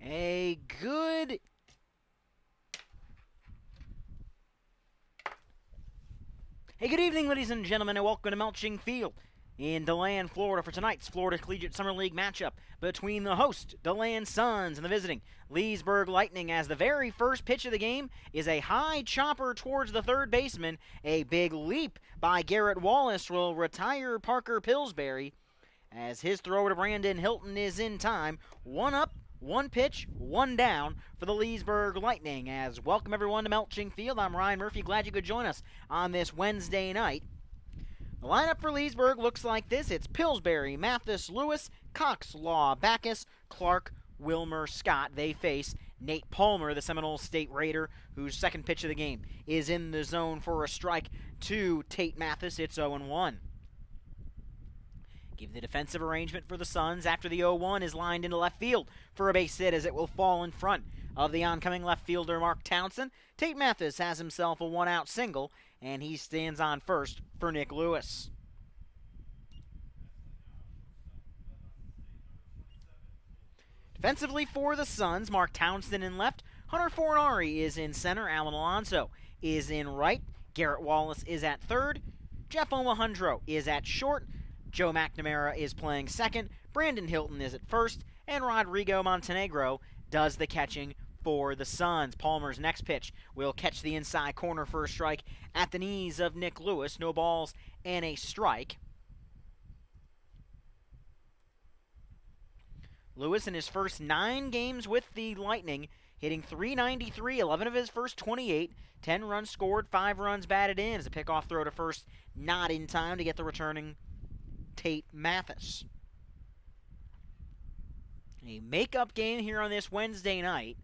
A good Hey, good evening, ladies and gentlemen, and welcome to Melching Field in DeLand, Florida for tonight's Florida Collegiate Summer League matchup between the host, DeLand Suns, and the visiting Leesburg Lightning, as the very first pitch of the game is a high chopper towards the third baseman. A big leap by Garrett Wallace will retire Parker Pillsbury, as his throw to Brandon Hilton is in time. One up, one pitch, one down for the Leesburg Lightning. As welcome everyone to Melching Field. I'm Ryan Murphy. Glad you could join us on this Wednesday night. The lineup for Leesburg looks like this. It's Pillsbury, Mathis, Lewis, Cox, Law, Backus, Clark, Wilmer, Scott. They face Nate Palmer, the Seminole State Raider, whose second pitch of the game is in the zone for a strike to Tate Mathis. It's 0-1. Give the defensive arrangement for the Suns after the 0-1 is lined into left field for a base hit, as it will fall in front of the oncoming left fielder Mark Townsend. Tate Mathis has himself a one-out single, and he stands on first for Nick Lewis. Defensively for the Suns, Mark Townsend in left, Hunter Fornari is in center, Alan Alonso is in right, Garrett Wallace is at third, Jeff Omohundro is at short, Joe McNamara is playing second, Brandon Hilton is at first, and Rodrigo Montenegro does the catching for the Suns. Palmer's next pitch will catch the inside corner for a strike at the knees of Nick Lewis. No balls and a strike. Lewis in his first 9 games with the Lightning, hitting .393, 11 of his first 28, 10 runs scored, 5 runs batted in, as a pickoff throw to first not in time to get the returning Tate Mathis. A make-up game here on this Wednesday night,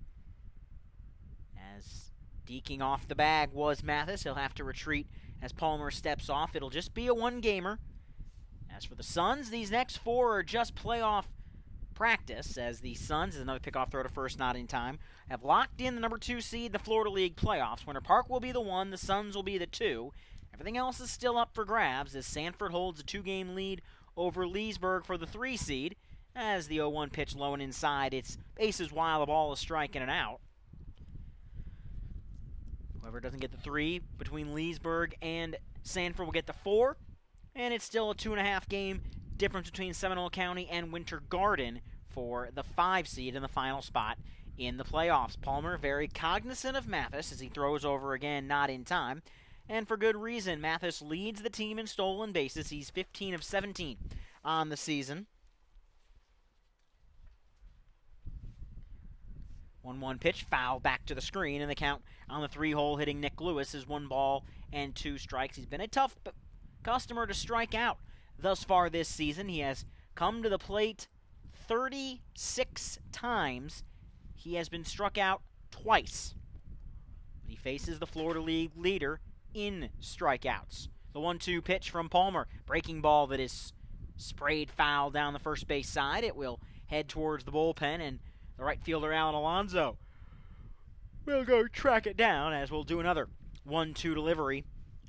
as deking off the bag was Mathis. He'll have to retreat as Palmer steps off. It'll just be a one-gamer. As for the Suns, these next 4 are just playoff practice, as the Suns, is another pickoff throw to first not in time, have locked in the number 2 seed in the Florida League playoffs. Winter Park will be the 1, the Suns will be the 2. Everything else is still up for grabs, as Sanford holds a 2-game lead over Leesburg for the 3 seed. As the 0-1 pitch low and inside, it's bases while the ball is striking and out. Whoever doesn't get the 3 between Leesburg and Sanford will get the 4. And it's still a 2.5 game difference between Seminole County and Winter Garden for the 5 seed in the final spot in the playoffs. Palmer very cognizant of Mathis as he throws over again, not in time. And for good reason. Mathis leads the team in stolen bases. He's 15 of 17 on the season. 1-1 pitch, foul back to the screen, and the count on the 3-hole hitting Nick Lewis is 1 ball and 2 strikes. He's been a tough customer to strike out thus far this season. He has come to the plate 36 times. He has been struck out twice. But he faces the Florida League leader in strikeouts. The 1-2 pitch from Palmer. Breaking ball that is sprayed foul down the first base side. It will head towards the bullpen, and the right fielder Alan Alonso will go track it down, as we'll do another 1-2 delivery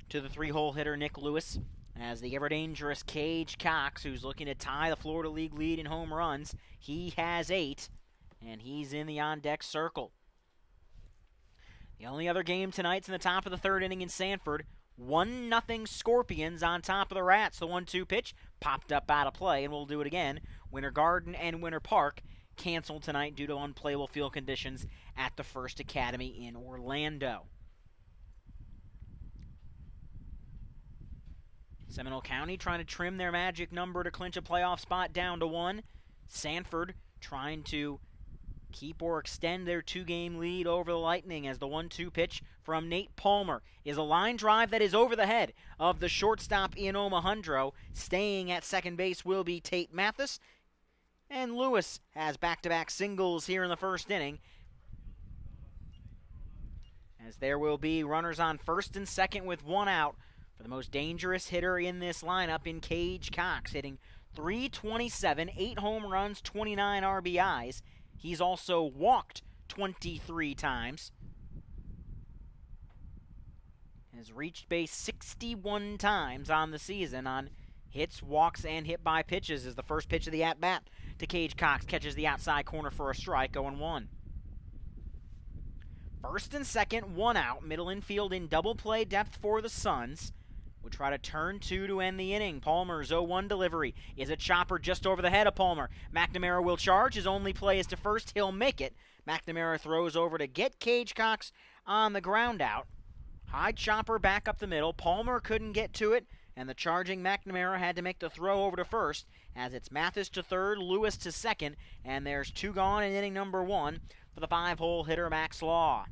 to the 3-hole hitter Nick Lewis, as the ever-dangerous Cage Cox, who's looking to tie the Florida League lead in home runs. He has 8, and he's in the on-deck circle. The only other game tonight's in the top of the 3rd inning in Sanford. 1-0 Scorpions on top of the Rats. The 1-2 pitch popped up out of play, and we'll do it again. Winter Garden and Winter Park canceled tonight due to unplayable field conditions at the First Academy in Orlando. Seminole County trying to trim their magic number to clinch a playoff spot down to 1. Sanford trying to keep or extend their 2-game lead over the Lightning, as the 1-2 pitch from Nate Palmer is a line drive that is over the head of the shortstop in Omohundro. Staying at second base will be Tate Mathis, and Lewis has back-to-back singles here in the first inning, as there will be runners on first and second with 1 out for the most dangerous hitter in this lineup in Cage Cox, hitting .327, 8 home runs, 29 RBIs. He's also walked 23 times. Has reached base 61 times on the season on Hits, walks, and hit by pitches is the first pitch of the at-bat to Cage Cox. Catches the outside corner for a strike, 0-1. First and second, one out. Middle infield in double play depth for the Suns. Would try to turn two to end the inning. Palmer's 0-1 delivery is a chopper just over the head of Palmer. McNamara will charge. His only play is to first. He'll make it. McNamara throws over to get Cage Cox on the ground out. High chopper back up the middle. Palmer couldn't get to it, and the charging McNamara had to make the throw over to first, as it's Mathis to third, Lewis to second, and there's two gone in inning number one for the 5-hole hitter Max Law.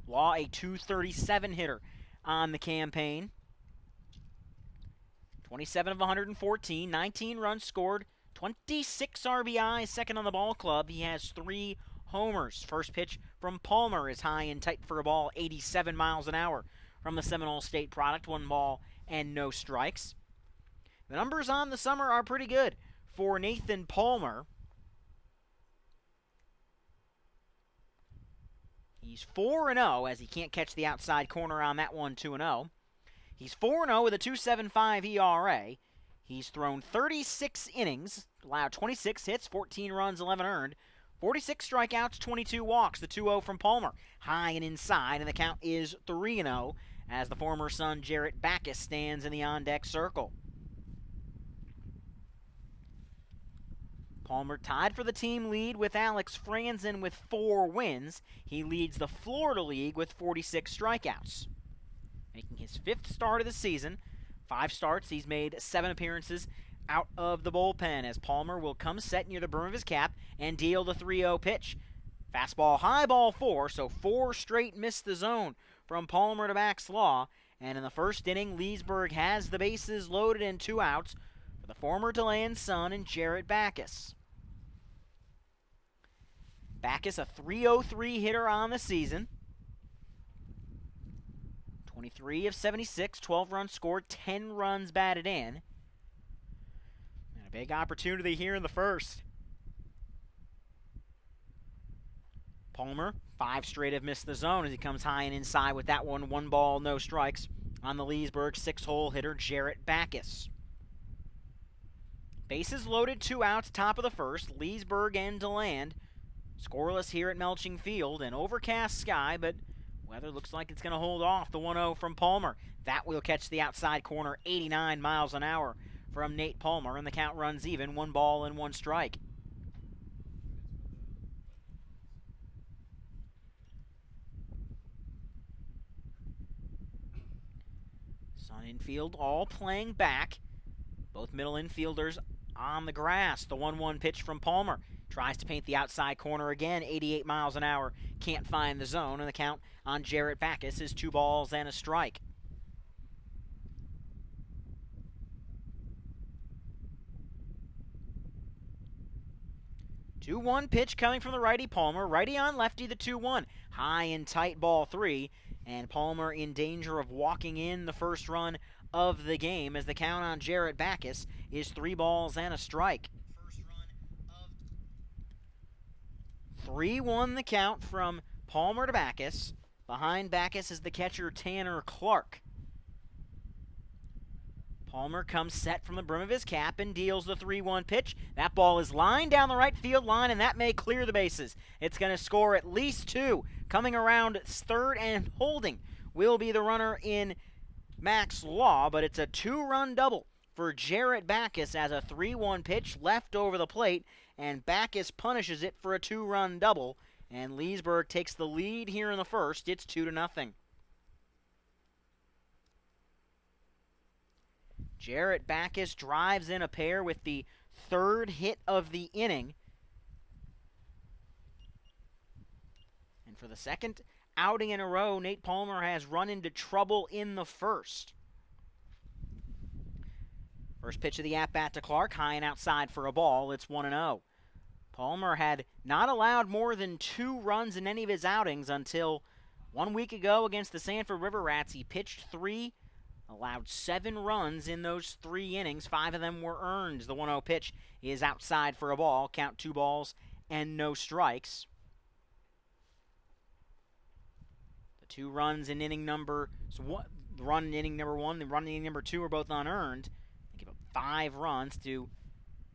Law, a .237 hitter on the campaign. 27 of 114, 19 runs scored, 26 RBIs, second on the ball club. He has 3 homers. First pitch from Palmer is high and tight for a ball, 87 miles an hour from the Seminole State product. 1 ball and no strikes. The numbers on the summer are pretty good for Nathan Palmer. He's 4-0 as he can't catch the outside corner on that one, 2-0. He's 4-0 with a .275 ERA. He's thrown 36 innings, allowed 26 hits, 14 runs, 11 earned, 46 strikeouts, 22 walks. The 2-0 from Palmer, high and inside, and the count is 3-0 as the former Sun Jarrett Backus stands in the on-deck circle. Palmer tied for the team lead with Alex Franzen with 4 wins. He leads the Florida League with 46 strikeouts. Making his 5th start of the season. 5 starts, he's made 7 appearances out of the bullpen as Palmer will come set near the brim of his cap and deal the 3-0 pitch. Fastball, high ball 4, so 4 straight missed the zone from Palmer to Max Law. And in the first inning, Leesburg has the bases loaded and 2 outs for the former DeLand Sun and Jarrett Backus. Backus, a .303 hitter on the season. 23 of 76, 12 runs scored, 10 runs batted in. And a big opportunity here in the first. Palmer, 5 straight have missed the zone as he comes high and inside with that one. 1 ball, no strikes on the Leesburg 6-hole hitter Jarrett Backus. Bases loaded, 2 outs, top of the first. Leesburg and DeLand scoreless here at Melching Field. An overcast sky, but weather looks like it's going to hold off. The 1-0 from Palmer. That will catch the outside corner, 89 miles an hour from Nate Palmer, and the count runs even, 1 ball and 1 strike. Sun infield all playing back. Both middle infielders on the grass. The 1-1 pitch from Palmer. Tries to paint the outside corner again, 88 miles an hour. Can't find the zone, and the count on Jarrett Backus is 2 balls and a strike. The 2-1 pitch coming from the righty Palmer. Righty on lefty, the 2-1. High and tight, ball 3. And Palmer in danger of walking in the first run of the game as the count on Jarrett Backus is 3 balls and a strike. 3-1 the count from Palmer to Backus. Behind Backus is the catcher Tanner Clark. Palmer comes set from the brim of his cap and deals the 3-1 pitch. That ball is lined down the right field line, and that may clear the bases. It's going to score at least 2. Coming around third and holding will be the runner in Max Law, but it's a 2-run double for Jarrett Backus as a 3-1 pitch left over the plate, and Backus punishes it for a 2-run double, and Leesburg takes the lead here in the first. It's 2-0. Jarrett Backus drives in a pair with the 3rd hit of the inning. And for the 2nd outing in a row, Nate Palmer has run into trouble in the first. First pitch of the at-bat to Clark, high and outside for a ball. It's 1-0. Palmer had not allowed more than 2 runs in any of his outings until 1 week ago against the Sanford River Rats. He pitched 3, allowed 7 runs in those 3 innings. 5 of them were earned. The 1-0 pitch is outside for a ball. Count 2 balls and no strikes. The 2 runs in inning number run in inning number 1, the run in inning number 2 are both unearned. They give up 5 runs to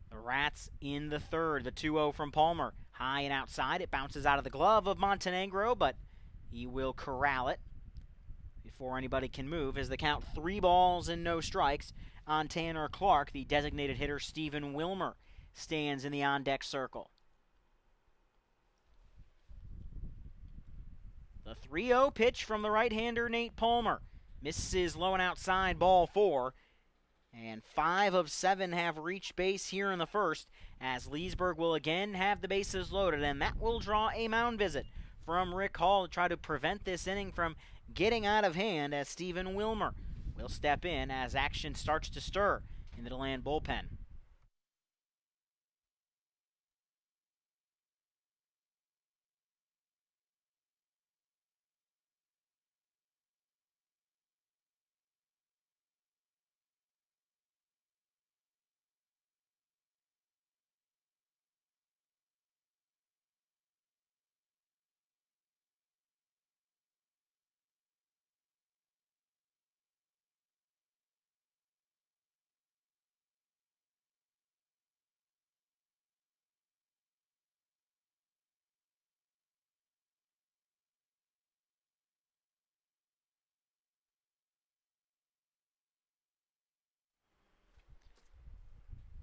the Rats in the third. The 2-0 from Palmer. High and outside. It bounces out of the glove of Montenegro, but he will corral it before anybody can move as the count 3 balls and no strikes on Tanner Clark. The designated hitter Stephen Wilmer stands in the on-deck circle. The 3-0 pitch from the right-hander Nate Palmer. Misses low and outside, ball 4. And 5 of 7 have reached base here in the first, as Leesburg will again have the bases loaded, and that will draw a mound visit from Rick Hall to try to prevent this inning from getting out of hand, as Stephen Wilmer will step in as action starts to stir in the DeLand bullpen.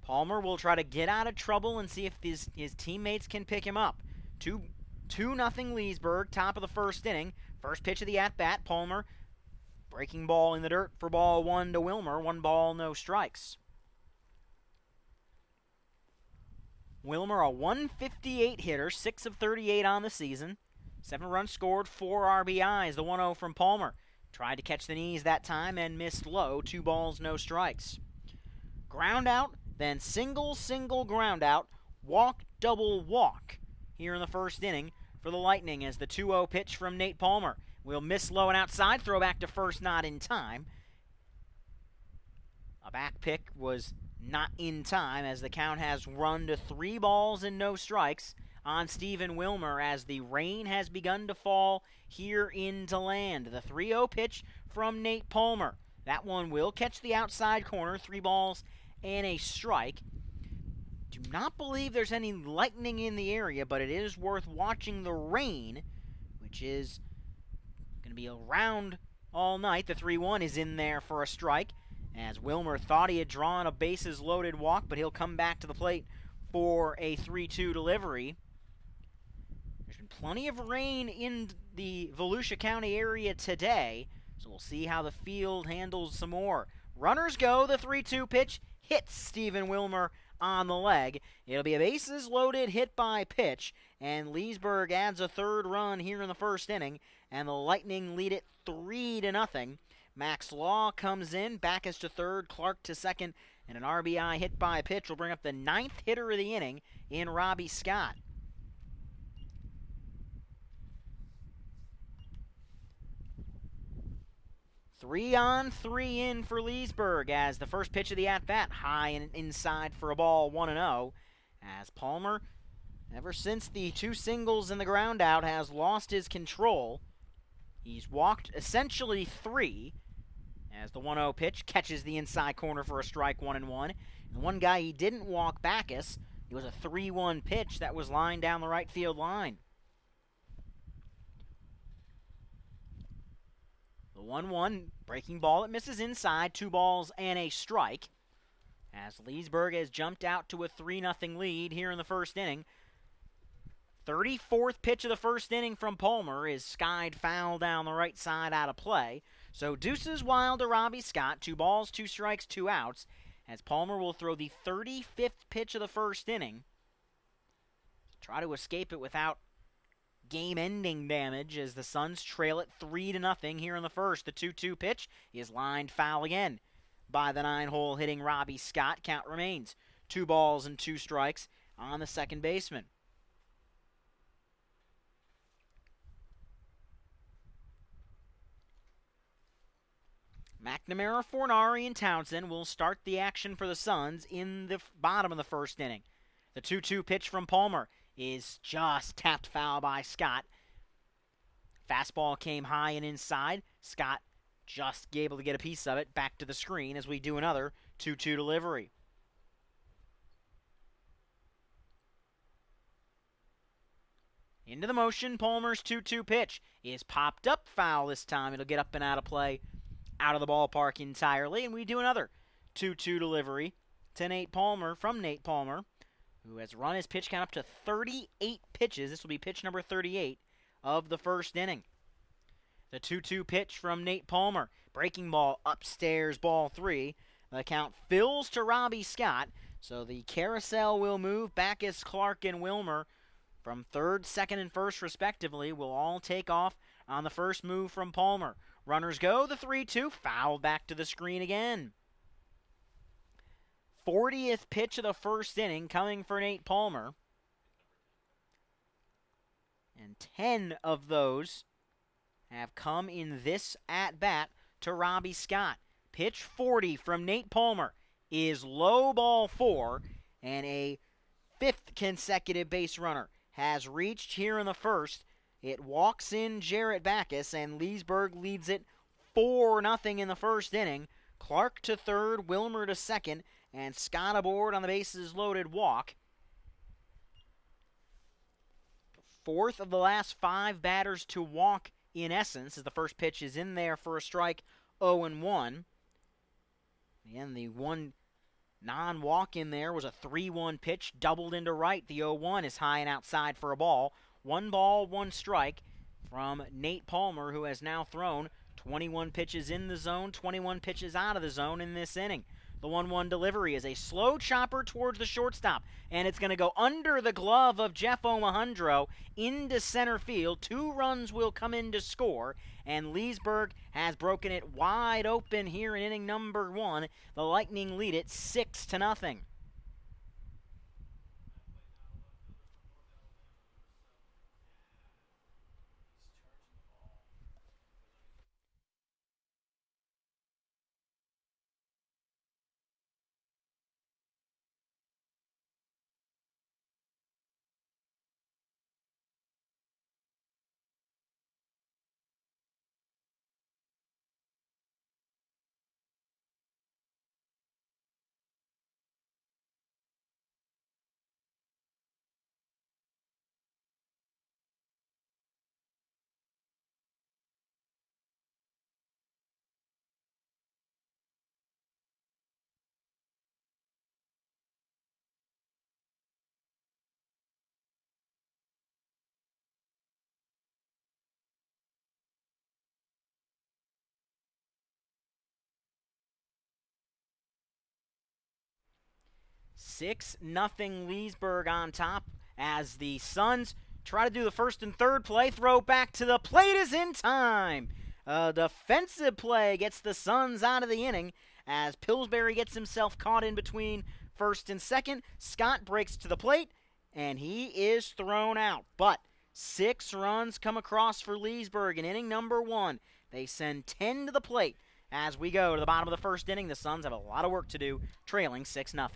Palmer will try to get out of trouble and see if his teammates can pick him up. 2-0 Leesburg, top of the first inning. First pitch of the at-bat, Palmer breaking ball in the dirt for ball 1 to Wilmer. 1 ball, no strikes. Wilmer, a 158 hitter, 6 of 38 on the season. 7 runs scored, 4 RBIs. The 1-0 from Palmer. Tried to catch the knees that time and missed low. 2 balls, no strikes. Ground out, then single, ground out, walk, double, walk here in the first inning for the Lightning as the 2-0 pitch from Nate Palmer will miss low and outside, throw back to first, not in time. A back pick was not in time as the count has run to 3 balls and no strikes on Stephen Wilmer as the rain has begun to fall here in DeLand. The 3-0 pitch from Nate Palmer. That one will catch the outside corner, 3 balls and a strike. Do not believe there's any lightning in the area, but it is worth watching the rain, which is going to be around all night. The 3-1 is in there for a strike, as Wilmer thought he had drawn a bases-loaded walk, but he'll come back to the plate for a 3-2 delivery. There's been plenty of rain in the Volusia County area today, so we'll see how the field handles some more. Runners go, the 3-2 pitch hits Stephen Wilmer on the leg. It'll be a bases-loaded hit by pitch, and Leesburg adds a 3rd run here in the first inning, and the Lightning lead it 3-0. Max Law comes in, Backus to 3rd, Clark to 2nd, and an RBI hit by pitch will bring up the 9th hitter of the inning in Robbie Scott. Three on, 3 in for Leesburg as the first pitch of the at-bat, high and inside for a ball, 1-0. As Palmer, ever since the 2 singles and the ground out, has lost his control. He's walked essentially 3 as the 1-0 pitch catches the inside corner for a strike, 1-1. And the one guy he didn't walk, Backus, it was a 3-1 pitch that was lined down the right field line. The 1-1 breaking ball, it misses inside, 2 balls and a strike. As Leesburg has jumped out to a 3-0 lead here in the first inning. 34th pitch of the first inning from Palmer is skied foul down the right side out of play. So deuces wild to Robbie Scott, 2 balls, 2 strikes, 2 outs. As Palmer will throw the 35th pitch of the first inning. Try to escape it without game-ending damage as the Suns trail it 3-0 here in the first. The 2-2 pitch is lined foul again by the 9-hole hitting Robbie Scott. Count remains 2 balls and 2 strikes on the second baseman. McNamara, Fornari, and Townsend will start the action for the Suns in the bottom of the first inning. The 2-2 pitch from Palmer is just tapped foul by Scott. Fastball came high and inside. Scott just able to get a piece of it back to the screen as we do another 2-2 delivery. Into the motion, Palmer's 2-2 pitch is popped up, foul this time. It'll get up and out of play, out of the ballpark entirely, and we do another 2-2 delivery to Nate Palmer, from Nate Palmer, who has run his pitch count up to 38 pitches. This will be pitch number 38 of the first inning. The 2-2 pitch from Nate Palmer. Breaking ball upstairs, ball 3. The count fills to Robbie Scott, so the carousel will move. Backus, Clark, and Wilmer from third, second, and first respectively will all take off on the first move from Palmer. Runners go, the 3-2, foul back to the screen again. 40th pitch of the first inning coming for Nate Palmer. And 10 of those have come in this at-bat to Robbie Scott. Pitch 40 from Nate Palmer is low, ball 4, and a 5th consecutive base runner has reached here in the first. It walks in Jarrett Backus, and Leesburg leads it 4-0 in the first inning. Clark to third, Wilmer to second, and Scott aboard on the bases loaded walk. Fourth of the last 5 batters to walk, in essence, as the first pitch is in there for a strike, 0-1. Again, the one non-walk in there was a 3-1 pitch, doubled into right. The 0-1 is high and outside for a ball. 1 ball, 1 strike from Nate Palmer, who has now thrown 21 pitches in the zone, 21 pitches out of the zone in this inning. The 1-1 delivery is a slow chopper towards the shortstop, and it's going to go under the glove of Jeff Omohundro into center field. 2 runs will come in to score, and Leesburg has broken it wide open here in inning number 1. The Lightning lead it 6-0. Six nothing Leesburg on top as the Suns try to do the first and third play. Throw back to the plate is in time. A defensive play gets the Suns out of the inning as Pillsbury gets himself caught in between first and second. Scott breaks to the plate, and he is thrown out. But 6 runs come across for Leesburg in inning number 1. They send 10 to the plate as we go to the bottom of the first inning. The Suns have a lot of work to do, trailing 6-0.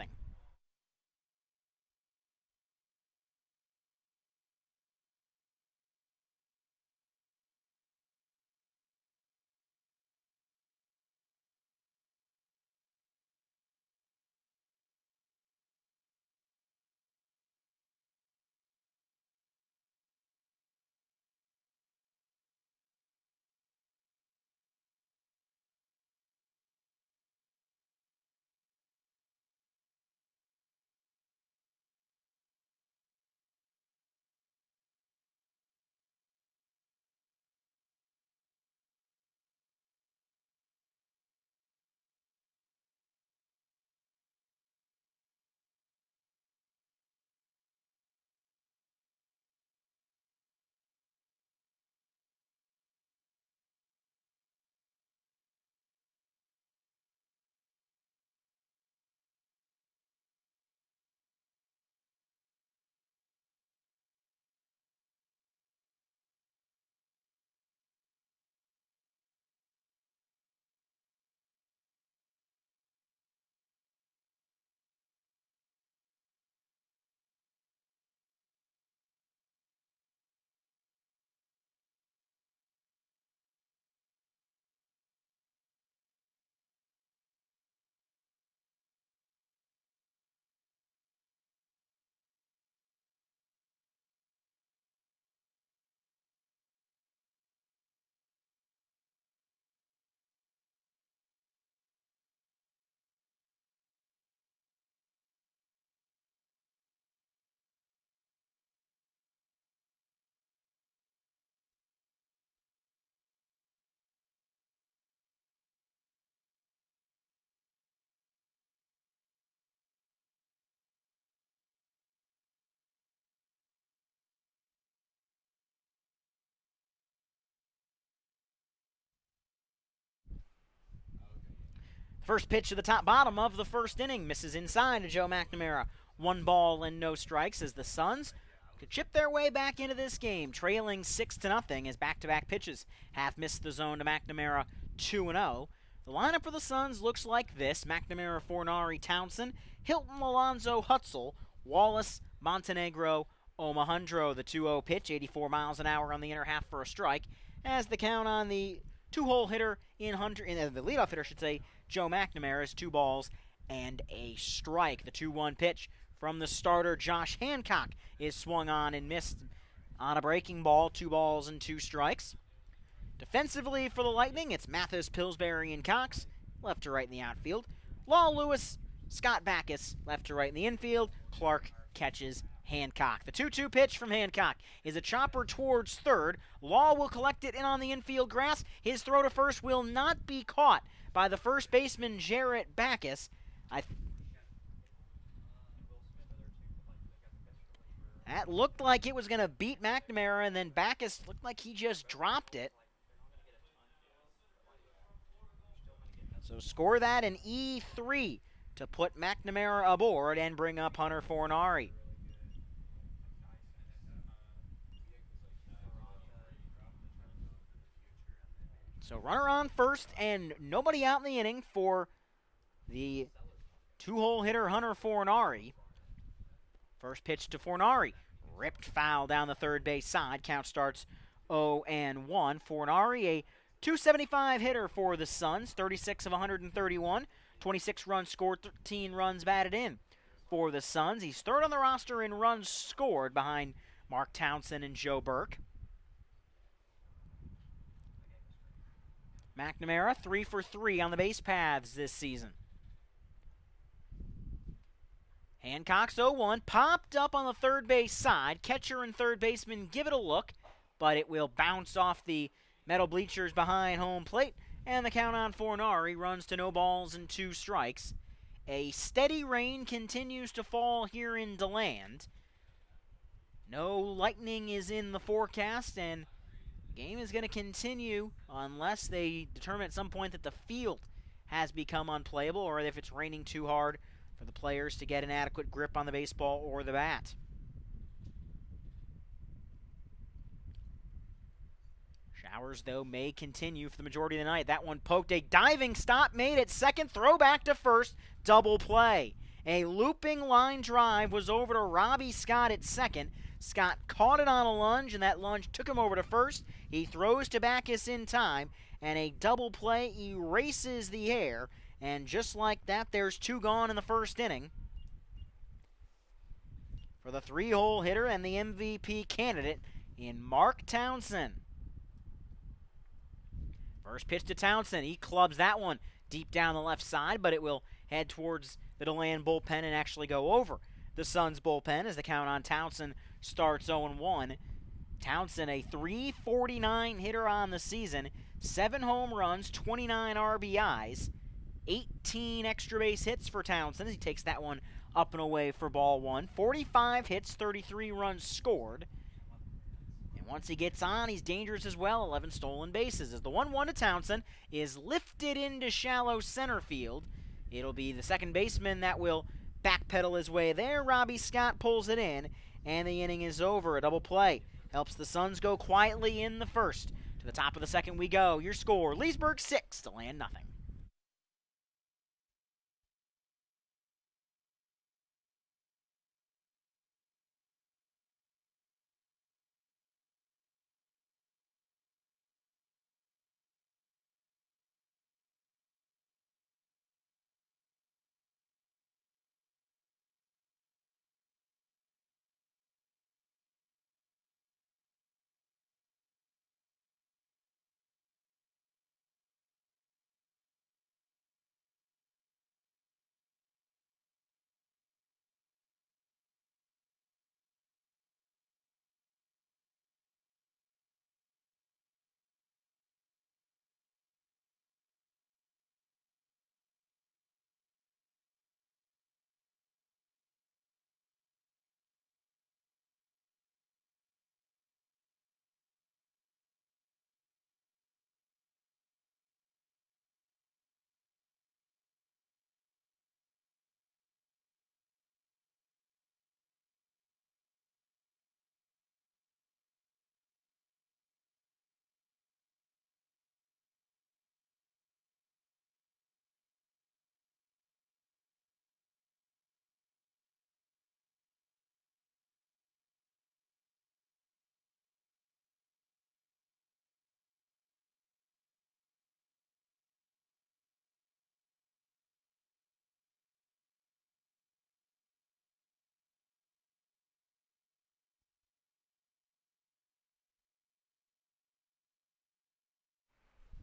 First pitch to the top bottom of the first inning misses inside to Joe McNamara. 1 ball and no strikes as the Suns could chip their way back into this game, trailing 6-0 as back-to-back pitches have missed the zone to McNamara 2-0. The lineup for the Suns looks like this: McNamara, Fornari, Townsend, Hilton, Alonso, Hutzel, Wallace, Montenegro, Omohundro. The 2-0 pitch, 84 miles an hour on the inner half for a strike, as the count on the two-hole hitter the leadoff hitter, Joe McNamara, is 2 balls and a strike. The 2-1 pitch from the starter, Josh Hancock, is swung on and missed on a breaking ball. 2 balls and 2 strikes. Defensively for the Lightning, it's Mathis, Pillsbury, and Cox, left to right in the outfield. Law Lewis, Scott Backus, left to right in the infield. Clark catches Hancock. The 2-2 pitch from Hancock is a chopper towards third. Law will collect it in on the infield grass. His throw to first will not be caught by the first baseman, Jarrett Backus. That looked like it was going to beat McNamara, and then Backus looked like he just dropped it. So score that in E3 to put McNamara aboard and bring up Hunter Fornari. So runner on first and nobody out in the inning for the 2-hole hitter Hunter Fornari. First pitch to Fornari. Ripped foul down the third base side. Count starts 0-1. Fornari, a .275 hitter for the Suns. 36 of 131. 26 runs scored, 13 runs batted in for the Suns. He's third on the roster in runs scored behind Mark Townsend and Joe Burke. McNamara, 3 for 3 on the base paths this season. Hancock's 0-1, popped up on the third base side. Catcher and third baseman give it a look, but it will bounce off the metal bleachers behind home plate, and the count on Fornari runs to no balls and 2 strikes. A steady rain continues to fall here in DeLand. No lightning is in the forecast, and the game is going to continue unless they determine at some point that the field has become unplayable, or if it's raining too hard for the players to get an adequate grip on the baseball or the bat. Showers, though, may continue for the majority of the night. That one poked. A diving stop made at second. Throw back to first. Double play. A looping line drive was over to Robbie Scott at second. Scott caught it on a lunge, and that lunge took him over to first. He throws to Backus in time, and a double play erases the air. And just like that, there's 2 gone in the first inning for the 3-hole hitter and the MVP candidate in Mark Townsend. First pitch to Townsend. He clubs that one deep down the left side, but it will head towards the DeLand bullpen and actually go over the Suns bullpen as the count on Townsend starts 0-1. Townsend, a .349 hitter on the season, 7 home runs, 29 RBIs, 18 extra base hits for Townsend as he takes that one up and away for ball 1. 45 hits, 33 runs scored. And once he gets on, he's dangerous as well. 11 stolen bases as the 1-1 to Townsend is lifted into shallow center field. It'll be the second baseman that will backpedal his way there. Robbie Scott pulls it in, and the inning is over. A double play helps the Suns go quietly in the first. To the top of the second we go. Your score, Leesburg 6, DeLand nothing.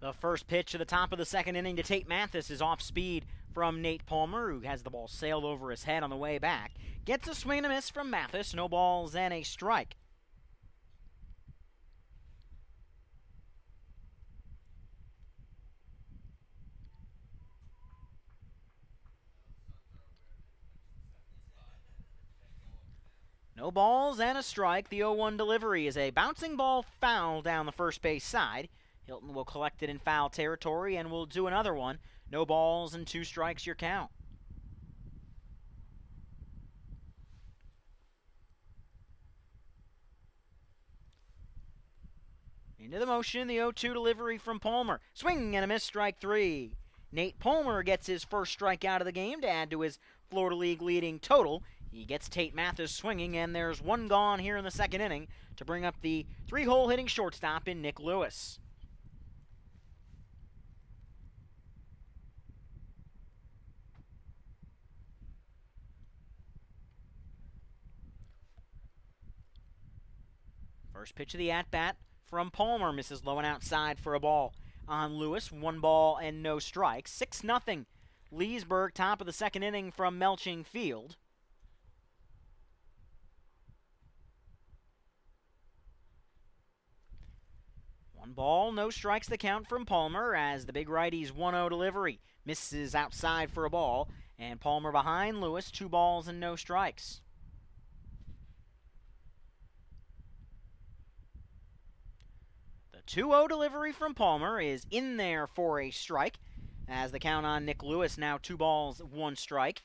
The first pitch at the top of the second inning to Tate Mathis is off speed from Nate Palmer, who has the ball sailed over his head on the way back. Gets a swing and a miss from Mathis, no balls and a strike. No balls and a strike. The 0-1 delivery is a bouncing ball foul down the first base side. Hilton will collect it in foul territory and will do another one. No balls and 2 strikes your count. Into the motion, the 0-2 delivery from Palmer. Swing and a miss, strike 3. Nate Palmer gets his first strikeout of the game to add to his Florida League leading total. He gets Tate Mathis swinging, and there's one gone here in the second inning to bring up the 3-hole hitting shortstop in Nick Lewis. First pitch of the at-bat from Palmer, misses low and outside for a ball on Lewis. 1 ball and no strikes. 6-0. Leesburg, top of the second inning from Melching Field. One ball, no strikes the count from Palmer as the big righty's 1-0 delivery misses outside for a ball, and Palmer behind Lewis, 2 balls and no strikes. The 2-0 delivery from Palmer is in there for a strike as the count on Nick Lewis now 2 balls, 1 strike.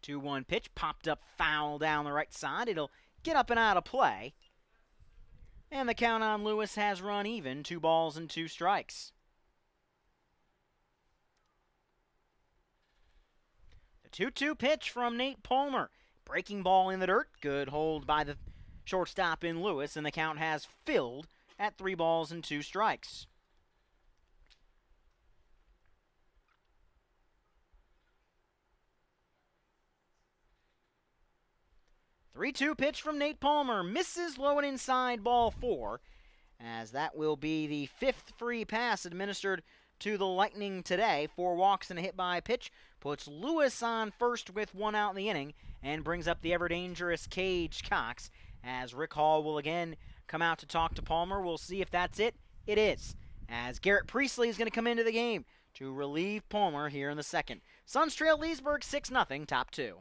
The 2-1 pitch popped up foul down the right side. It'll get up and out of play. And the count on Lewis has run even, 2 balls and 2 strikes. The 2-2 pitch from Nate Palmer. Breaking ball in the dirt. Good hold by the shortstop in Lewis, and the count has filled at 3 balls and 2 strikes. The 3-2 pitch from Nate Palmer misses low and inside, ball 4, as that will be the 5th free pass administered to the Lightning today. 4 walks and a hit by pitch puts Lewis on first with 1 out in the inning and brings up the ever-dangerous Cage Cox, as Rick Hall will again come out to talk to Palmer. We'll see if that's it. It is, as Garrett Priestley is going to come into the game to relieve Palmer here in the second. Suns trail Leesburg 6-0, top 2.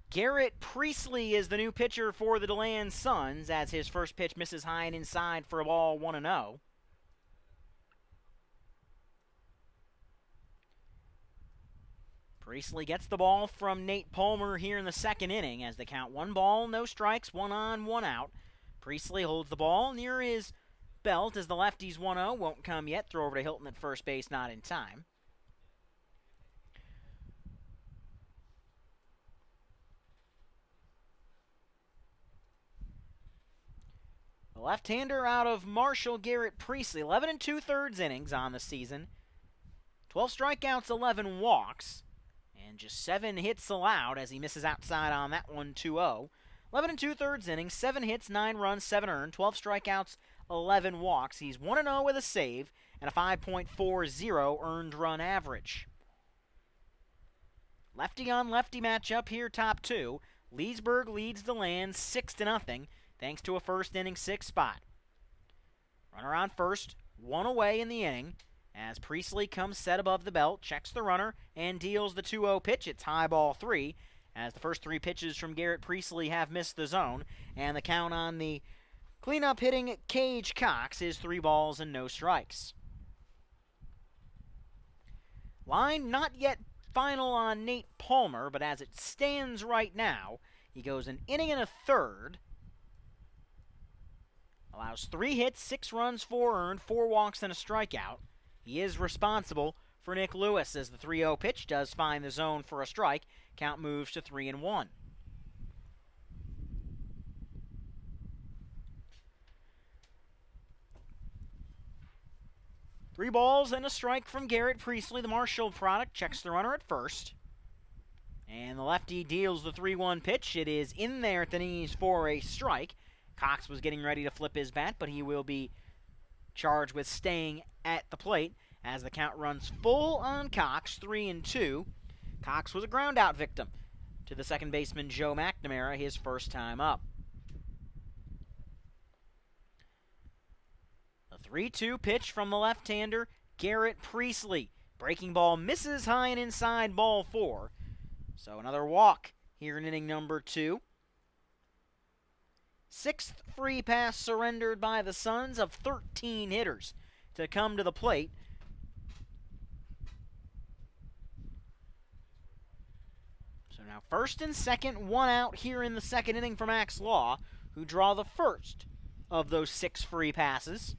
Garrett Priestley is the new pitcher for the DeLand Suns as his first pitch misses high and inside for a ball 1-0. Priestley gets the ball from Nate Palmer here in the second inning as they count 1 ball, no strikes, 1 on, 1 out. Priestley holds the ball near his belt as the lefty's 1-0, won't come yet. Throw over to Hilton at first base, not in time. The left-hander out of Marshall, Garrett Priestley, 11 2/3 innings on the season. 12 strikeouts, 11 walks, and just 7 hits allowed as he misses outside on that one, 2-0. 11 2/3 innings, 7 hits, 9 runs, 7 earned, 12 strikeouts, 11 walks. He's 1-0 with a save and a 5.40 earned run average. Lefty on lefty matchup here, top 2. Leesburg leads DeLand 6-0 thanks to a first inning 6 spot. Runner on first, 1 away in the inning as Priestley comes set above the belt, checks the runner, and deals the 2-0 pitch. It's high ball 3 as the first 3 pitches from Garrett Priestley have missed the zone, and the count on the cleanup hitting Cage Cox is 3 balls and no strikes. Line not yet final on Nate Palmer, but as it stands right now, he goes an inning and a third, allows 3 hits, 6 runs, 4 earned, 4 walks, and a strikeout. He is responsible for Nick Lewis as the 3-0 pitch does find the zone for a strike. Count moves to 3-1. Three balls and a strike from Garrett Priestley, the Marshall product. Checks the runner at first. And the lefty deals the 3-1 pitch. It is in there at the knees for a strike. Cox was getting ready to flip his bat, but he will be charged with staying at the plate as the count runs full on Cox, 3-2. Cox was a ground-out victim to the second baseman Joe McNamara, his first time up. The 3-2 pitch from the left-hander, Garrett Priestley. Breaking ball misses high and inside, ball 4. So another walk here in inning number 2. 6th free pass surrendered by the Suns of 13 hitters to come to the plate. So now first and second, 1 out here in the second inning for Max Law, who draw the first of those 6 free passes.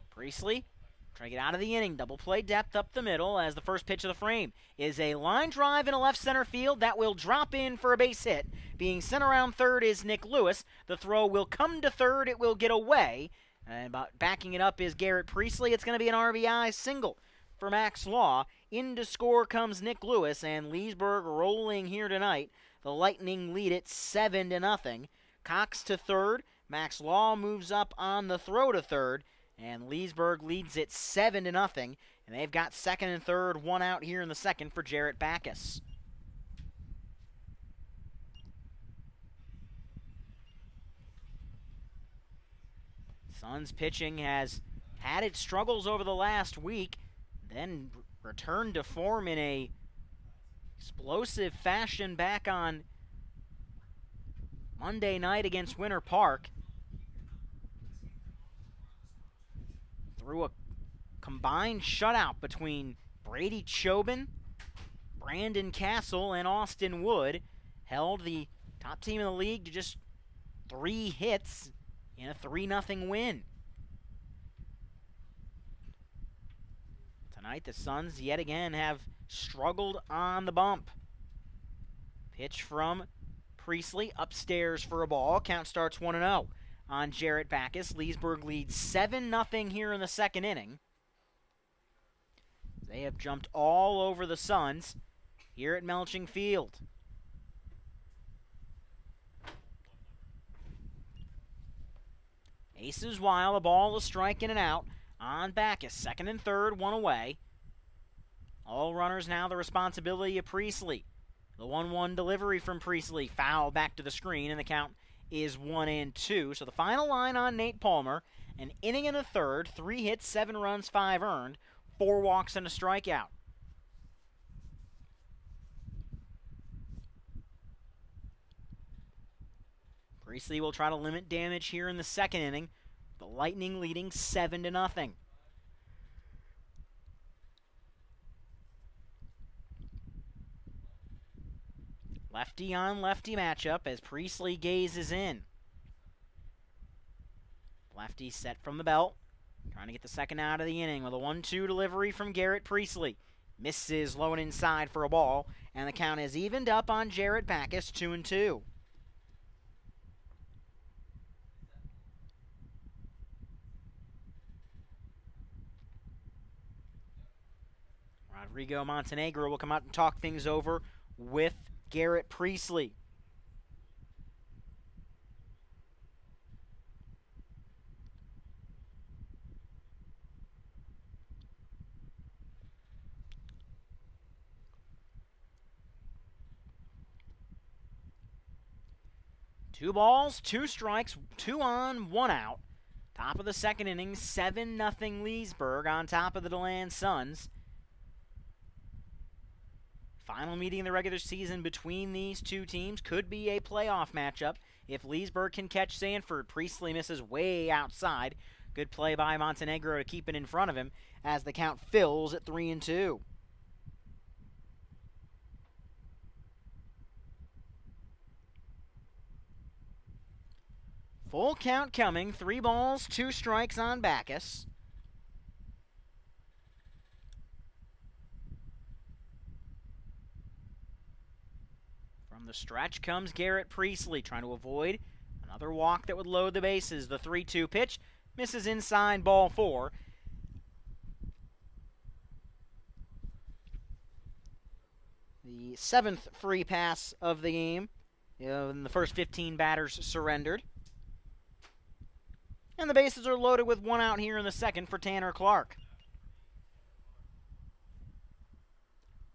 Priestley trying to get out of the inning. Double play depth up the middle as the first pitch of the frame is a line drive in a left center field that will drop in for a base hit. Being sent around third is Nick Lewis. The throw will come to third. It will get away. And backing it up is Garrett Priestley. It's going to be an RBI single for Max Law. In to score comes Nick Lewis, and Leesburg rolling here tonight. The Lightning lead it 7-0. Cox to third. Max Law moves up on the throw to third. And Leesburg leads it 7-0, and they've got second and third, 1 out here in the second for Jarrett Backus. Suns pitching has had its struggles over the last week, then returned to form in a explosive fashion back on Monday night against Winter Park. Through a combined shutout between Brady Chobin, Brandon Castle, and Austin Wood, held the top team in the league to just 3 hits in a 3-0 win. Tonight, the Suns yet again have struggled on the bump. Pitch from Priestley upstairs for a ball. Count starts 1-0. On Jarrett Backus. Leesburg leads 7-0 here in the second inning. They have jumped all over the Suns here at Melching Field. Aces while, a ball, a strike, and an out on Backus. Second and third, 1 away. All runners now the responsibility of Priestley. The 1-1 delivery from Priestley, foul back to the screen, and the count is 1-2. So the final line on Nate Palmer, an inning and a third, 3 hits, 7 runs, 5 earned, 4 walks, and a strikeout. Priestley will try to limit damage here in the second inning. The Lightning leading 7-0. Lefty on lefty matchup as Priestley gazes in. Lefty set from the belt, trying to get the second out of the inning with a 1-2 delivery from Garrett Priestley. Misses low and inside for a ball, and the count is evened up on Jarrett Backus, 2-2. Rodrigo Montenegro will come out and talk things over with Garrett Priestley. Two balls, two strikes, 2 on, 1 out. Top of the second inning, 7-0 Leesburg on top of the DeLand Suns. Final meeting in the regular season between these two teams could be a playoff matchup if Leesburg can catch Sanford. Priestley misses way outside. Good play by Montenegro to keep it in front of him as the count fills at 3-2. Full count coming. 3 balls, 2 strikes on Backus. From the stretch comes Garrett Priestley, trying to avoid another walk that would load the bases. The 3-2 pitch misses inside, ball 4. The 7th free pass of the game. And the first 15 batters surrendered. And the bases are loaded with 1 out here in the second for Tanner Clark.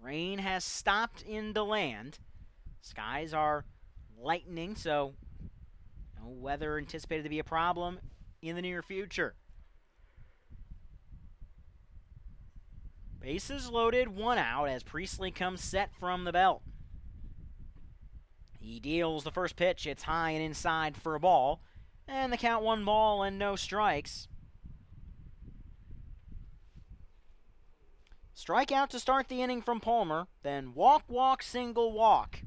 Rain has stopped in DeLand. Skies are lightening, so no weather anticipated to be a problem in the near future. Bases loaded, 1 out as Priestley comes set from the belt. He deals the first pitch. It's high and inside for a ball. And the count 1 ball and no strikes. Strikeout to start the inning from Palmer. Then walk, walk, single, walk.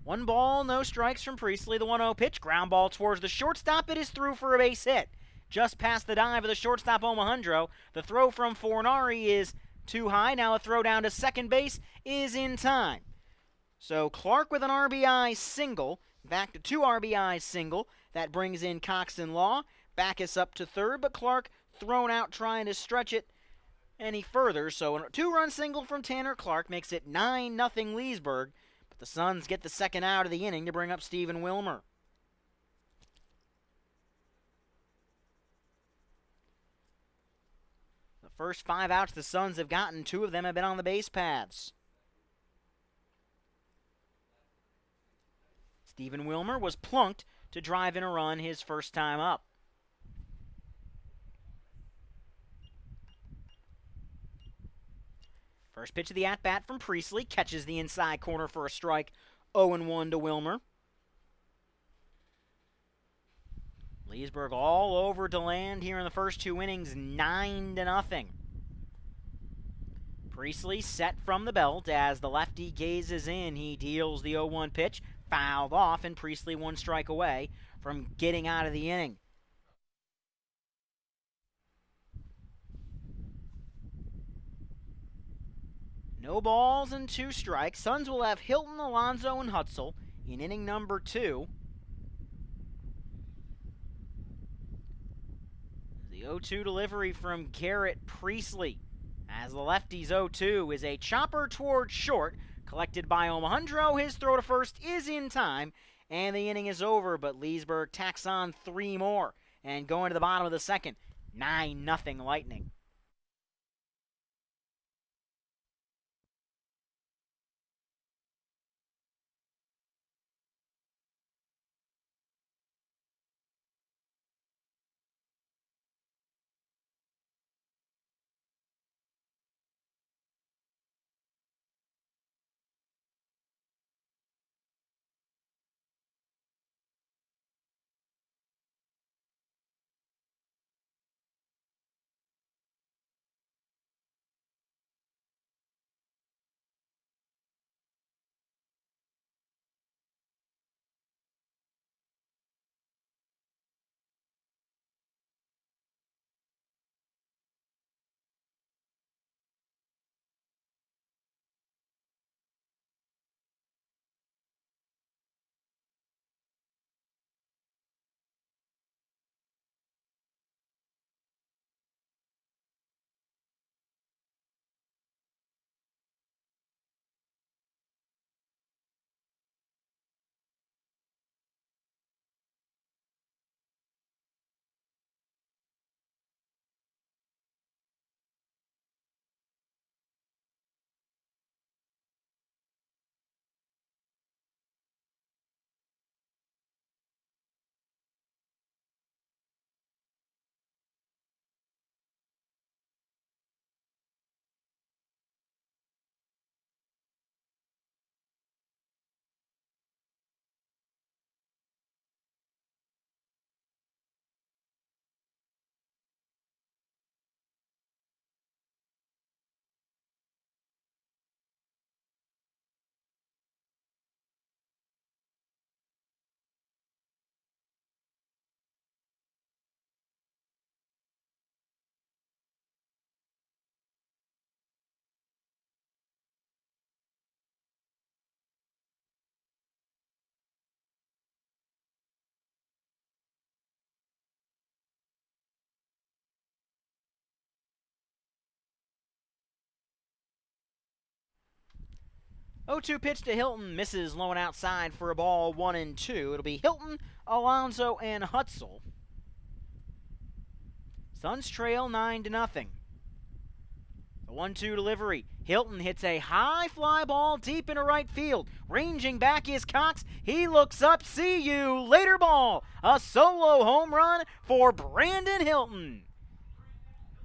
1 ball, no strikes from Priestley. The 1-0 pitch. Ground ball towards the shortstop. It is through for a base hit. Just past the dive of the shortstop, Omahundro. The throw from Fornari is too high. Now a throw down to second base is in time. So Clark with an RBI single. Back to 2 RBI single. That brings in Cox and Law. Backus up to third, but Clark thrown out trying to stretch it any further. So a 2-run single from Tanner Clark makes it 9-0 Leesburg. But the Suns get the second out of the inning to bring up Stephen Wilmer. The first 5 outs the Suns have gotten, 2 of them have been on the base paths. Stephen Wilmer was plunked to drive in a run his first time up. First pitch of the at-bat from Priestley. Catches the inside corner for a strike. 0-1 to Wilmer. Leesburg all over DeLand here in the first 2 innings. 9-0. Priestley set from the belt as the lefty gazes in. He deals the 0-1 pitch. Fouled off, and Priestley 1 strike away from getting out of the inning. No balls and 2 strikes. Suns will have Hilton, Alonso, and Hutzel in inning number 2. The 0-2 delivery from Garrett Priestley. As the lefty's 0-2 is a chopper towards short, collected by Omahundro. His throw to first is in time, and the inning is over, but Leesburg tacks on 3 more. And going to the bottom of the second, 9-0 Lightning. 0-2 pitch to Hilton, misses low and outside for a ball 1-2. It'll be Hilton, Alonso, and Hutzel. Suns trail 9-0. The 1-2 delivery. Hilton hits a high fly ball deep into right field. Ranging back is Cox. He looks up. See you later ball. A solo home run for Brandon Hilton.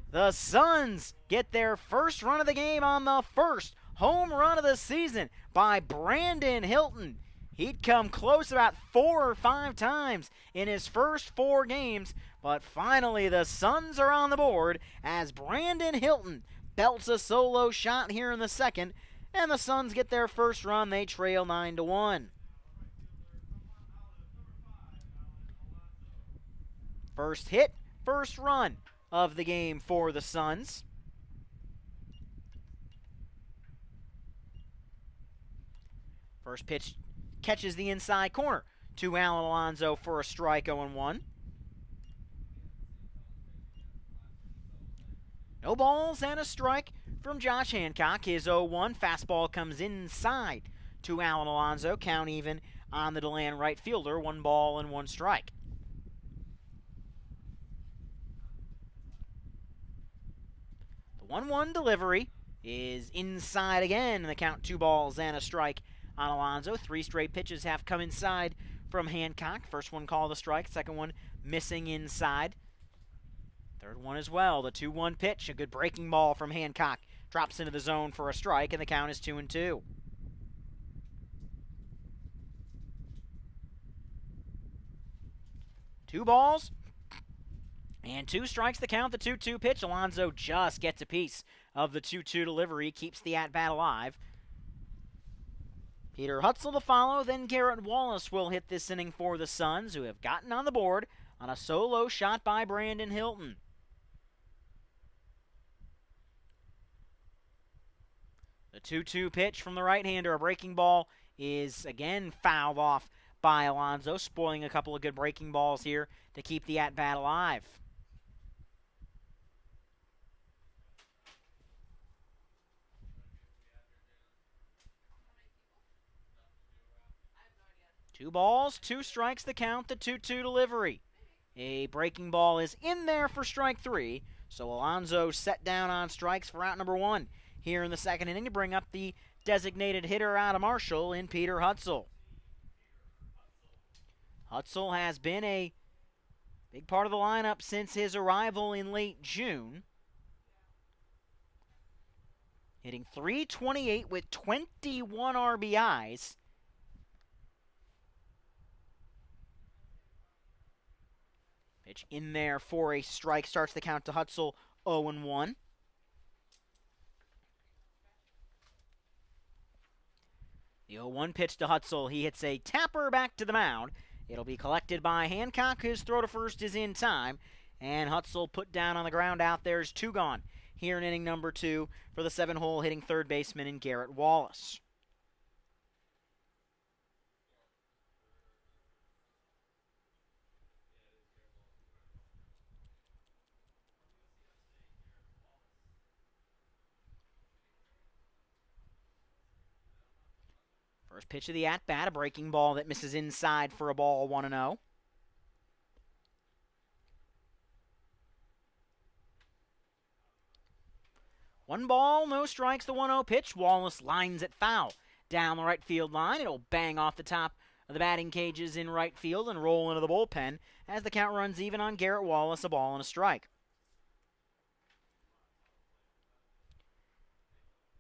The Suns get their first run of the game on the first home run of the season by Brandon Hilton. He'd come close about 4 or 5 times in his first 4 games, but finally the Suns are on the board as Brandon Hilton belts a solo shot here in the second, and the Suns get their first run. They trail 9-1. First hit, first run of the game for the Suns. First pitch catches the inside corner to Alan Alonso for a strike, 0-1. No balls and a strike from Josh Hancock. His 0-1 fastball comes inside to Alan Alonso. Count even on the DeLand right fielder. 1 ball and 1 strike. The 1-1 delivery is inside again. And the count 2 balls and a strike on Alonso. 3 straight pitches have come inside from Hancock. First one called a strike. Second one missing inside. Third one as well, the 2-1 pitch, a good breaking ball from Hancock. Drops into the zone for a strike, and the count is 2-2. Two balls and 2 strikes to count the 2-2 pitch. Alonso just gets a piece of the 2-2 delivery, keeps the at-bat alive. Peter Hutzel to follow, then Garrett Wallace will hit this inning for the Suns, who have gotten on the board on a solo shot by Brandon Hilton. The 2-2 pitch from the right-hander, a breaking ball, is again fouled off by Alonso, spoiling a couple of good breaking balls here to keep the at-bat alive. Two balls, 2 strikes to count the 2-2 delivery. A breaking ball is in there for strike 3, so Alonso set down on strikes for out number 1 here in the second inning to bring up the designated hitter out of Marshall in Peter Hutzel. Hutzel has been a big part of the lineup since his arrival in late June. Hitting .328 with 21 RBIs. Pitch in there for a strike, starts the count to Hutzel, 0-1. The 0-1 pitch to Hutzel. He hits a tapper back to the mound. It'll be collected by Hancock. His throw to first is in time. And Hutzel put down on the ground out. There's 2 gone here in inning number 2 for the 7-hole hitting third baseman in Garrett Wallace. First pitch of the at-bat, a breaking ball that misses inside for a ball, 1-0. One ball, no strikes, the 1-0 pitch. Wallace lines it foul down the right field line. It'll bang off the top of the batting cages in right field and roll into the bullpen as the count runs even on Garrett Wallace, a ball and a strike.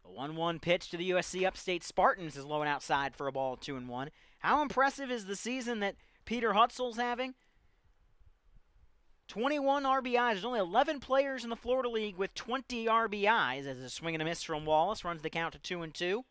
The 1-1 pitch to the USC Upstate Spartans is low and outside for a ball, 2-1. How impressive is the season that Peter Hutzel's having? 21 RBIs. There's only 11 players in the Florida League with 20 RBIs as a swing and a miss from Wallace runs the count to 2-2.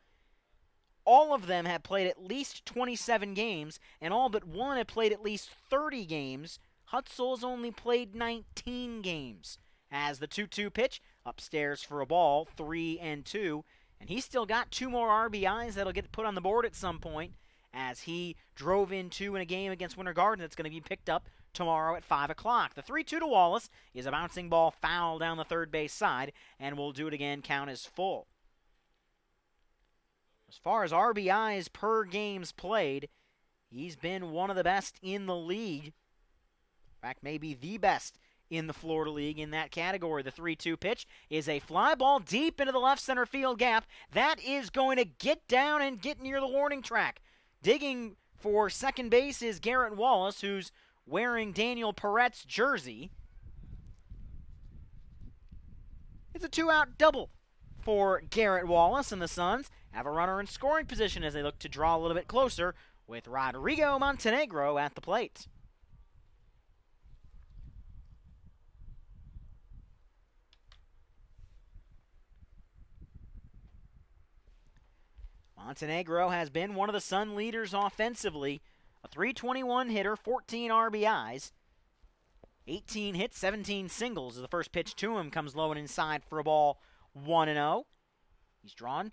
All of them have played at least 27 games, and all but one have played at least 30 games. Hutzel's only played 19 games. As the 2-2 pitch, upstairs for a ball, 3-2. And he's still got 2 more RBIs that'll get put on the board at some point as he drove in 2 in a game against Winter Garden that's going to be picked up tomorrow at 5 o'clock. The 3-2 to Wallace is a bouncing ball foul down the third base side, and we'll do it again, count is full. As far as RBIs per games played, he's been one of the best in the league. In fact, maybe the best in the Florida League in that category. The 3-2 pitch is a fly ball deep into the left center field gap. That is going to get down and get near the warning track. Digging for second base is Garrett Wallace, who's wearing Daniel Perret's jersey. It's a 2-out double for Garrett Wallace, and the Suns have a runner in scoring position as they look to draw a little bit closer with Rodrigo Montenegro at the plate. Montenegro has been one of the Sun leaders offensively. A .321 hitter, 14 RBIs, 18 hits, 17 singles. As the first pitch to him comes low and inside for a ball, 1-0. He's drawn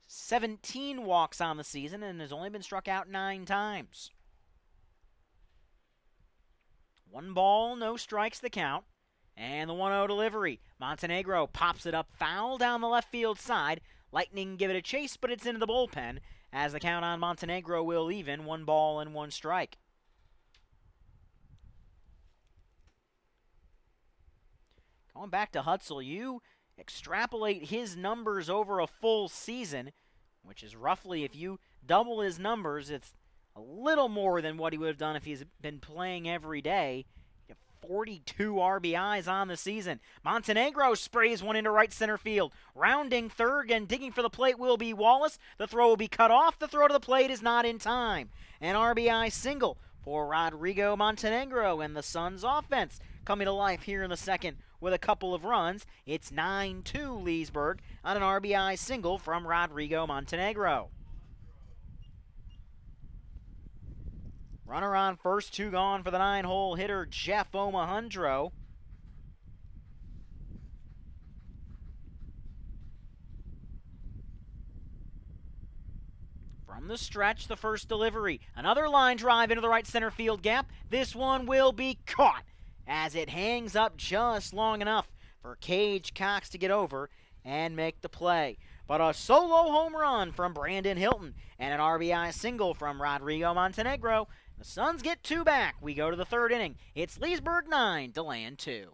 17 walks on the season and has only been struck out 9 times. 1 ball, no strikes the count. And the 1-0 delivery. Montenegro pops it up foul down the left field side. Lightning give it a chase, but it's into the bullpen as the count on Montenegro will even. 1 ball and 1 strike. Going back to Hutzel, you extrapolate his numbers over a full season, which is roughly, if you double his numbers, it's a little more than what he would have done if he's been playing every day. 42 RBIs on the season. Montenegro sprays one into right center field. Rounding third and digging for the plate will be Wallace. The throw will be cut off. The throw to the plate is not in time. An RBI single for Rodrigo Montenegro, and the Suns offense coming to life here in the second with a couple of runs. It's 9-2 Leesburg on an RBI single from Rodrigo Montenegro. Runner on first, 2 gone for the 9-hole hitter, Jeff Omohundro. From the stretch, the first delivery. Another line drive into the right center field gap. This one will be caught as it hangs up just long enough for Cage Cox to get over and make the play. But a solo home run from Brandon Hilton and an RBI single from Rodrigo Montenegro. The Suns get 2 back. We go to the 3rd inning. It's Leesburg 9, DeLand 2.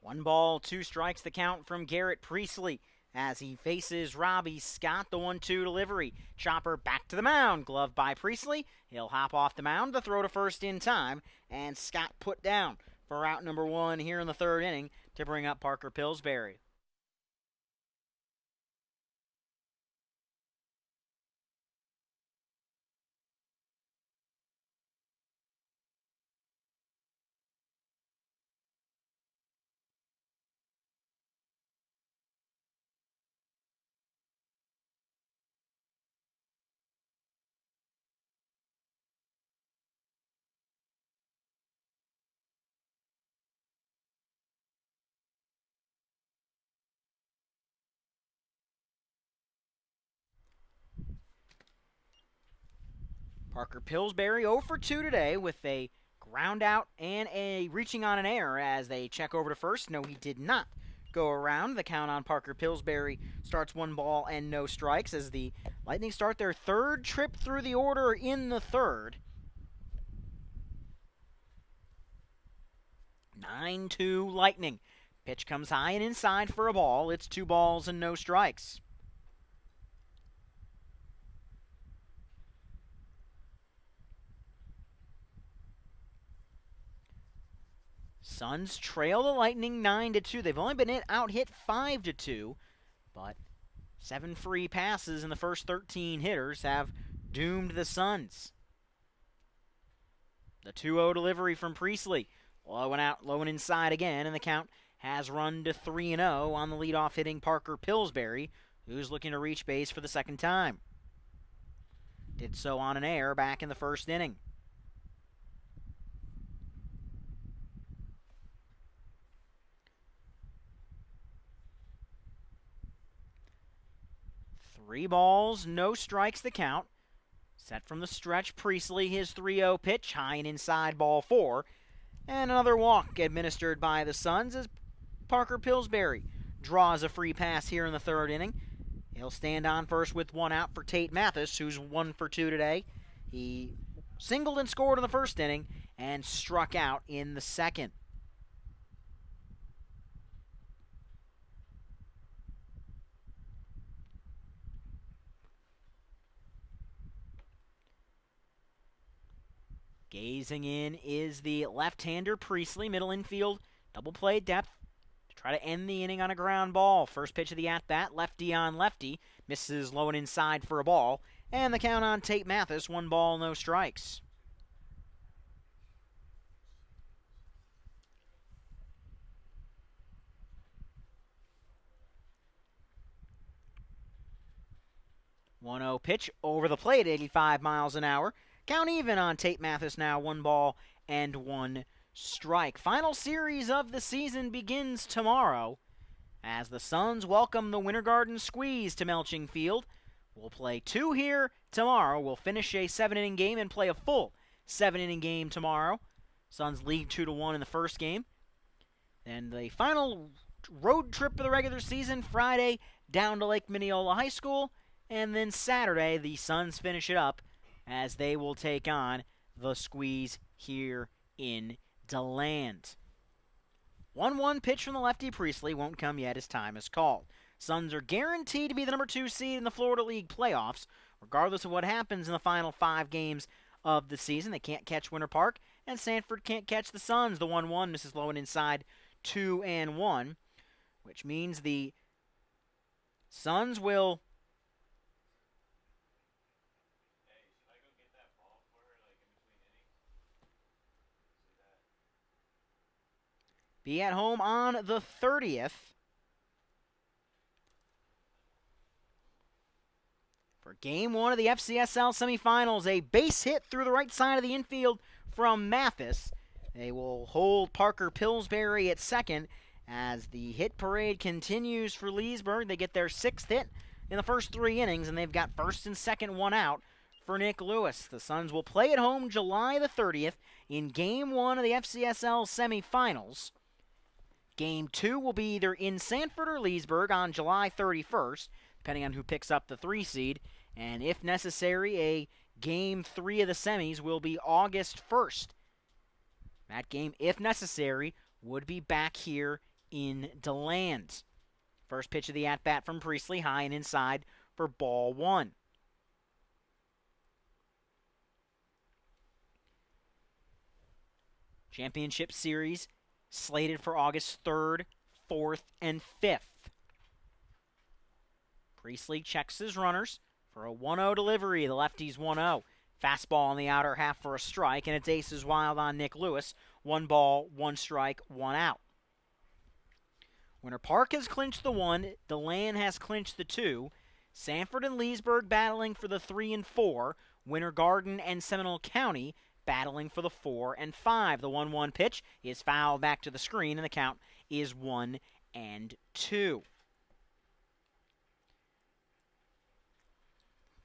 1-2 the count from Garrett Priestley as he faces Robbie Scott. The 1-2 delivery. Chopper back to the mound. Glove by Priestley. He'll hop off the mound. The throw to first in time. And Scott put down for out number 1 here in the third inning to bring up Parker Pillsbury. Parker Pillsbury 0 for 2 today with a ground out and a reaching on an error as they check over to first. No, he did not go around. The count on Parker Pillsbury starts 1-0 strikes as the Lightning start their third trip through the order in the third. 9-2 Lightning. Pitch comes high and inside for a ball. It's 2 strikes. Suns trail the Lightning 9-2. They've only been out hit 5-2, but 7 free passes in the first 13 hitters have doomed the Suns. The 2-0 delivery from Priestley. Low and inside again, and the count has run to 3-0 on the leadoff hitting Parker Pillsbury, who's looking to reach base for the second time. Did so on an error back in the first inning. Three balls, no strikes the count. Set from the stretch, Priestley, his 3-0 pitch, high and inside, ball 4. And another walk administered by the Suns as Parker Pillsbury draws a free pass here in the third inning. He'll stand on first with 1 out for Tate Mathis, who's 1 for 2 today. He singled and scored in the first inning and struck out in the second. Gazing in is the left-hander Priestley, middle infield, double play depth to try to end the inning on a ground ball. First pitch of the at-bat, lefty on lefty, misses low and inside for a ball, and the count on Tate Mathis, 1 no strikes. One 0 pitch over the plate, 85 miles an hour. Count even on Tate Mathis now, 1 strike. Final series of the season begins tomorrow as the Suns welcome the Winter Garden Squeeze to Melching Field. We'll play 2 here tomorrow. We'll finish a 7-inning game and play a full 7-inning game tomorrow. Suns lead 2-1 in the first game. Then the final road trip of the regular season, Friday down to Lake Minneola High School. And then Saturday, the Suns finish it up as they will take on the Squeeze here in DeLand. 1-1 pitch from the lefty Priestley won't come yet as time is called. Suns are guaranteed to be the number 2 seed in the Florida League playoffs, regardless of what happens in the final 5 games of the season. They can't catch Winter Park, and Sanford can't catch the Suns. The 1-1, this is low and inside, 2-1, which means the Suns will be at home on the 30th for Game 1 of the FCSL semifinals. A base hit through the right side of the infield from Mathis. They will hold Parker Pillsbury at second as the hit parade continues for Leesburg. They get their 6th hit in the first 3 innings, and they've got first and second 1 out for Nick Lewis. The Suns will play at home July the 30th in Game 1 of the FCSL semifinals. Game 2 will be either in Sanford or Leesburg on July 31st, depending on who picks up the 3 seed. And if necessary, a Game 3 of the semis will be August 1st. That game, if necessary, would be back here in DeLand. First pitch of the at-bat from Priestley, high and inside for ball one. Championship Series slated for August 3rd, 4th, and 5th. Priestley checks his runners for a 1-0 delivery. The lefty's 1-0. Fastball on the outer half for a strike, and it's aces wild on Nick Lewis. 1 ball, 1 strike, 1 out. Winter Park has clinched the 1. DeLand has clinched the 2. Sanford and Leesburg battling for the 3 and 4. Winter Garden and Seminole County battling for the 4 and 5. The 1-1 pitch is fouled back to the screen, and the count is 1-2.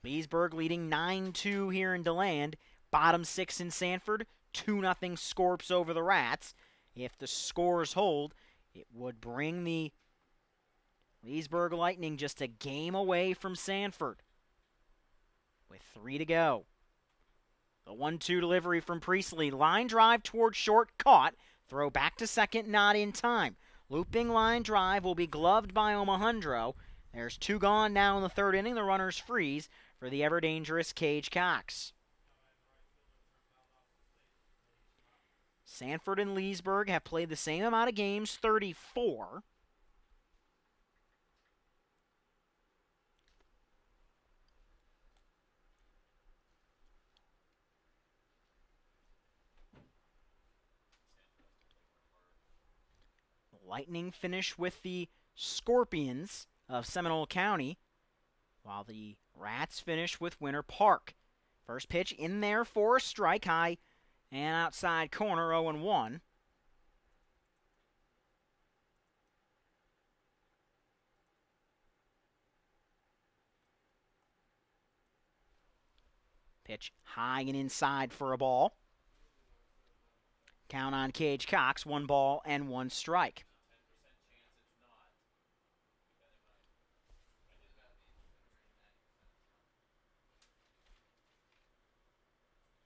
Leesburg leading 9-2 here in DeLand. Bottom 6 in Sanford. 2-0 Scorps over the Rats. If the scores hold, it would bring the Leesburg Lightning just a game away from Sanford with 3 to go. The 1-2 delivery from Priestley. Line drive towards short, caught. Throw back to second, not in time. Looping line drive will be gloved by Omohundro. There's 2 gone now in the 3rd inning. The runners freeze for the ever-dangerous Cage Cox. Sanford and Leesburg have played the same amount of games, 34. The Lightning finish with the Scorpions of Seminole County, while the Rats finish with Winter Park. First pitch in there for a strike, high and outside corner, 0-1. Pitch high and inside for a ball. Count on Cage Cox, 1 ball and 1 strike.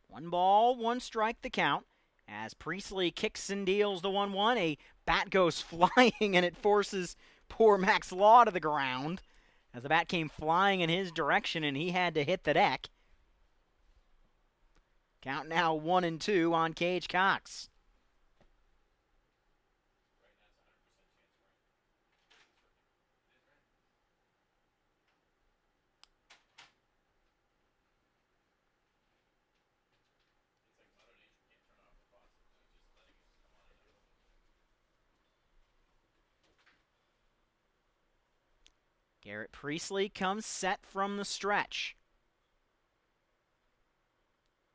One ball, 1 strike the count. As Priestley kicks and deals the 1-1, a bat goes flying and it forces poor Max Law to the ground as the bat came flying in his direction and he had to hit the deck. Count now 1-2 on Cage Cox. Garrett Priestley comes set from the stretch.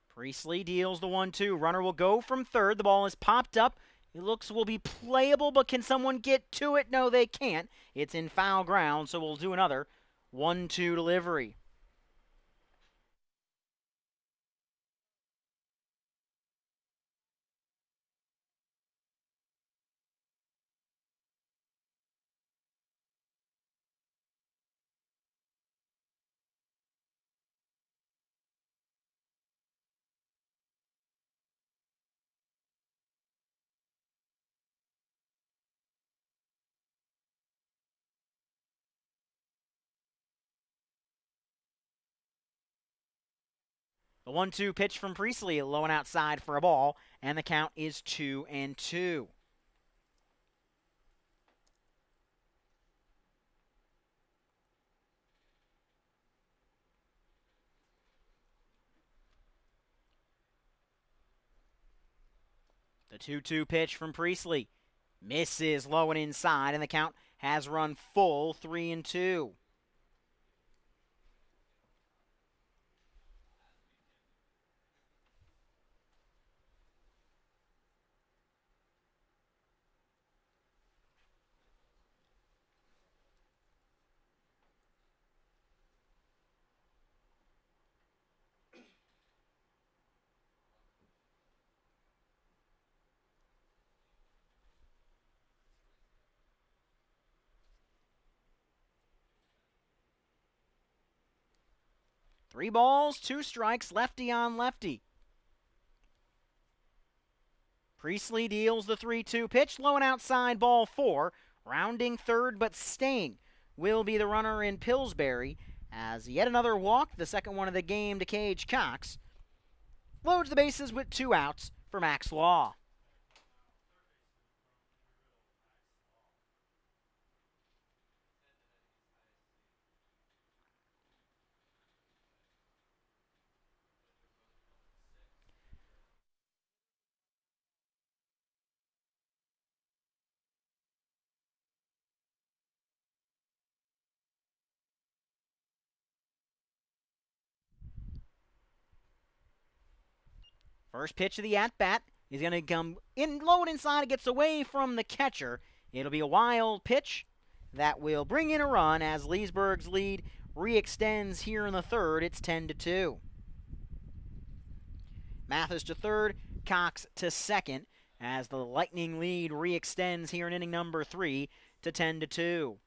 Priestley deals the 1-2. Runner will go from third. The ball is popped up. It looks will be playable, but can someone get to it? No, they can't. It's in foul ground, so we'll do another 1-2 delivery. The 1-2 pitch from Priestley, low and outside for a ball, and the count is 2-2. The 2-2 pitch from Priestley misses low and inside, and the count has run full, 3-2. Three balls, 2 strikes, lefty on lefty. Priestley deals the 3-2 pitch, low and outside, ball 4. Rounding third but staying will be the runner in Pillsbury, as yet another walk, the second one of the game to Cage Cox. Loads the bases with 2 outs for Max Law. First pitch of the at-bat is going to come in low and inside. It gets away from the catcher. It'll be a wild pitch that will bring in a run as Leesburg's lead re-extends here in the third. It's 10-2. Mathis to third, Cox to second as the Lightning lead re-extends here in inning number 3 to 10-2.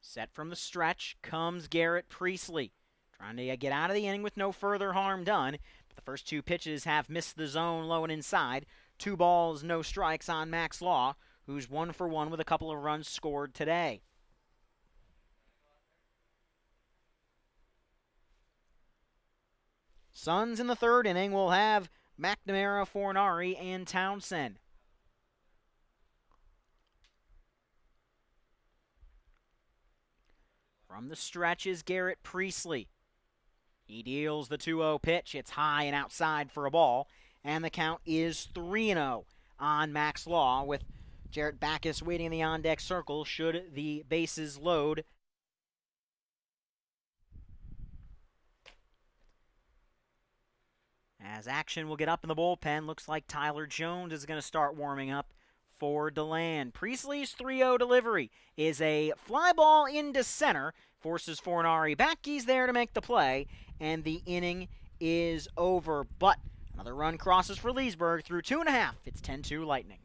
Set from the stretch comes Garrett Priestley, trying to get out of the inning with no further harm done. But the first 2 pitches have missed the zone low and inside. 2 balls, no strikes on Max Law, who's 1 for 1 with a couple of runs scored today. Suns in the third inning will have McNamara, Fornari, and Townsend. From the stretch is Garrett Priestley. He deals the 2-0 pitch. It's high and outside for a ball, and the count is 3-0 on Max Law, with Jarrett Backus waiting in the on-deck circle should the bases load. As action will get up in the bullpen, looks like Tyler Jones is going to start warming up for DeLand. Priestley's 3-0 delivery is a fly ball into center, forces Fornari back. He's there to make the play, and the inning is over. But another run crosses for Leesburg through 2.5. It's 10-2 Lightning.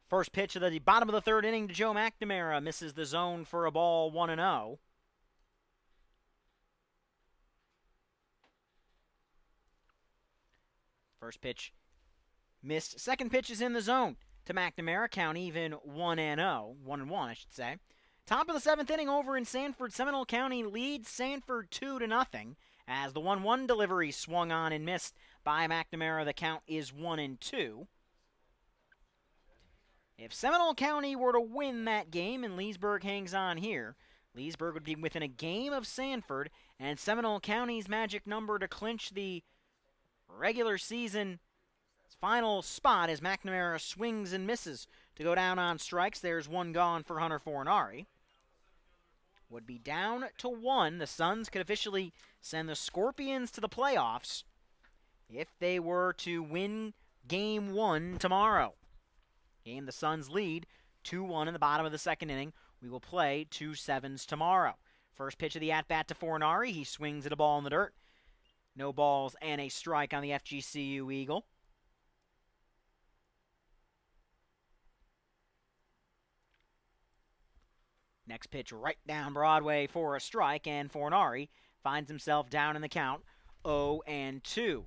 First pitch of the bottom of the third inning to Joe McNamara. Misses the zone for a ball, 1-0. First pitch missed. Second pitch is in the zone to McNamara. Count even 1-0. 1-1, I should say. Top of the 7th inning over in Sanford. Seminole County leads Sanford 2-0 as the 1-1 delivery swung on and missed by McNamara. The count is 1-2. If Seminole County were to win that game and Leesburg hangs on here, Leesburg would be within a game of Sanford, and Seminole County's magic number to clinch the regular season final spot as McNamara swings and misses to go down on strikes. There's one gone for Hunter Fornari. Would be down to 1. The Suns could officially send the Scorpions to the playoffs if they were to win Game 1 tomorrow. Game the Suns lead 2-1 in the bottom of the 2nd inning. We will play 2 7s tomorrow. First pitch of the at-bat to Fornari. He swings at a ball in the dirt. No balls and a strike on the FGCU Eagle. Next pitch right down Broadway for a strike, and Fornari finds himself down in the count 0-2.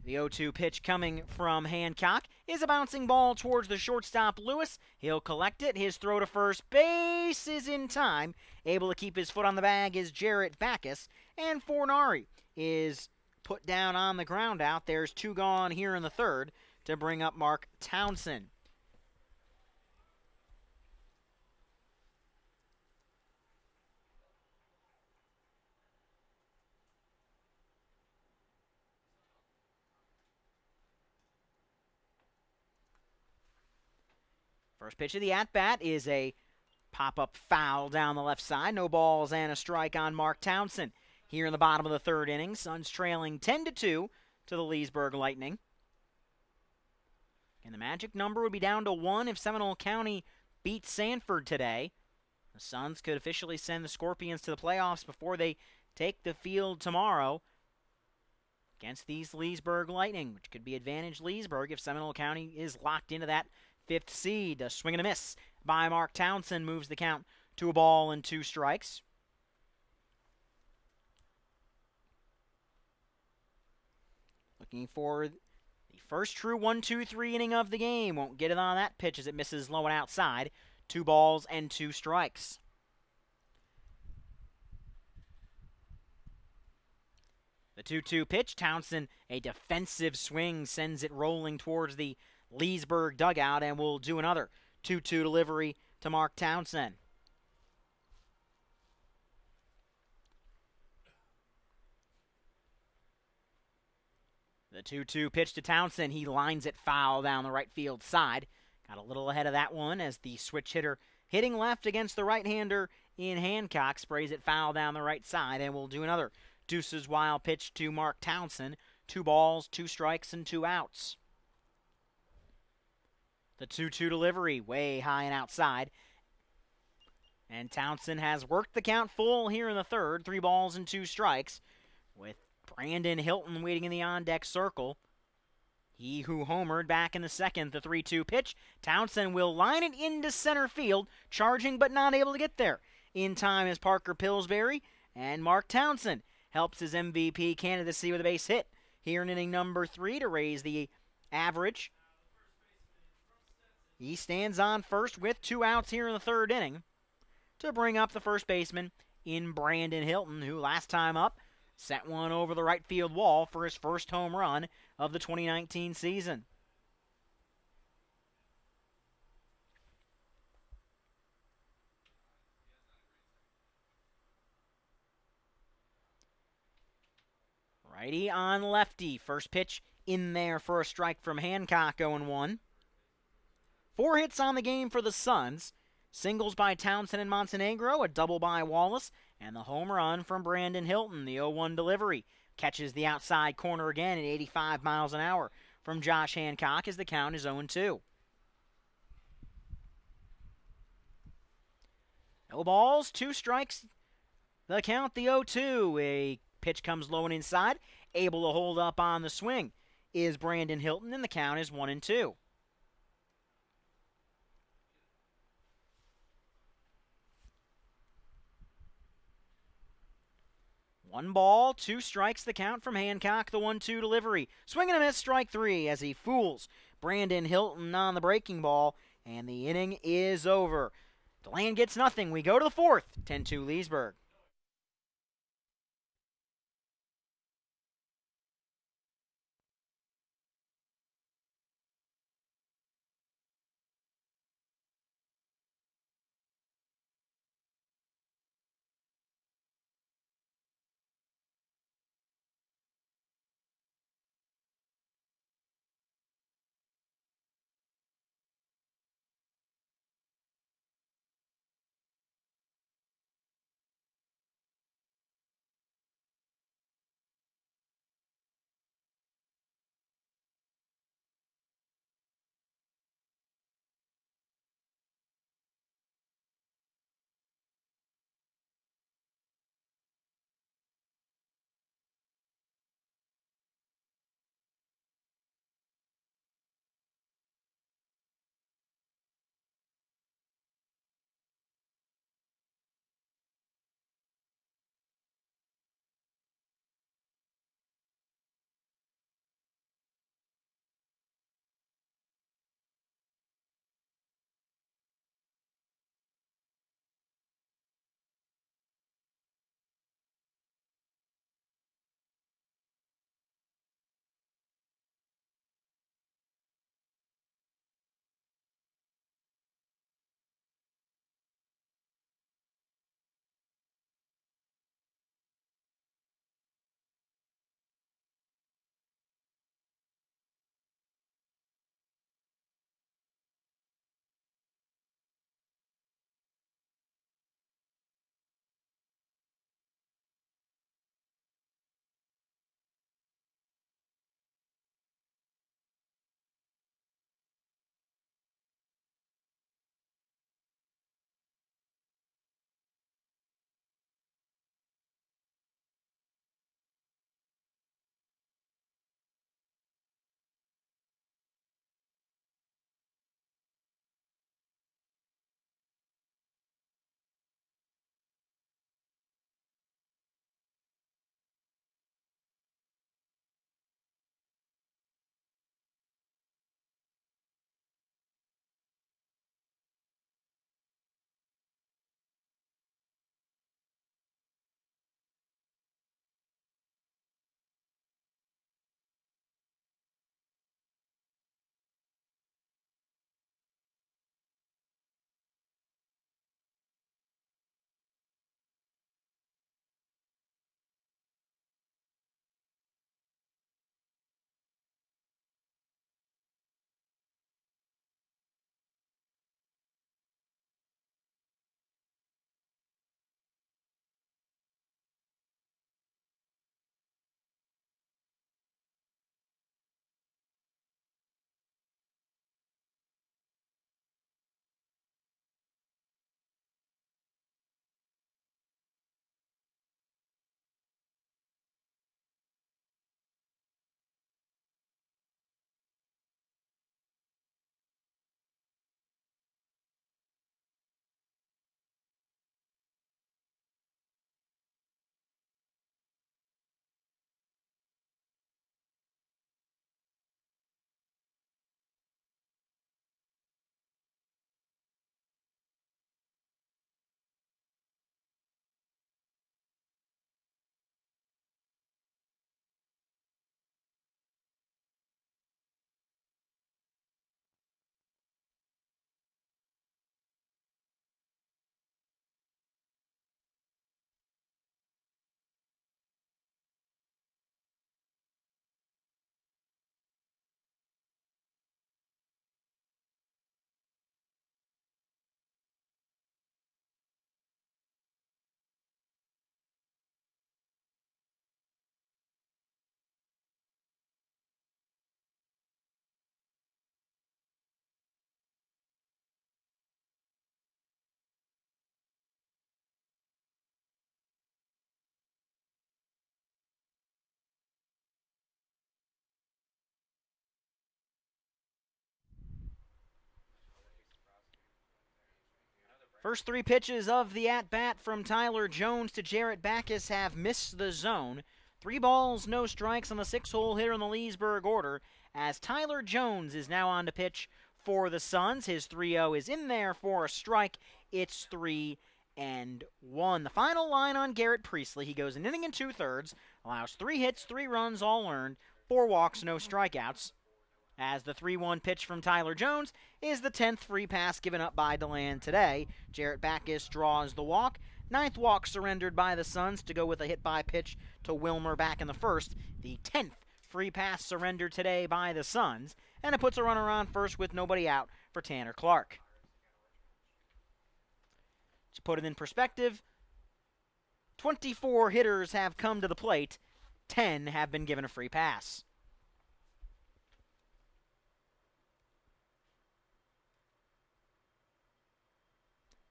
The 0-2 pitch coming from Hancock is a bouncing ball towards the shortstop Lewis. He'll collect it. His throw to first base is in time. Able to keep his foot on the bag is Jarrett Backus, and Fornari is put down on the ground out. There's 2 gone here in the 3rd to bring up Mark Townsend. First pitch of the at-bat is a pop-up foul down the left side. No balls and a strike on Mark Townsend. Here in the bottom of the 3rd inning, Suns trailing 10-2 to the Leesburg Lightning. And the magic number would be down to 1 if Seminole County beats Sanford today. The Suns could officially send the Scorpions to the playoffs before they take the field tomorrow against these Leesburg Lightning, which could be advantage Leesburg if Seminole County is locked into that 5th seed. A swing and a miss by Mark Townsend moves the count to a ball and 2 strikes. Looking for the first true 1-2-3 inning of the game. Won't get it on that pitch as it misses low and outside. 2 balls and 2 strikes. The 2-2 pitch. Townsend, a defensive swing, sends it rolling towards the Leesburg dugout, and we'll do another 2-2 delivery to Mark Townsend. The 2-2 pitch to Townsend. He lines it foul down the right field side. Got a little ahead of that one as the switch hitter hitting left against the right-hander in Hancock sprays it foul down the right side, and we'll do another deuces wild pitch to Mark Townsend. 2 balls, 2 strikes, and 2 outs. The 2-2 delivery way high and outside. And Townsend has worked the count full here in the 3rd. 3 balls and 2 strikes with Brandon Hilton waiting in the on-deck circle. He who homered back in the 2nd. The 3-2 pitch. Townsend will line it into center field, charging but not able to get there. In time is Parker Pillsbury, and Mark Townsend helps his MVP candidacy with a base hit here in inning number 3 to raise the average. He stands on first with 2 outs here in the 3rd inning to bring up the first baseman in Brandon Hilton, who last time up sent one over the right field wall for his first home run of the 2019 season. Righty on lefty. First pitch in there for a strike from Hancock, 0-1. 4 hits on the game for the Suns. Singles by Townsend and Montenegro, a double by Wallace, and the home run from Brandon Hilton. The 0-1 delivery catches the outside corner again at 85 miles an hour from Josh Hancock as the count is 0-2. No balls, 2 strikes. The count, the 0-2. A pitch comes low and inside. Able to hold up on the swing is Brandon Hilton, and the count is 1-2. One ball, two strikes, the count from Hancock, the 1-2 delivery. Swing and a miss, strike three as he fools Brandon Hilton on the breaking ball, and the inning is over. DeLand gets nothing. We go to the fourth, 10-2 Leesburg. First three pitches of the at-bat from Tyler Jones to Jarrett Backus have missed the zone. 3 balls, no strikes on the 6-hole hitter in the Leesburg order, as Tyler Jones is now on to pitch for the Suns. His 3-0 is in there for a strike. It's 3-1. The final line on Garrett Priestley: he goes an inning and 2/3, allows 3 hits, 3 runs, all earned, 4 walks, no strikeouts. As the 3-1 pitch from Tyler Jones is the 10th free pass given up by DeLand today. Jarrett Backus draws the walk. 9th walk surrendered by the Suns to go with a hit-by pitch to Wilmer back in the first. The 10th free pass surrendered today by the Suns, and it puts a runner on first with nobody out for Tanner Clark. To put it in perspective, 24 hitters have come to the plate. 10 have been given a free pass.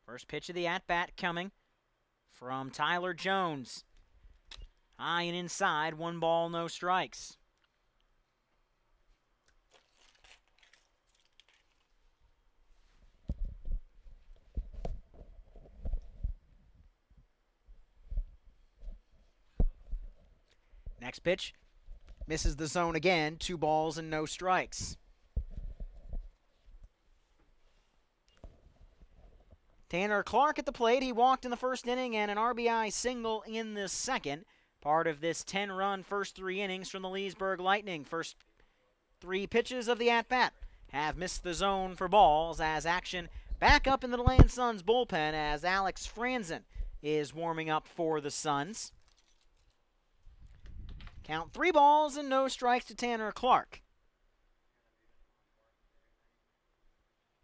First pitch of the at-bat coming from Tyler Jones. High and inside, 1 ball, no strikes. Next pitch, misses the zone again, 2 balls and no strikes. Tanner Clark at the plate. He walked in the first inning and an RBI single in the second. Part of this 10-run first 3 innings from the Leesburg Lightning. First 3 pitches of the at-bat have missed the zone for balls, as action back up in the DeLand Suns bullpen as Alex Franzen is warming up for the Suns. Count 3 balls and no strikes to Tanner Clark.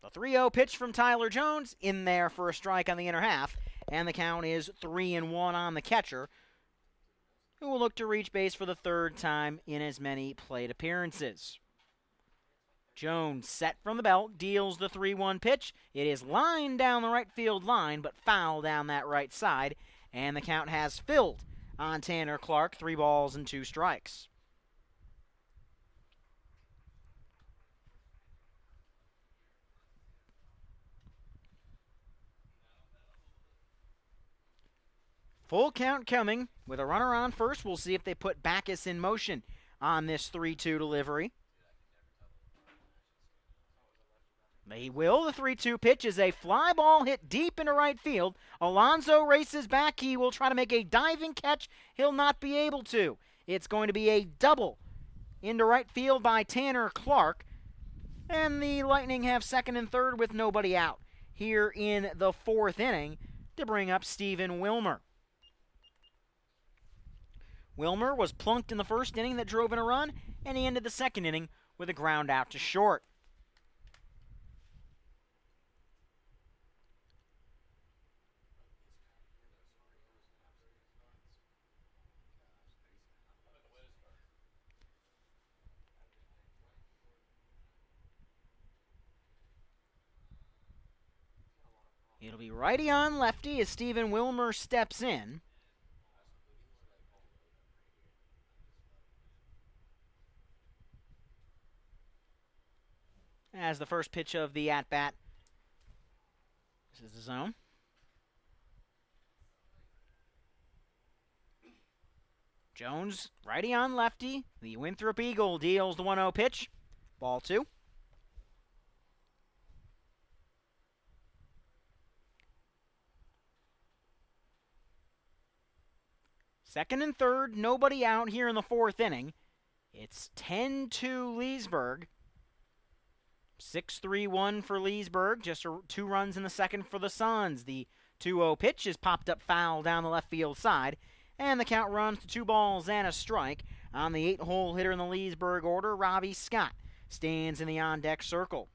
The 3-0 pitch from Tyler Jones in there for a strike on the inner half, and the count is 3-1 on the catcher, who will look to reach base for the 3rd time in as many plate appearances. Jones set from the belt, deals the 3-1 pitch. It is lined down the right field line, but foul down that right side, and the count has filled on Tanner Clark, 3 balls and 2 strikes. Full count coming with a runner on first. We'll see if they put Backus in motion on this 3-2 delivery. They will. The 3-2 pitch is a fly ball hit deep into right field. Alonso races back. He will try to make a diving catch. He'll not be able to. It's going to be a double into right field by Tanner Clark. And the Lightning have second and third with nobody out here in the 4th inning to bring up Stephen Wilmer. Wilmer was plunked in the first inning that drove in a run, and he ended the second inning with a ground out to short. It'll be righty on lefty as Stephen Wilmer steps in. As the first pitch of the at-bat. This is the zone. Jones, righty on lefty. The Winthrop Eagle deals the 1-0 pitch. Ball 2. Second and third, nobody out here in the 4th inning. It's 10-2 Leesburg. 6-3-1 for Leesburg. Just 2 runs in the second for the Suns. The 2-0 pitch is popped up foul down the left field side. And the count runs to 2 balls and a strike on the 8-hole hitter in the Leesburg order. Robbie Scott stands in the on-deck circle.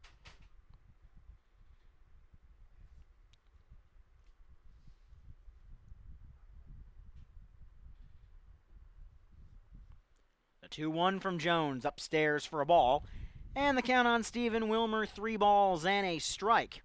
The 2-1 from Jones upstairs for a ball. And the count on Stephen Wilmer, 3 balls and a strike.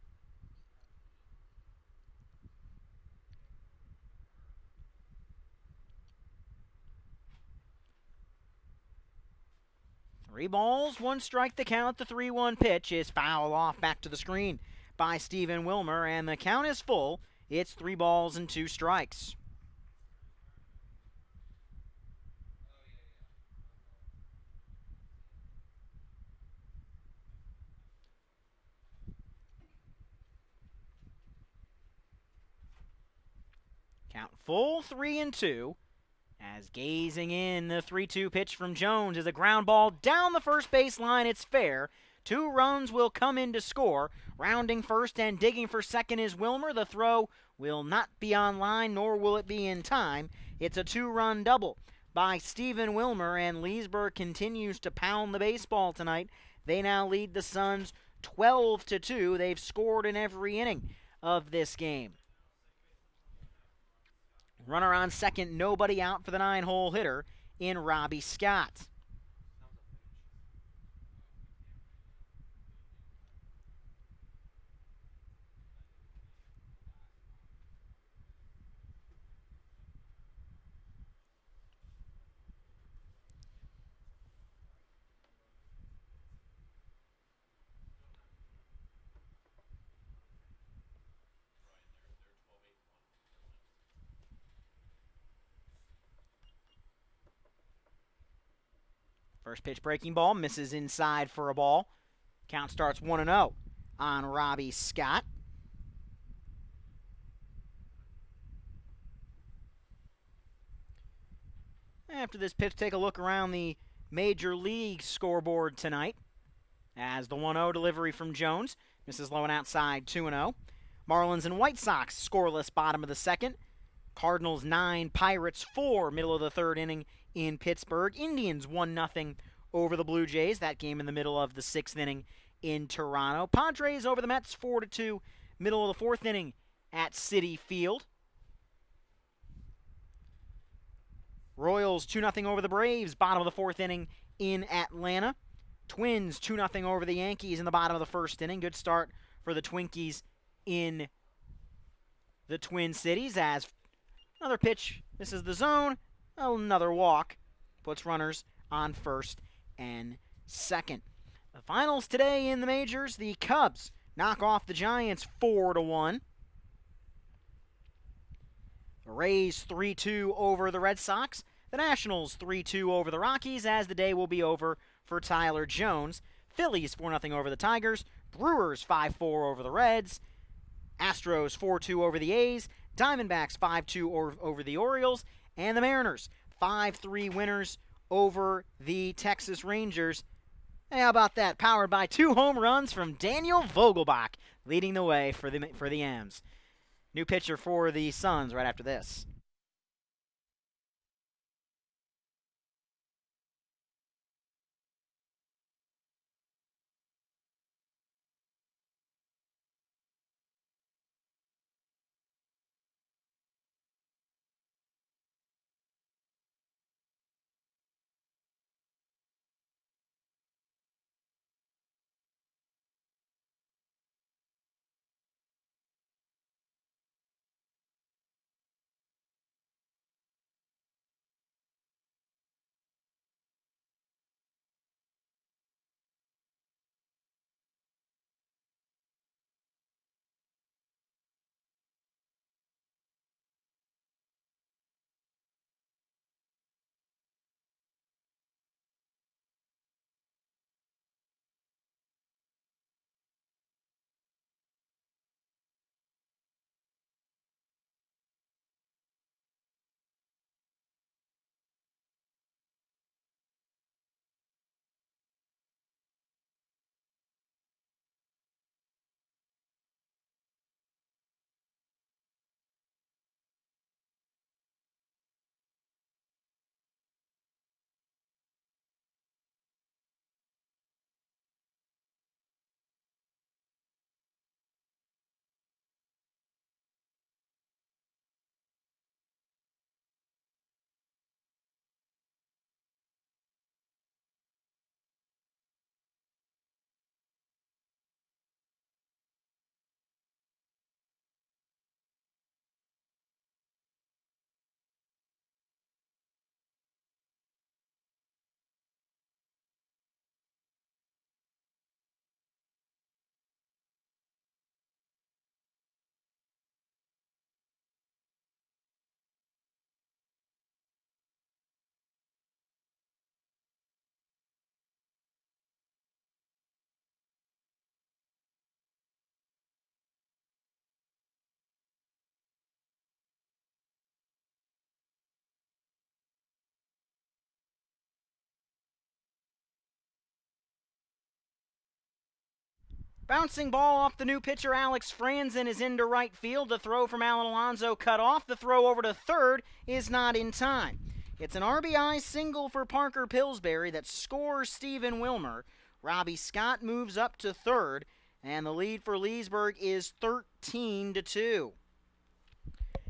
Three balls, 1 strike. The count. The 3-1 pitch is foul off back to the screen by Stephen Wilmer, and the count is full. It's 3 balls and 2 strikes. Count full, 3 and 2. As gazing in, the 3-2 pitch from Jones is a ground ball down the first base line. It's fair. 2 runs will come in to score. Rounding first and digging for second is Wilmer. The throw will not be on line, nor will it be in time. It's a 2-run double by Stephen Wilmer, and Leesburg continues to pound the baseball tonight. They now lead the Suns 12-2. They've scored in every inning of this game. Runner on second, nobody out for the 9-hole hitter in Robbie Scott. First pitch breaking ball, misses inside for a ball. Count starts 1-0 on Robbie Scott. After this pitch, take a look around the Major League scoreboard tonight. As the 1-0 delivery from Jones misses low and outside, 2-0. Marlins and White Sox scoreless bottom of the second. Cardinals 9, Pirates 4, middle of the third inning in Pittsburgh. Indians 1-0 over the Blue Jays. That game in the middle of the 6th inning in Toronto. Padres over the Mets 4-2, middle of the 4th inning at Citi Field. Royals 2-0 over the Braves, bottom of the 4th inning in Atlanta. Twins 2-0 over the Yankees in the bottom of the 1st inning. Good start for the Twinkies in the Twin Cities. As another pitch, this is the zone, another walk, puts runners on first and second. The finals today in the majors, the Cubs knock off the Giants 4-1. The Rays 3-2 over the Red Sox. The Nationals 3-2 over the Rockies, as the day will be over for Tyler Jones. Phillies 4-0 over the Tigers. Brewers 5-4 over the Reds. Astros 4-2 over the A's. Diamondbacks 5-2 over the Orioles. And the Mariners 5-3 winners over the Texas Rangers. Hey, how about that? Powered by 2 home runs from Daniel Vogelbach, leading the way for the M's. New pitcher for the Suns right after this. Bouncing ball off the new pitcher, Alex Franzen, is into right field. The throw from Alan Alonso cut off. The throw over to third is not in time. It's an RBI single for Parker Pillsbury that scores Stephen Wilmer. Robbie Scott moves up to third, and the lead for Leesburg is 13-2.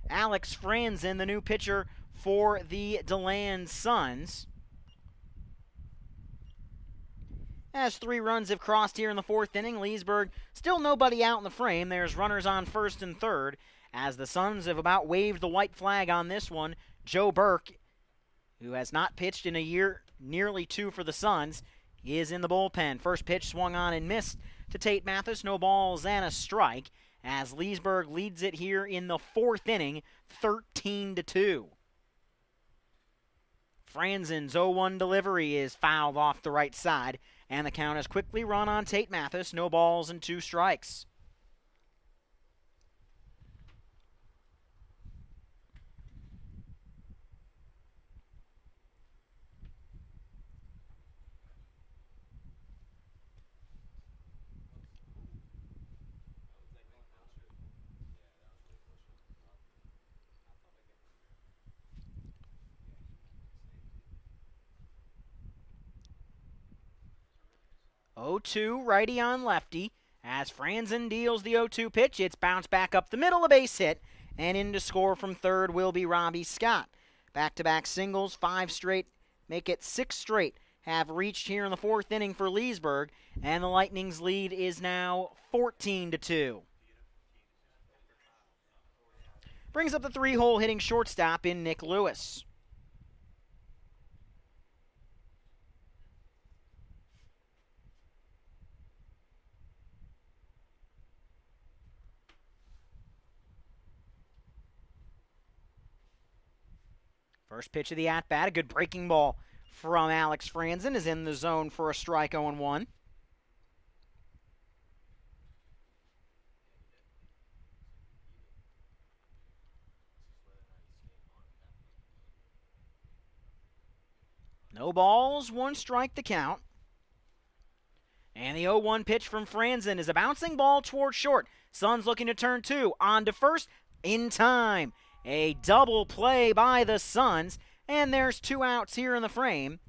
Alex Franzen, the new pitcher for the DeLand Suns, as 3 runs have crossed here in the 4th inning. Leesburg still nobody out in the frame. There's runners on first and third, as the Suns have about waved the white flag on this one. Joe Burke, who has not pitched in a year, nearly 2 for the Suns, is in the bullpen. First pitch swung on and missed to Tate Mathis. No balls and a strike, as Leesburg leads it here in the 4th inning, 13-2. Franzen's 0-1 delivery is fouled off the right side, and the count has quickly run on Tate Mathis. No balls and 2 strikes. Oh-2, righty on lefty. As Franzen deals the 0-2 pitch, it's bounced back up the middle, a base hit, and in to score from third will be Robbie Scott. Back-to-back singles, 5 straight, make it 6 straight, have reached here in the 4th inning for Leesburg, and the Lightning's lead is now 14-2. Brings up the 3-hole hitting shortstop in Nick Lewis. First pitch of the at-bat, a good breaking ball from Alex Franzen, is in the zone for a strike 0-1. No balls, 1 strike the count. And the 0-1 pitch from Franzen is a bouncing ball toward short. Suns looking to turn 2, on to first, in time. A double play by the Suns, and there's 2 outs here in the frame.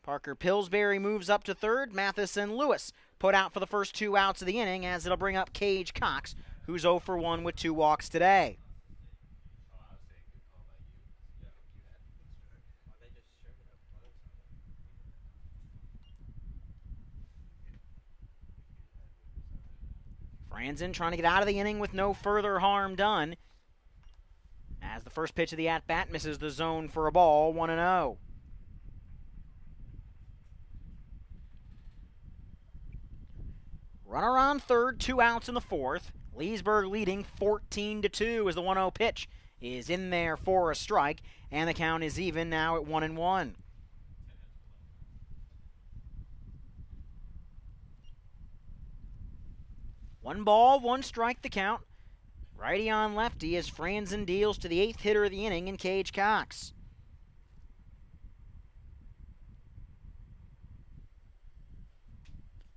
Parker Pillsbury moves up to third. Mathis and Lewis put out for the first 2 outs of the inning, as it'll bring up Cage Cox, who's 0 for 1 with 2 walks today. Franzen trying to get out of the inning with no further harm done, as the first pitch of the at-bat misses the zone for a ball, 1-0. Runner on third, 2 outs in the 4th. Leesburg leading 14-2 as the 1-0 pitch is in there for a strike, and the count is even now at 1-1. One ball, 1 strike the count. Righty on lefty as Franzen deals to the 8th hitter of the inning in Cage Cox.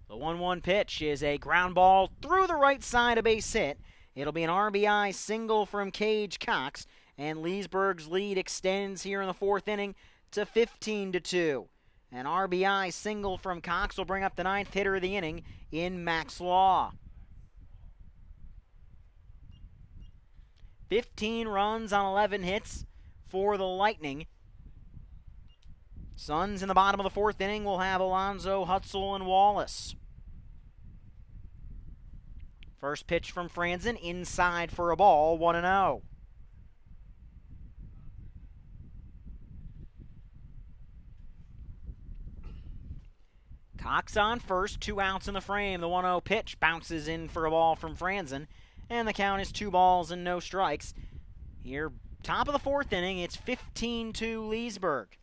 The 1-1 pitch is a ground ball through the right side, a base hit. It'll be an RBI single from Cage Cox, and Leesburg's lead extends here in the 4th inning to 15-2. An RBI single from Cox will bring up the 9th hitter of the inning in Max Law. 15 runs on 11 hits for the Lightning. Suns in the bottom of the 4th inning will have Alonzo, Hutzel, and Wallace. First pitch from Franzen, inside for a ball, 1-0. Cox on first, 2 outs in the frame. The 1-0 pitch bounces in for a ball from Franzen, and the count is 2 balls and no strikes. Here, top of the 4th inning, it's 15-2 Leesburg.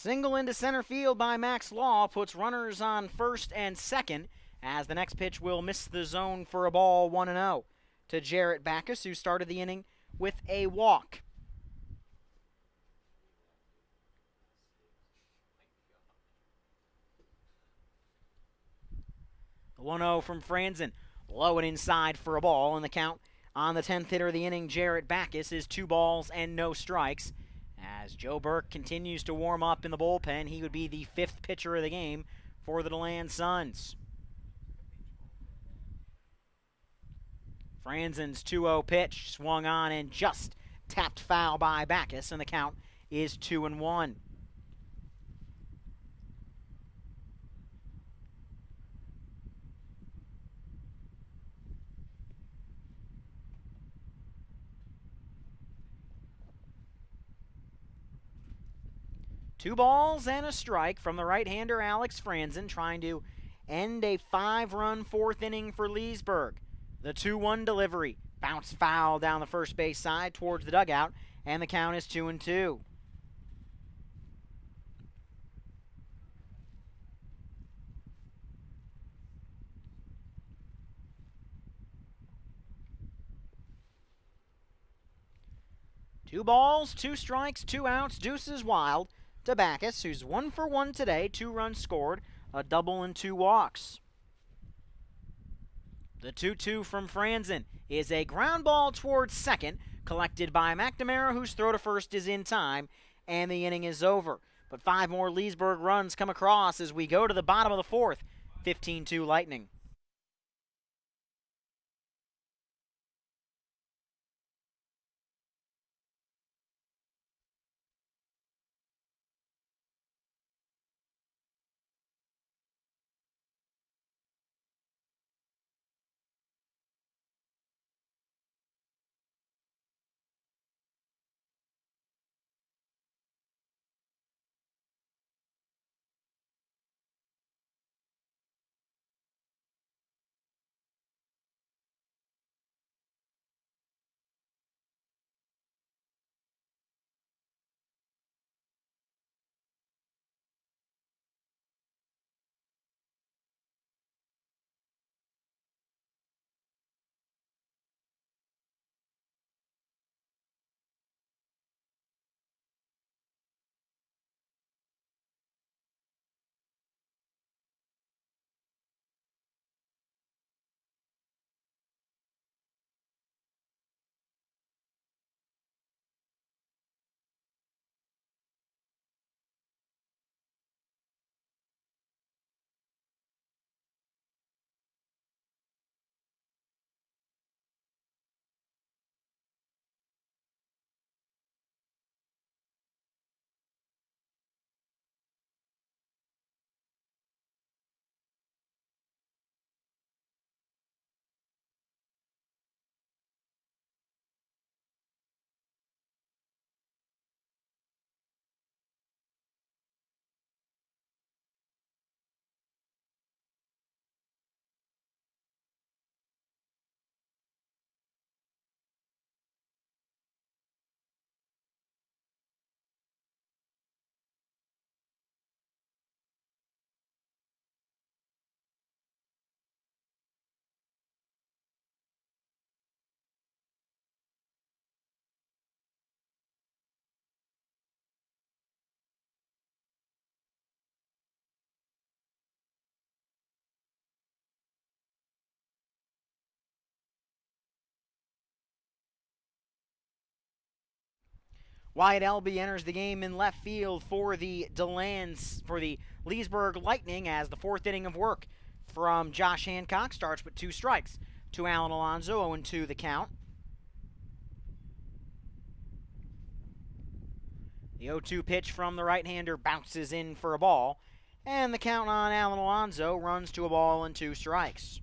Single into center field by Max Law puts runners on first and second, as the next pitch will miss the zone for a ball, 1-0 to Jarrett Backus, who started the inning with a walk. The 1-0 from Franzen, low and inside for a ball, and the count on the 10th hitter of the inning, Jarrett Backus, is 2 balls and no strikes. As Joe Burke continues to warm up in the bullpen, he would be the 5th pitcher of the game for the DeLand Suns. Franzen's 2-0 pitch swung on and just tapped foul by Backus, and the count is 2-1. Two balls and a strike from the right-hander Alex Franzen, trying to end a 5-run 4th inning for Leesburg. The 2-1 delivery, bounced foul down the first base side towards the dugout, and the count is 2-2. Two balls, 2 strikes, 2 outs, deuces wild to Backus, who's 1 for 1 today, 2 runs scored, a double and 2 walks. The 2-2 from Franzen is a ground ball towards second, collected by McNamara, whose throw to first is in time, and the inning is over. But 5 more Leesburg runs come across as we go to the bottom of the 4th, 15-2 Lightning. Wyatt Elby enters the game in left field for the Leesburg Lightning, as the 4th inning of work from Josh Hancock starts with 2 strikes to Alan Alonso, 0-2 the count. The 0-2 pitch from the right-hander bounces in for a ball, and the count on Alan Alonso runs to a ball and 2 strikes.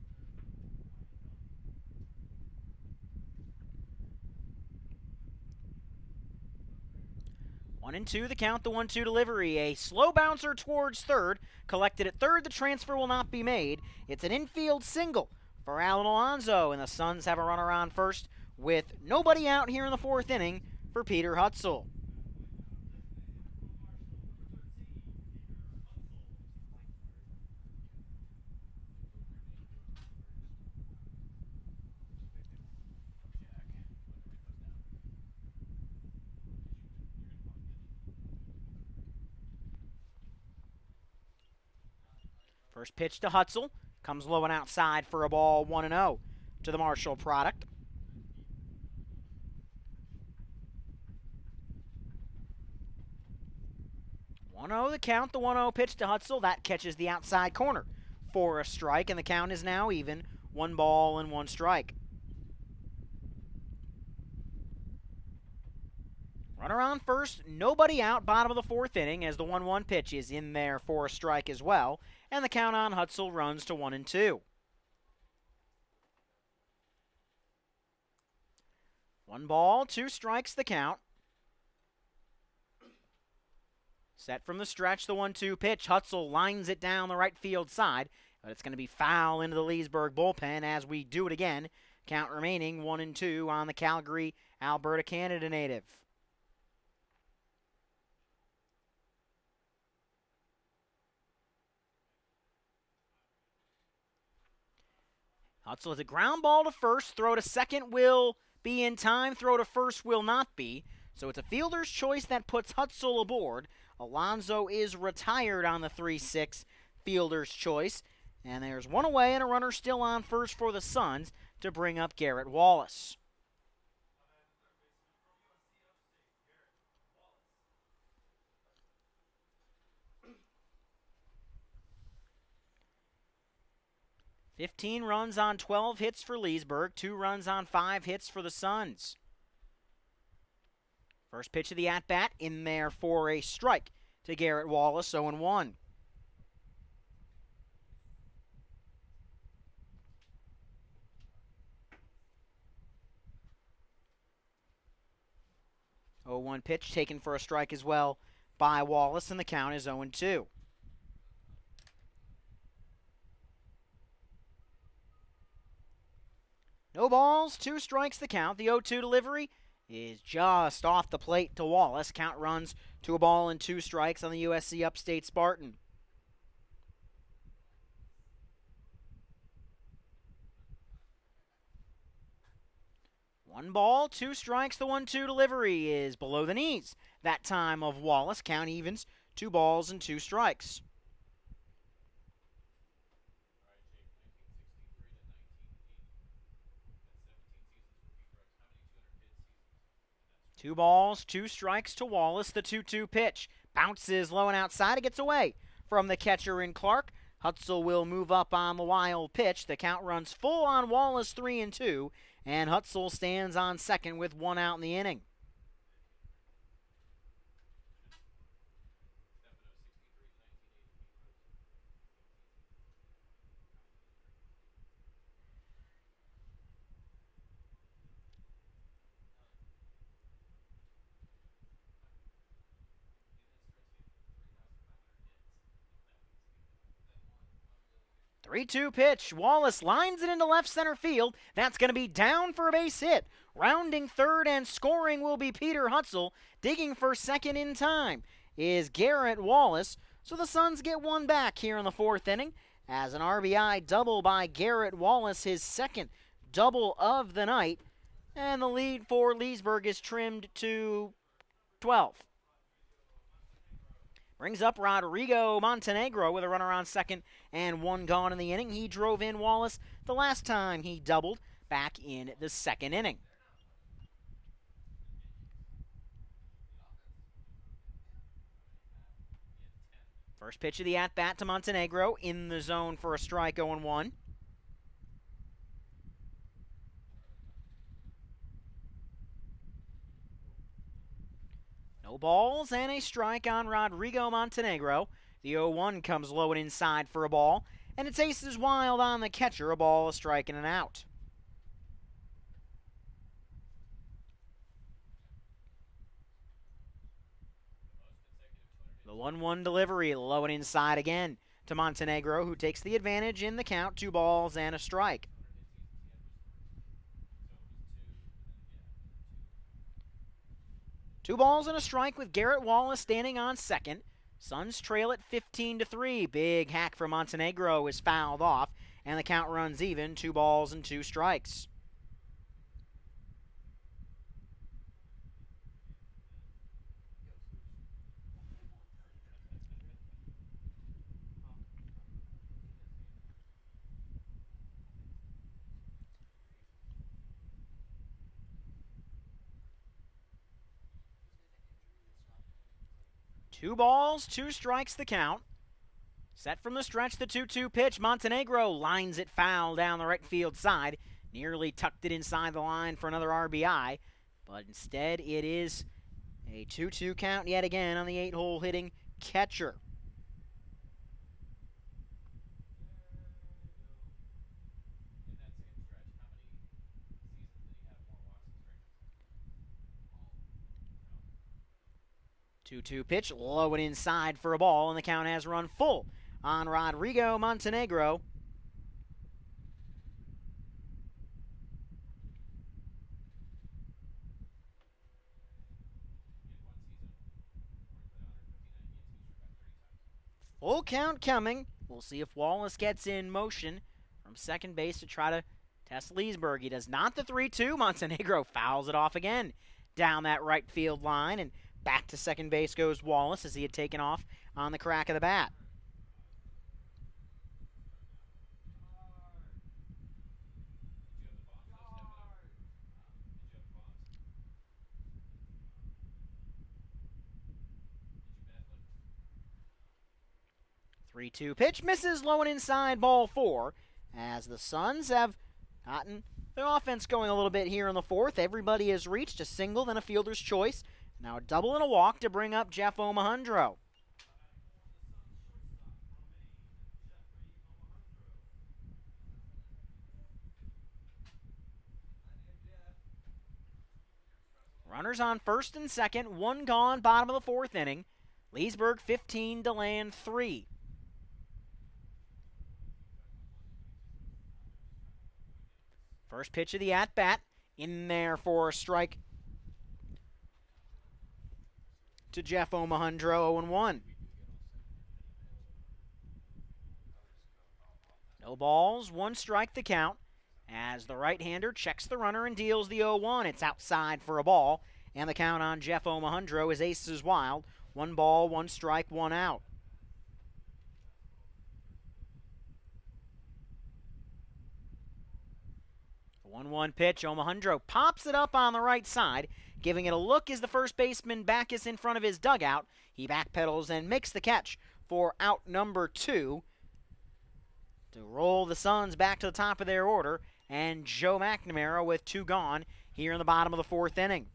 1-2 the count, the 1-2 delivery. A slow bouncer towards third. Collected at third, the transfer will not be made. It's an infield single for Alan Alonso, and the Suns have a runner on first with nobody out here in the 4th inning for Peter Hutzel. First pitch to Hutzel. Comes low and outside for a ball, 1-0 to the Marshall product. 1-0 the count. The 1-0 pitch to Hutzel. That catches the outside corner for a strike, and the count is now even. 1 ball and 1 strike. Runner on first, nobody out, bottom of the 4th inning, as the 1-1 pitch is in there for a strike as well, and the count on Hutzel runs to 1-2. 1 ball, 2 strikes the count. Set from the stretch, the 1-2 pitch. Hutzel lines it down the right field side, but it's going to be foul into the Leesburg bullpen as we do it again. Count remaining 1-2 on the Calgary, Alberta, Canada native. Hutzel has a ground ball to first. Throw to second will be in time. Throw to first will not be. So it's a fielder's choice that puts Hutzel aboard. Alonso is retired on the 3-6 fielder's choice. And there's 1 away and a runner still on first for the Suns to bring up Garrett Wallace. "15 runs on 12 hits for Leesburg, 2 runs on 5 hits for the Suns." First pitch of the at-bat in there for a strike to Garrett Wallace, 0-1. Oh, 1 pitch taken for a strike as well by Wallace, and the count is 0-2. No balls, 2 strikes the count. The 0-2 delivery is just off the plate to Wallace. Count runs to a ball and 2 strikes on the USC Upstate Spartan. One ball, 2 strikes. The 1-2 delivery is below the knees. That time of Wallace. Count evens, 2 balls and 2 strikes. Two balls, 2 strikes to Wallace. The 2-2 pitch bounces low and outside. It gets away from the catcher in Clark. Hutzel will move up on the wild pitch. The count runs full on Wallace, 3-2, and Hutzel stands on second with 1 out in the inning. Three-two pitch. Wallace lines it into left center field. That's going to be down for a base hit. Rounding third and scoring will be Peter Hutzel. Digging for second in time is Garrett Wallace. So the Suns get 1 back here in the 4th inning as an RBI double by Garrett Wallace, his 2nd double of the night. And the lead for Leesburg is trimmed to 12. Brings up Rodrigo Montenegro with a runner on second and 1 gone in the inning. He drove in Wallace the last time he doubled back in the 2nd inning. First pitch of the at-bat to Montenegro in the zone for a strike, 0-1. No balls and a strike on Rodrigo Montenegro. The 0-1 comes low and inside for a ball, and it's aces wild on the catcher, a ball, a strike, and an out. The 1-1 delivery low and inside again to Montenegro, who takes the advantage in the count, 2 balls and a strike. Two balls and a strike with Garrett Wallace standing on second. Suns trail at 15-3. Big hack from Montenegro is fouled off, and the count runs even, 2 balls and 2 strikes. 2 balls, 2 strikes the count. Set from the stretch, the 2-2 pitch. Montenegro lines it foul down the right field side. Nearly tucked it inside the line for another RBI. But instead, it is a 2-2 count yet again on the 8-hole hitting catcher. Two-two pitch, low and inside for a ball, and the count has run full on Rodrigo Montenegro. Full count coming. We'll see if Wallace gets in motion from second base to try to test Leesburg. He does not. The 3-2. Montenegro fouls it off again down that right field line, and back to second base goes Wallace as he had taken off on the crack of the bat. Three-two pitch misses low and inside, ball 4, as the Suns have gotten their offense going a little bit here in the 4th. Everybody has reached a single, then a fielder's choice. Now a double and a walk to bring up Jeff Omohundro. Runners on first and second, 1 gone, bottom of the 4th inning. Leesburg 15, DeLand 3. First pitch of the at-bat, in there for a strike to Jeff Omohundro, 0-1. No balls, 1 strike the count, as the right-hander checks the runner and deals the 0-1. It's outside for a ball, and the count on Jeff Omohundro is aces wild. 1 ball, 1 strike, 1 out. The 1-1 pitch, Omohundro pops it up on the right side, giving it a look as the first baseman Backus in front of his dugout. He backpedals and makes the catch for out number 2 to roll the Suns back to the top of their order, and Joe McNamara with 2 gone here in the bottom of the 4th inning.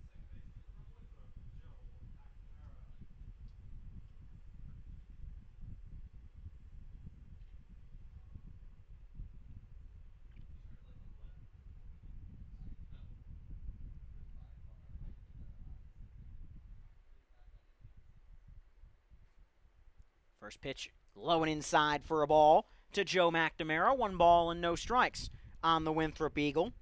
First pitch low and inside for a ball to Joe McNamara. 1 ball and no strikes on the Winthrop Eagle.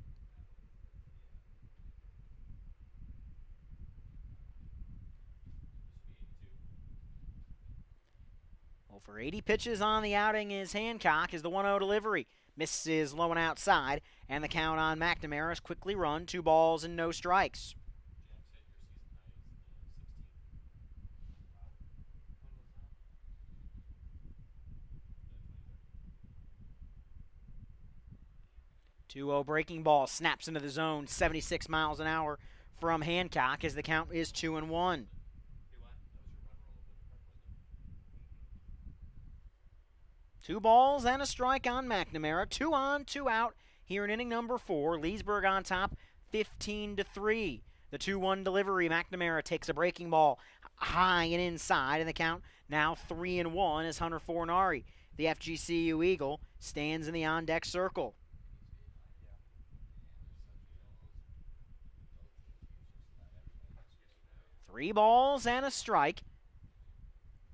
Well, for 80 pitches on the outing is Hancock as the 1-0 delivery misses low and outside, and the count on McNamara is quickly run. 2 balls and no strikes. Two-0 breaking ball snaps into the zone, 76 miles an hour from Hancock as the count is 2-1. Two balls and a strike on McNamara. 2 on, 2 out here in inning number 4. Leesburg on top, 15-3. The 2-1 delivery, McNamara takes a breaking ball high and inside, and the count now 3-1 as Hunter Fornari, the FGCU Eagle, stands in the on-deck circle. Three balls and a strike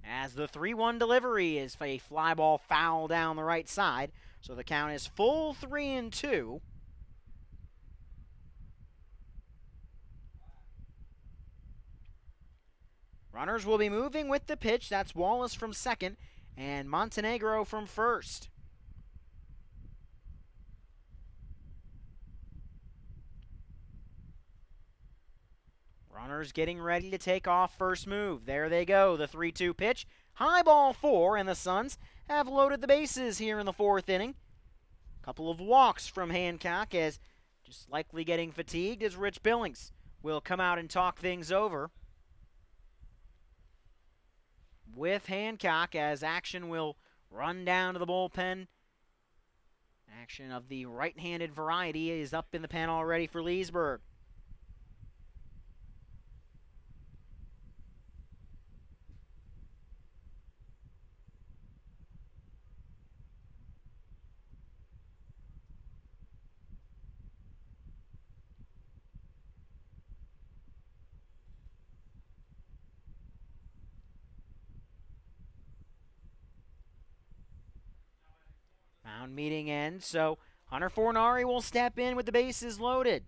as the 3-1 delivery is a fly ball foul down the right side. So the count is full 3-2. Runners will be moving with the pitch. That's Wallace from second and Montenegro from first. Runners getting ready to take off first move. There they go, the 3-2 pitch. High ball 4, and the Suns have loaded the bases here in the 4th inning. Couple of walks from Hancock as just likely getting fatigued as Rich Billings will come out and talk things over. with Hancock as action will run down to the bullpen. Action of the right-handed variety is up in the pen already for Leesburg. Mound meeting ends, so Hunter Fornari will step in with the bases loaded.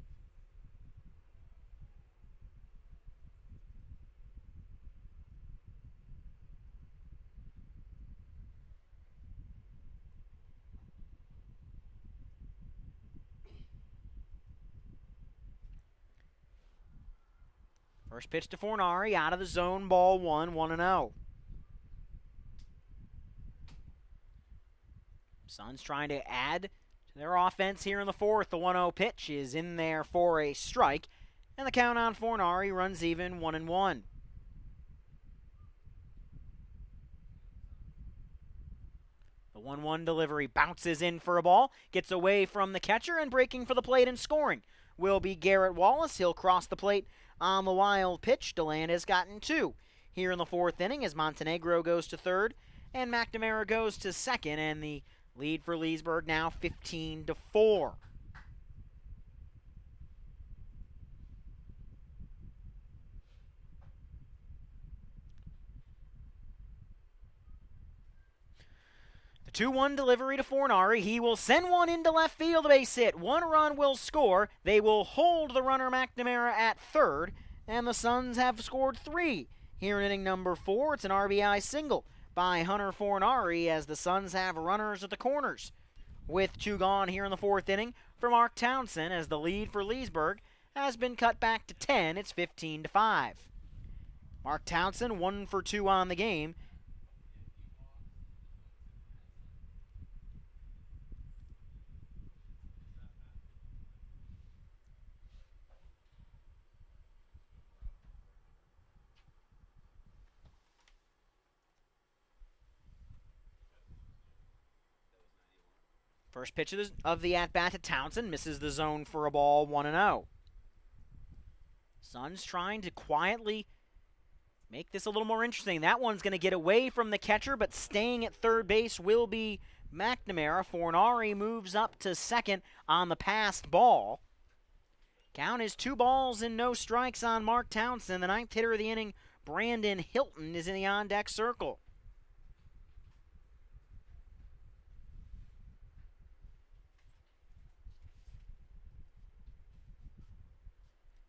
First pitch to Fornari, out of the zone, ball 1-0. Suns trying to add to their offense here in the fourth. The 1-0 pitch is in there for a strike, and the count on Fornari runs even 1-1. The 1-1 delivery bounces in for a ball, gets away from the catcher, and breaking for the plate and scoring will be Garrett Wallace. He'll cross the plate on the wild pitch. DeLand has gotten 2 here in the fourth inning as Montenegro goes to third and McNamara goes to second, and the lead for Leesburg now 15-4. The 2-1 delivery to Fornari. He will send one into left field, a base hit. 1 run will score. They will hold the runner McNamara at third, and the Suns have scored 3 here in inning number 4. It's an RBI single by Hunter Fornari as the Suns have runners at the corners. With 2 gone here in the fourth inning for Mark Townsend as the lead for Leesburg has been cut back to 10. It's 15-5. Mark Townsend 1 for 2 on the game. First pitch of the at-bat to Townsend misses the zone for a ball, 1-0. Suns trying to quietly make this a little more interesting. That one's going to get away from the catcher, but staying at third base will be McNamara. Fornari moves up to second on the passed ball. Count is 2 balls and no strikes on Mark Townsend. The 9th hitter of the inning, Brandon Hilton, is in the on-deck circle.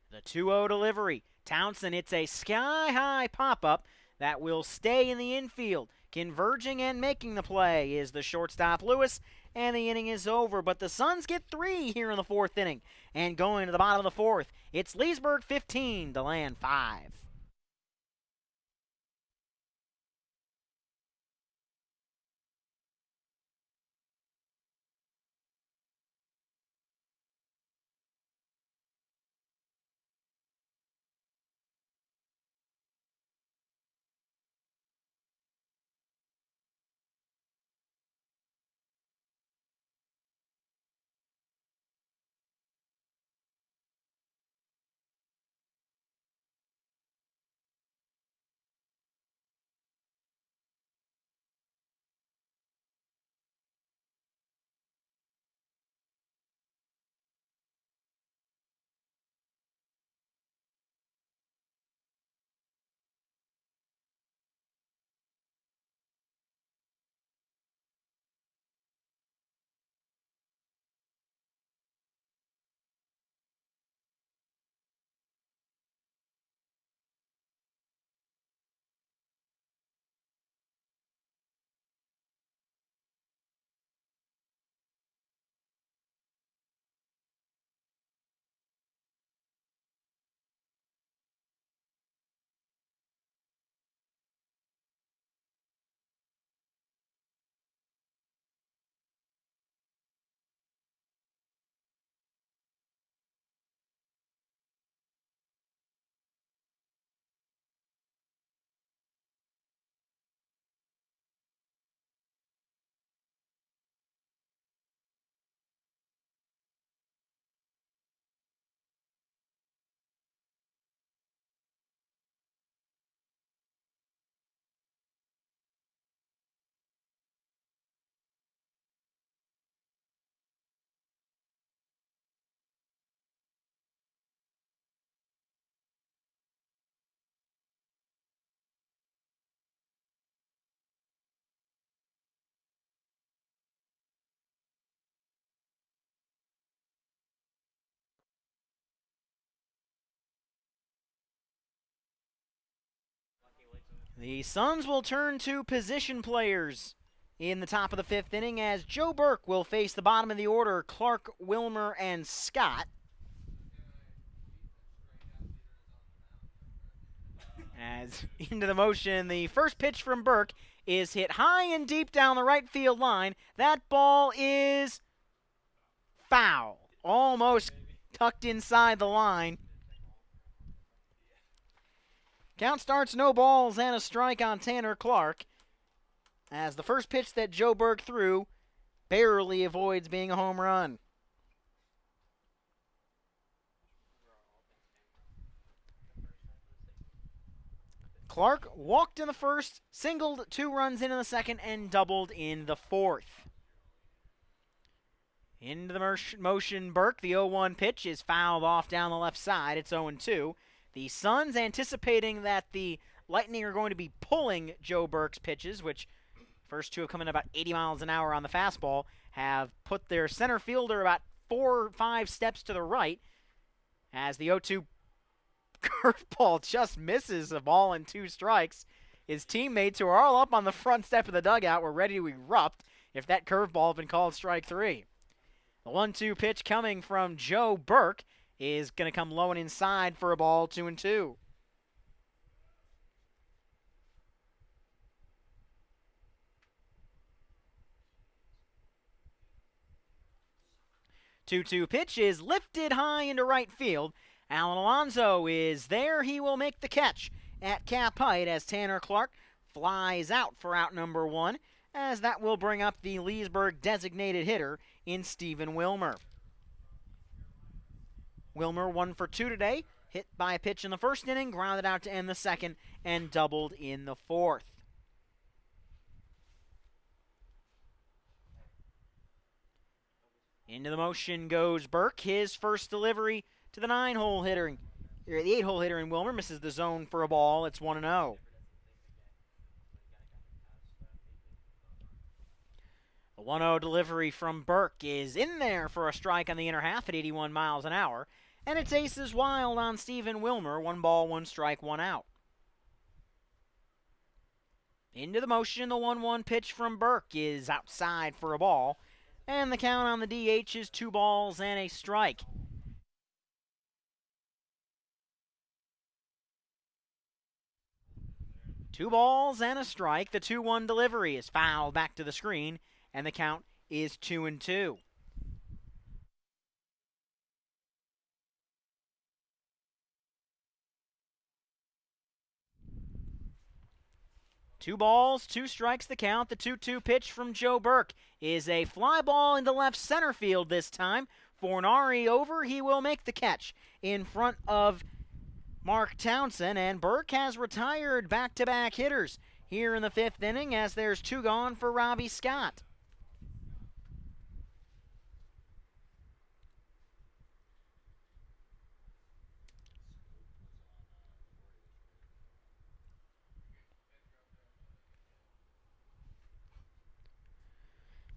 The 2-0 delivery. Townsend hits a sky-high pop-up that will stay in the infield. Converging and making the play is the shortstop Lewis, and the inning is over. But the Suns get 3 here in the fourth inning. And going to the bottom of the fourth, it's Leesburg 15, DeLand 5. The Suns will turn to position players in the top of the fifth inning as Joe Burke will face the bottom of the order, Clark, Wilmer, and Scott. As into the motion, the first pitch from Burke is hit high and deep down the right field line. That ball is foul, almost tucked inside the line. Count starts no balls and a strike on Tanner Clark, as the first pitch that Joe Burke threw barely avoids being a home run. Clark walked in the first, singled 2 runs in the second, and doubled in the fourth. Into the motion, Burke. The 0-1 pitch is fouled off down the left side. It's 0-2. The Suns, anticipating that the Lightning are going to be pulling Joe Burke's pitches, which first 2 have come in about 80 miles an hour on the fastball, have put their center fielder about 4 or 5 steps to the right, as the 0-2 curveball just misses a ball and 2 strikes. His teammates, who are all up on the front step of the dugout, were ready to erupt if that curveball had been called strike 3. The 1-2 pitch coming from Joe Burke is going to come low and inside for a ball, 2-2. 2-2 pitch is lifted high into right field. Alan Alonso is there. He will make the catch at cap height as Tanner Clark flies out for out number 1, as that will bring up the Leesburg designated hitter in Stephen Wilmer. Wilmer 1 for 2 today, hit by a pitch in the first inning, grounded out to end the second, and doubled in the fourth. Into the motion goes Burke. His first delivery to the 8-hole hitter in Wilmer misses the zone for a ball. It's 1-0. The 1-0 delivery from Burke is in there for a strike on the inner half at 81 miles an hour. And it's aces wild on Stephen Wilmer. 1 ball, 1 strike, 1 out. Into the motion, the 1-1 pitch from Burke is outside for a ball. And the count on the DH is 2 balls and a strike. Two balls and a strike. The 2-1 delivery is fouled back to the screen, and the count is 2-2. Two balls, 2 strikes the count. The 2-2 pitch from Joe Burke is a fly ball into left center field this time. Fornari over. He will make the catch in front of Mark Townsend, and Burke has retired back-to-back hitters here in the 5th inning as there's 2 gone for Robbie Scott.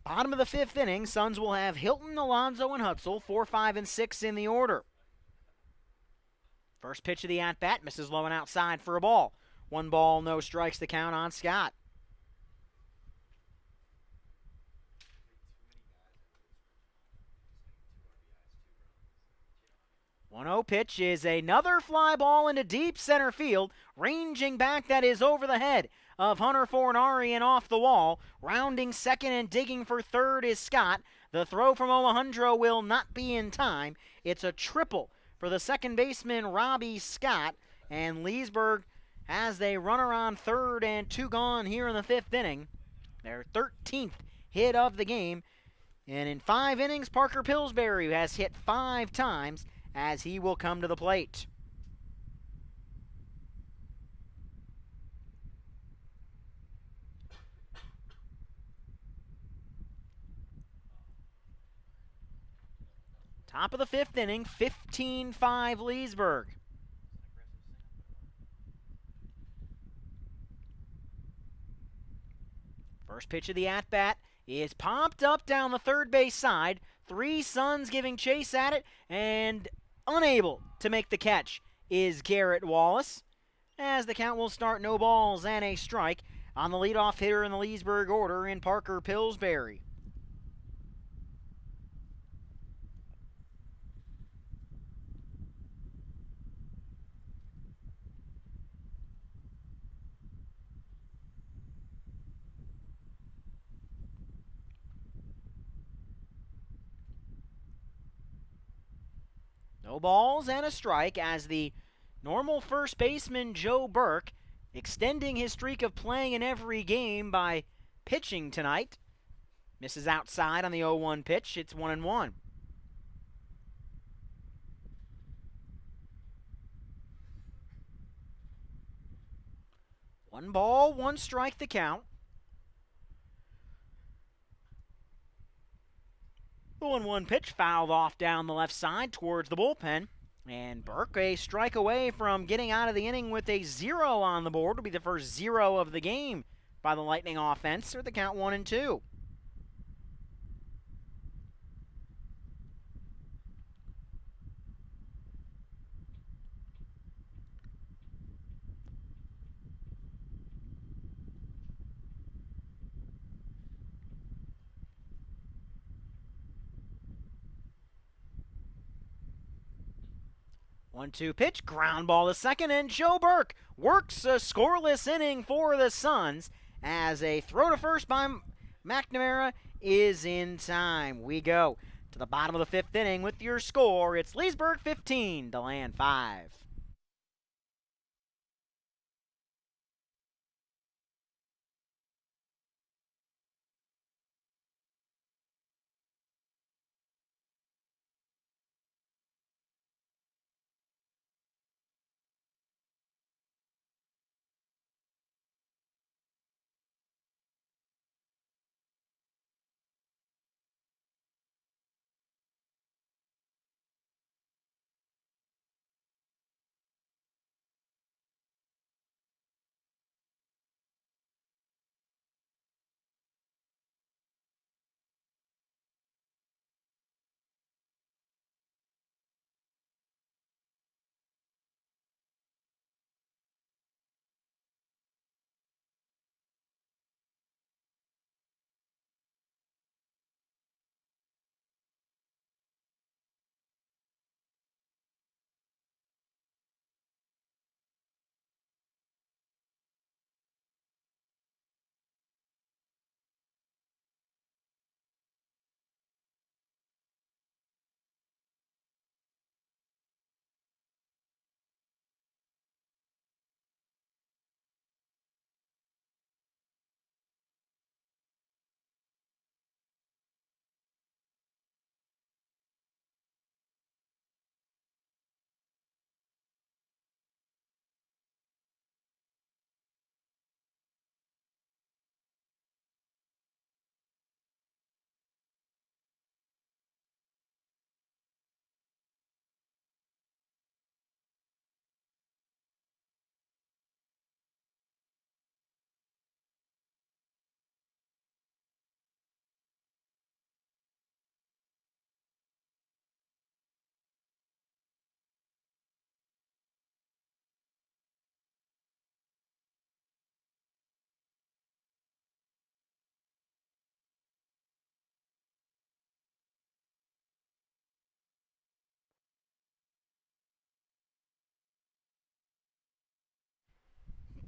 Bottom of the 5th inning, Suns will have Hilton, Alonso, and Hutzel, 4, 5, and 6 in the order. First pitch of the at-bat misses low and outside for a ball. 1 ball, no strikes, the count on Scott. 1-0 pitch is another fly ball into deep center field, ranging back, that is over the head of Hunter Fornari and off the wall. Rounding second and digging for third is Scott. The throw from Alejandro will not be in time. It's a triple for the second baseman, Robbie Scott, and Leesburg has they runner on third and 2 gone here in the 5th inning. Their 13th hit of the game. And in 5 innings, Parker Pillsbury has hit 5 times as he will come to the plate. Top of the 5th inning, 15-5 Leesburg. First pitch of the at-bat is popped up down the third base side. 3 Suns giving chase at it, and unable to make the catch is Garrett Wallace. as the count will start no balls and a strike on the leadoff hitter in the Leesburg order in Parker Pillsbury. No balls and a strike as the normal first baseman Joe Burke, extending his streak of playing in every game by pitching tonight, misses outside on the 0-1 pitch. It's 1-1. One ball, one strike the count. The 1-1 pitch fouled off down the left side towards the bullpen. And Burke, a strike away from getting out of the inning with a 0 on the board. Will be the first 0 of the game by the Lightning offense, with the count 1-2. One-two pitch, ground ball to second, and Joe Burke works a scoreless inning for the Suns as a throw to first by McNamara is in time. We go to the bottom of the fifth inning with your score. It's Leesburg 15, DeLand 5.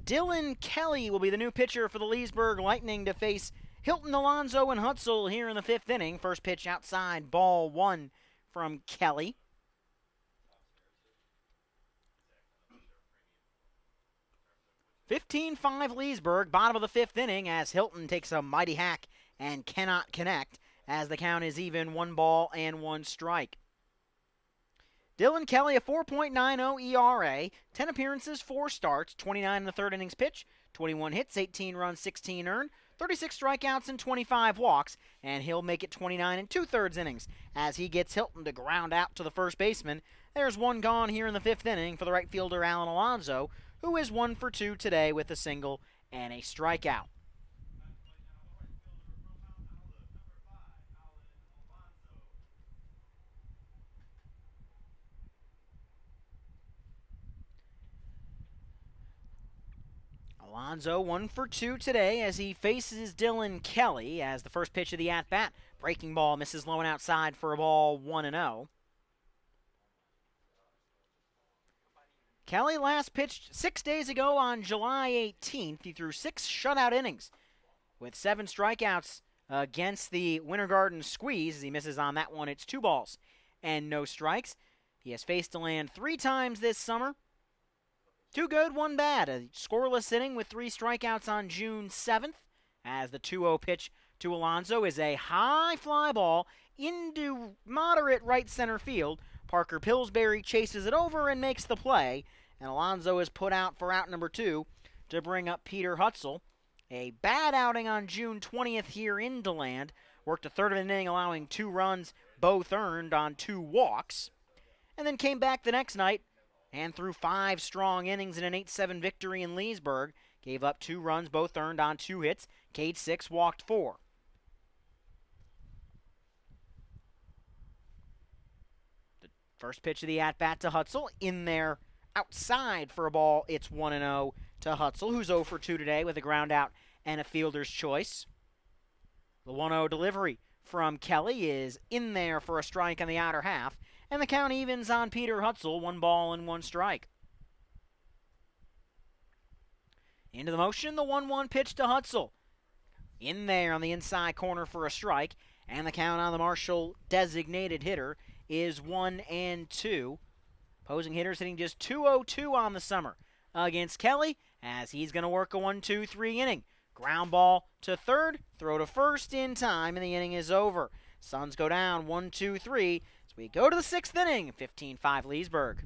Dylan Kelly will be the new pitcher for the Leesburg Lightning to face Hilton, Alonso, and Hutzel here in the fifth inning. First pitch outside, ball one from Kelly. 15-5 Leesburg, bottom of the fifth inning as Hilton takes a mighty hack and cannot connect as the count is even, 1 ball and 1 strike. Dylan Kelly, a 4.90 ERA, 10 appearances, 4 starts, 29 in the third innings pitch, 21 hits, 18 runs, 16 earned, 36 strikeouts, and 25 walks, and he'll make it 29 and 2/3 innings as he gets Hilton to ground out to the first baseman. There's one gone here in the fifth inning for the right fielder Alan Alonso, who is 1 for 2 today with a single and a strikeout. Alonso 1 for 2 today as he faces Dylan Kelly as the first pitch of the at-bat. Breaking ball misses low and outside for a ball 1-0. Kelly last pitched 6 days ago on July 18th. He threw 6 shutout innings with 7 strikeouts against the Winter Garden Squeeze. As he misses on that one, it's 2 balls and no strikes. He has faced DeLand 3 times this summer. 2 good, 1 bad. A scoreless inning with 3 strikeouts on June 7th. As the 2-0 pitch to Alonso is a high fly ball into moderate right center field. Parker Pillsbury chases it over and makes the play. And Alonso is put out for out number 2 to bring up Peter Hutzel. A bad outing on June 20th here in DeLand. Worked a third of an inning, allowing 2 runs, both earned on 2 walks. And then came back the next night and threw 5 strong innings in an 8-7 victory in Leesburg. Gave up 2 runs, both earned on 2 hits. K'd 6, walked 4. The first pitch of the at-bat to Hutzel. In there, outside for a ball. It's 1-0 to Hutzel, who's 0 for 2 today with a ground out and a fielder's choice. The 1-0 delivery from Kelly is in there for a strike on the outer half. And the count evens on Peter Hutzel, 1 ball and 1 strike. Into the motion, the 1-1 pitch to Hutzel. In there on the inside corner for a strike. And the count on the Marshall designated hitter is 1-2. Opposing hitters hitting just .202 on the summer against Kelly as he's going to work a 1-2-3 inning. Ground ball to third, throw to first in time, and the inning is over. Suns go down 1-2-3. We go to the 6th inning, 15-5 Leesburg.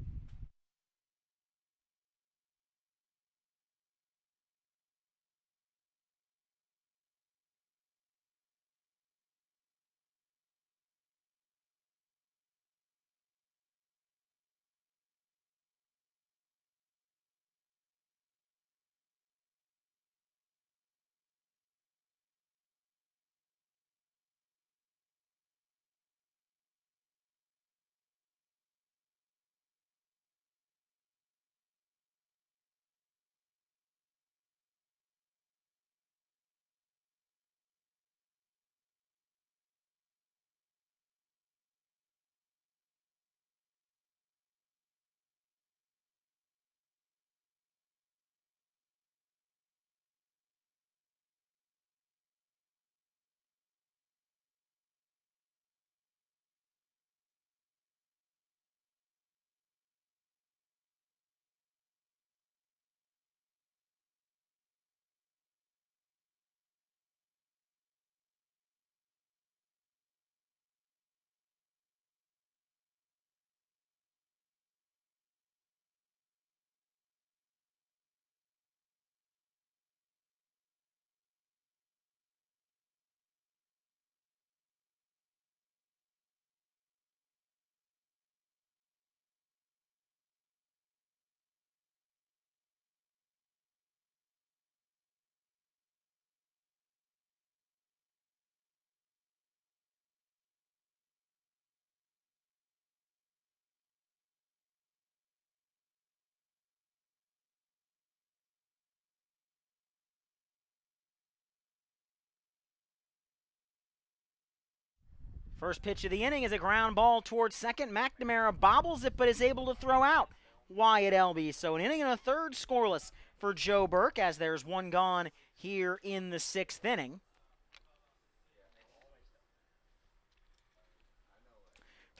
First pitch of the inning is a ground ball towards second. McNamara bobbles it but is able to throw out Wyatt Elby. So an inning and a third scoreless for Joe Burke as there's 1 gone here in the 6th inning.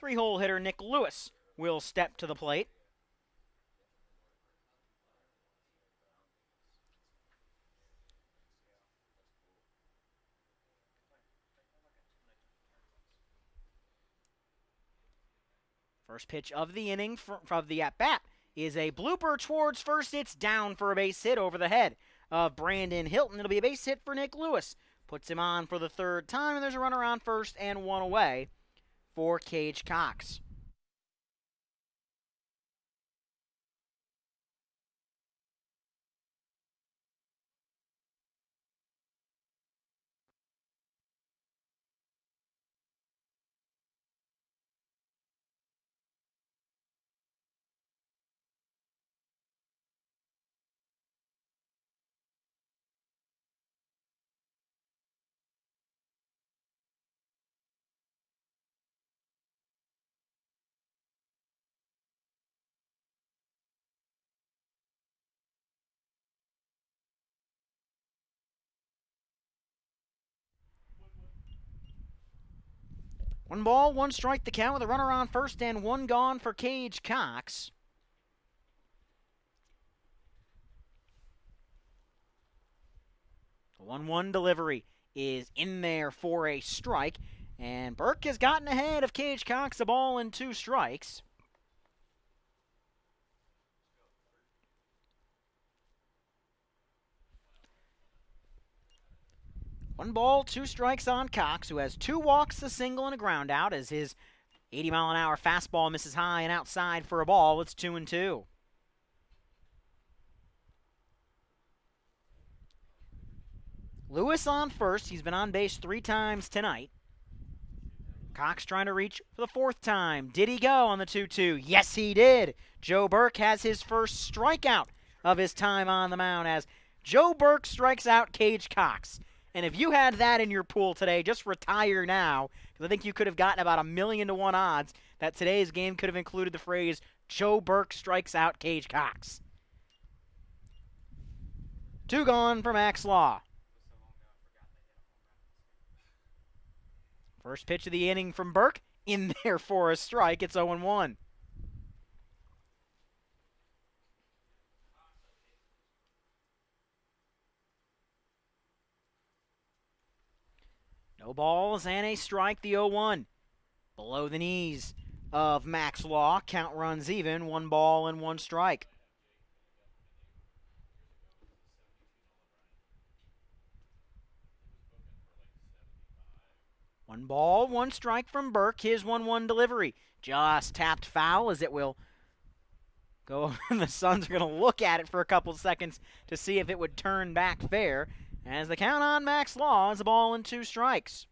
3-hole hitter Nick Lewis will step to the plate. First pitch of the inning from the at-bat is a blooper towards first. It's down for a base hit over the head of Brandon Hilton. It'll be a base hit for Nick Lewis. Puts him on for the 3rd time, and there's a runner on first and 1 away for Cage Cox. One ball, one strike the count with a runner on first and one gone for Cage Cox. The 1-1 delivery is in there for a strike, and Burke has gotten ahead of Cage Cox, a ball and 2 strikes. One ball, 2 strikes on Cox, who has 2 walks, a single, and a ground out as his 80-mile-an-hour fastball misses high and outside for a ball. It's 2-2. Lewis on first. He's been on base 3 times tonight. Cox trying to reach for the 4th time. Did he go on the 2-2? Yes, he did. Joe Burke has his first strikeout of his time on the mound as Joe Burke strikes out Cage Cox. And if you had that in your pool today, just retire now, because I think you could have gotten about 1,000,000 to 1 odds that today's game could have included the phrase, Joe Burke strikes out Cage Cox. 2 gone for Max Law. First pitch of the inning from Burke, in there for a strike. It's 0-1. No balls and a strike, the 0-1. Below the knees of Max Law. Count runs even, 1 ball and 1 strike. One ball, 1 strike from Burke. His 1-1 delivery. Just tapped foul as it will go. The Suns are going to look at it for a couple seconds to see if it would turn back fair. As the count on Max Law is a ball and 2 strikes.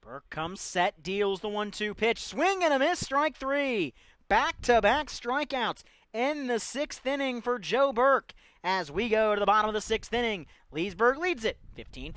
Burke comes set, deals the 1-2 pitch. Swing and a miss, strike 3. Back-to-back strikeouts. End the 6th inning for Joe Burke. As we go to the bottom of the 6th inning, Leesburg leads it 15-5.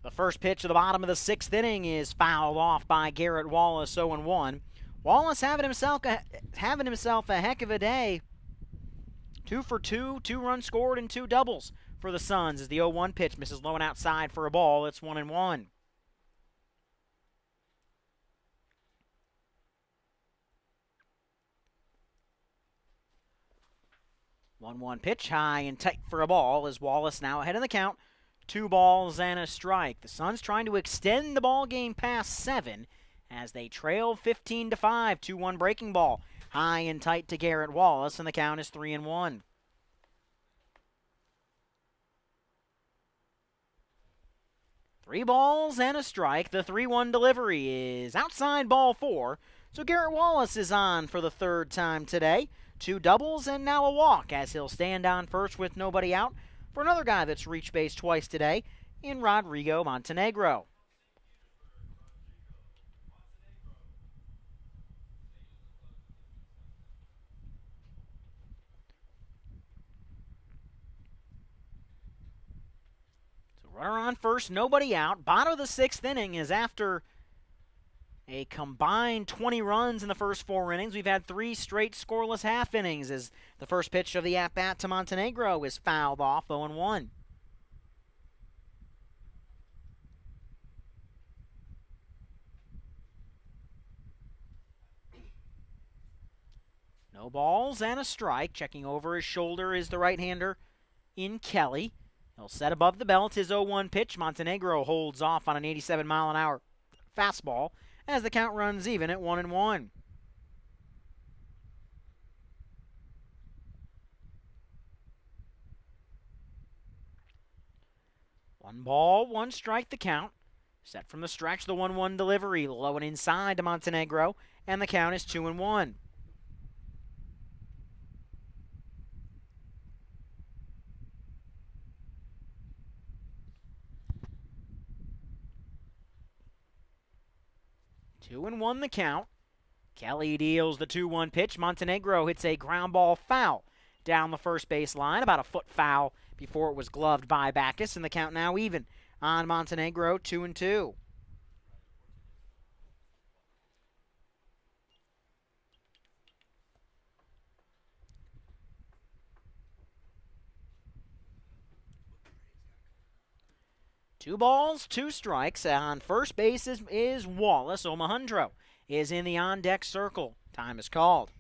The first pitch of the bottom of the 6th inning is fouled off by Garrett Wallace, 0-1. Wallace having himself a heck of a day. 2 for 2, 2 runs scored and 2 doubles for the Suns as the 0-1 pitch misses low and outside for a ball. It's 1-1. 1-1 pitch, high and tight for a ball as Wallace now ahead in the count. 2 balls and a strike. The Suns trying to extend the ball game past 7 as they trail 15-5. 2-1 breaking ball, high and tight to Garrett Wallace, and the count is 3-1. Three balls and a strike. The 3-1 delivery is outside ball 4. So Garrett Wallace is on for the third time today. 2 doubles and now a walk as he'll stand on first with nobody out for another guy that's reached base twice today in Rodrigo Montenegro. So runner on first, nobody out. Bottom of the 6th inning is after a combined 20 runs in the first 4 innings. We've had 3 straight scoreless half innings as the first pitch of the at-bat to Montenegro is fouled off 0-1. No balls and a strike. Checking over his shoulder is the right-hander in Kelly. He'll set above the belt. His 0-1 pitch. Montenegro holds off on an 87-mile-an-hour fastball as the count runs even at 1-1. One ball, one strike the count. Set from the stretch, the 1-1 delivery, low and inside to Montenegro, and the count is 2-1. Two and one the count. Kelly deals the 2-1 pitch. Montenegro hits a ground ball foul down the first base line, about a foot foul before it was gloved by Backus, and the count now even on Montenegro, 2-2. Two balls, 2 strikes. On first base is Wallace. Omohundro is in the on-deck circle. Time is called.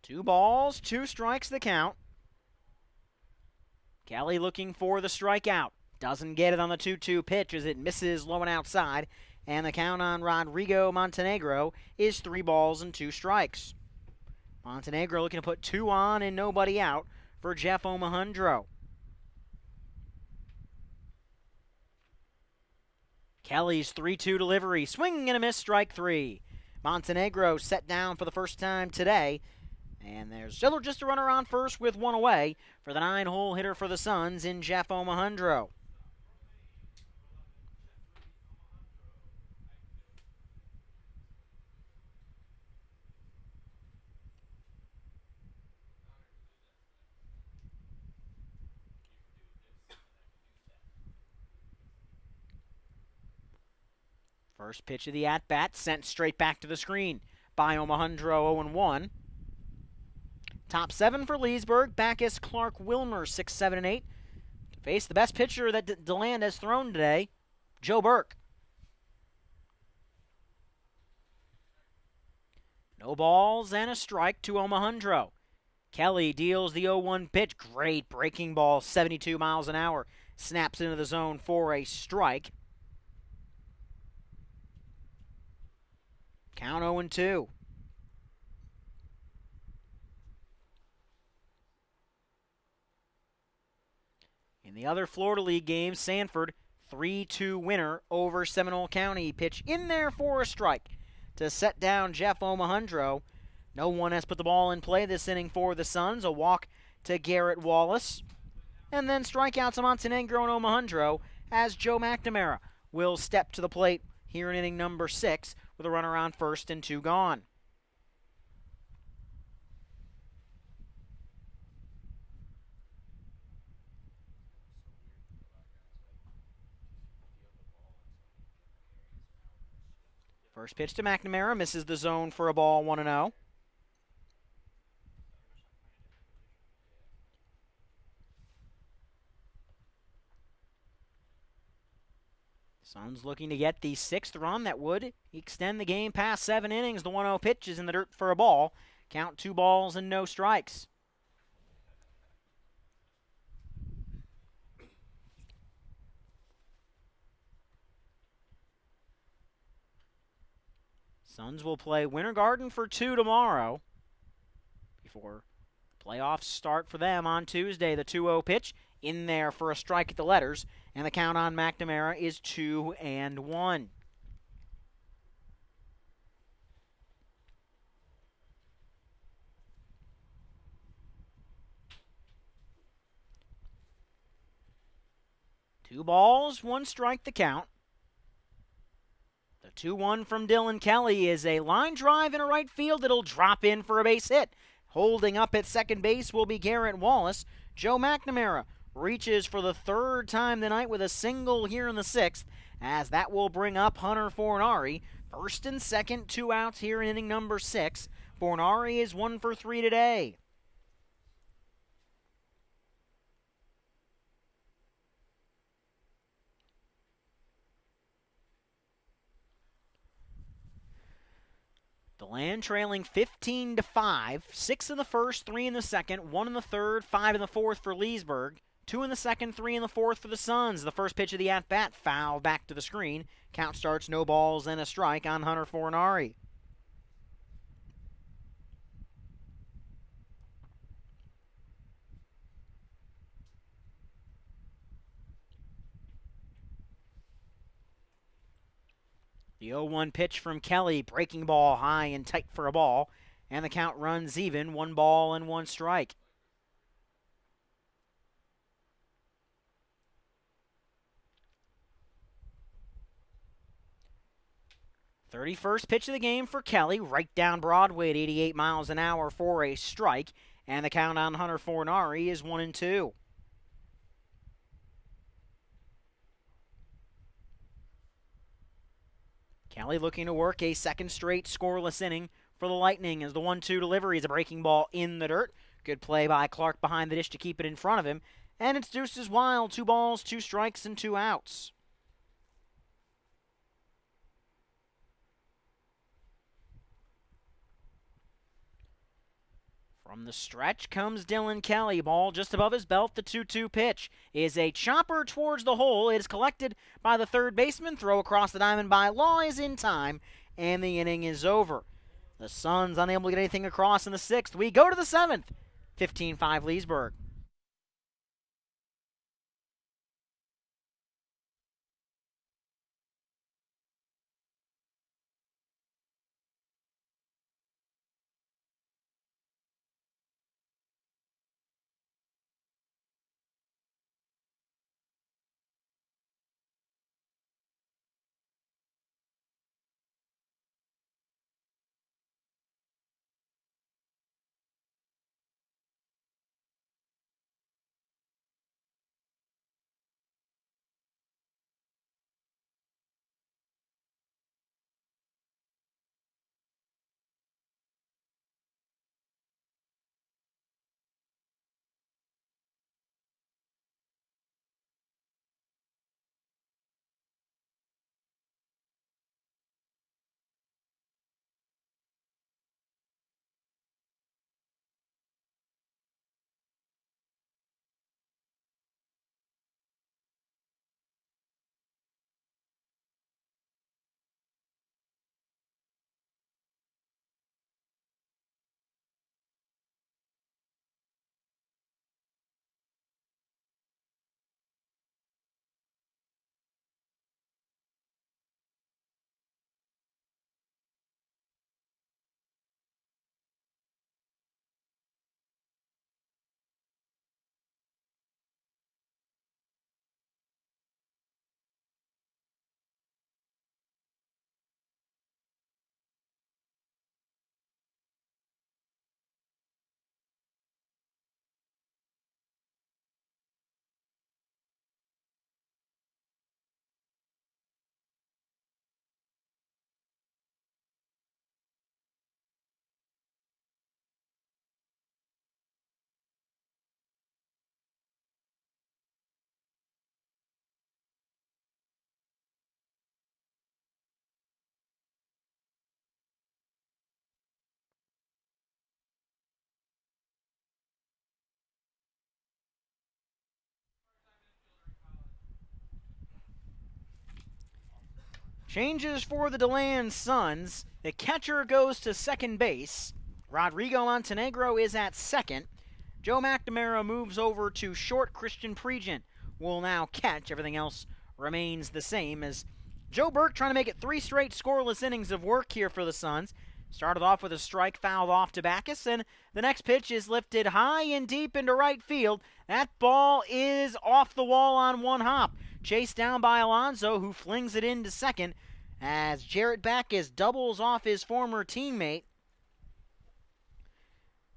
Two balls, 2 strikes the count. Kelly looking for the strikeout. Doesn't get it on the 2-2 pitch as it misses low and outside. And the count on Rodrigo Montenegro is 3 balls and 2 strikes. Montenegro looking to put 2 on and nobody out for Jeff Omohundro. Kelly's 3-2 delivery, swing and a miss, strike 3. Montenegro set down for the first time today. And there's still just a runner on first with 1 away for the 9-hole hitter for the Suns in Jeff Omohundro. First pitch of the at-bat sent straight back to the screen by Omohundro, 0-1. Top 7 for Leesburg. Backus, Clark, Wilmer, 6, 7, and 8. To face the best pitcher that DeLand has thrown today, Joe Burke. No balls and a strike to Omohundro. Kelly deals the 0-1 pitch. Great breaking ball, 72 miles an hour. Snaps into the zone for a strike. Count 0-2. In the other Florida League game, Sanford, 3-2 winner over Seminole County. Pitch in there for a strike to set down Jeff Omohundro. No one has put the ball in play this inning for the Suns. A walk to Garrett Wallace. And then strikeouts to Montenegro and Omohundro as Joe McNamara will step to the plate here in inning number 6 with a runner on first and 2 gone. First pitch to McNamara, misses the zone for a ball, 1-0. Suns looking to get the 6th run that would extend the game past 7 innings. The 1-0 pitch is in the dirt for a ball. Count 2 balls and no strikes. Suns will play Winter Garden for 2 tomorrow before playoffs start for them on Tuesday. The 2-0 pitch in there for a strike at the letters, and the count on McNamara is 2-1. Two balls, one strike the count. The 2-1 from Dylan Kelly is a line drive in a right field. It'll drop in for a base hit. Holding up at second base will be Garrett Wallace. Joe McNamara reaches for the 3rd time tonight with a single here in the 6th, as that will bring up Hunter Fornari. 1st and 2nd, 2 outs here in inning number 6. Fornari is 1 for 3 today. DeLand trailing 15-5, 6 in the 1st, 3 in the 2nd, 1 in the 3rd, 5 in the 4th for Leesburg, 2 in the 2nd, 3 in the 4th for the Suns. The first pitch of the at-bat, foul back to the screen. Count starts no balls and a strike on Hunter Fornari. The 0-1 pitch from Kelly, breaking ball high and tight for a ball, and the count runs even, 1 ball and 1 strike. "31st pitch of the game for Kelly, right down Broadway at 88 miles an hour for a strike, and the count on Hunter Fornari is 1-2. Kelly looking to work a 2nd straight scoreless inning for the Lightning as the 1-2 delivery is a breaking ball in the dirt. Good play by Clark behind the dish to keep it in front of him. And it's Deuces Wild, 2 balls, 2 strikes, and 2 outs. From the stretch comes Dylan Kelly. Ball just above his belt. The 2-2 pitch is a chopper towards the hole. It is collected by the 3rd baseman. Throw across the diamond by Law is in time, and the inning is over. The Suns unable to get anything across in the 6th. We go to the 7th. 15-5 Leesburg. Changes for the DeLand Suns. The catcher goes to second base. Rodrigo Montenegro is at second. Joe McNamara moves over to short. Christian Pregent will now catch. Everything else remains the same as Joe Burke trying to make it 3 straight scoreless innings of work here for the Suns. Started off with a strike fouled off to Backus, and the next pitch is lifted high and deep into right field. That ball is off the wall on one hop. Chased down by Alonso, who flings it into second as Jarrett Backus doubles off his former teammate.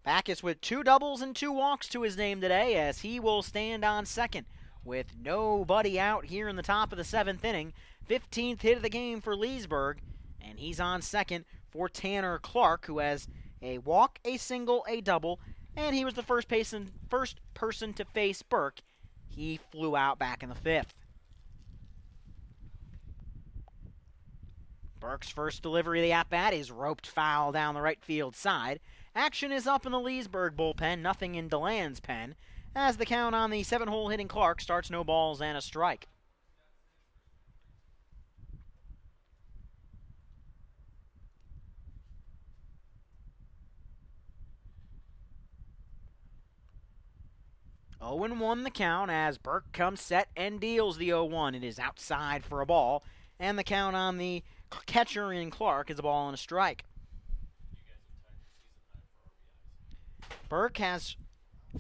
Backus with 2 doubles and 2 walks to his name today as he will stand on second with nobody out here in the top of the 7th inning. 15th hit of the game for Leesburg, and he's on second for Tanner Clark, who has a walk, a single, a double, and he was the first person to face Burke. He flew out back in the 5th. Burke's first delivery of the at-bat is roped foul down the right field side. Action is up in the Leesburg bullpen, nothing in DeLand's pen, as the count on the 7-hole hitting Clark starts no balls and a strike. Oh and 1 the count as Burke comes set and deals the 0-1. It is outside for a ball, and the count on the catcher in Clark is a ball and a strike. Burke has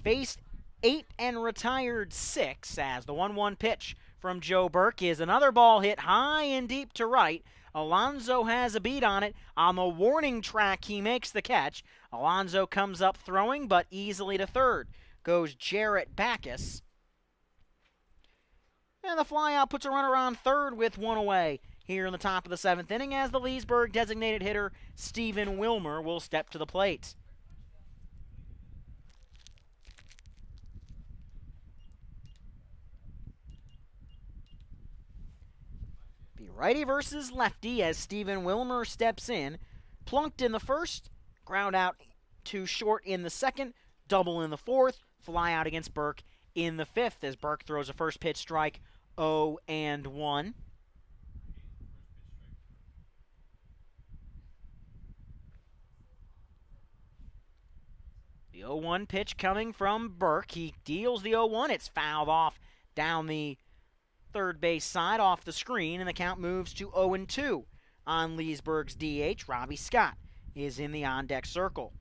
faced 8 and retired 6 as the 1-1 pitch from Joe Burke is another ball hit high and deep to right. Alonso has a beat on it. On the warning track, he makes the catch. Alonso comes up throwing, but easily to third goes Jarrett Backus. And the flyout puts a runner on third with 1 away here in the top of the 7th inning as the Leesburg designated hitter Stephen Wilmer will step to the plate. Be righty versus lefty as Stephen Wilmer steps in. Plunked in the first, ground out to short in the second, double in the fourth, fly out against Burke in the 5th as Burke throws a first pitch strike 0-1. The 0-1 pitch coming from Burke. He deals the 0-1. It's fouled off down the third base side off the screen, and the count moves to 0-2 on Leesburg's DH. Robbie Scott is in the on-deck circle.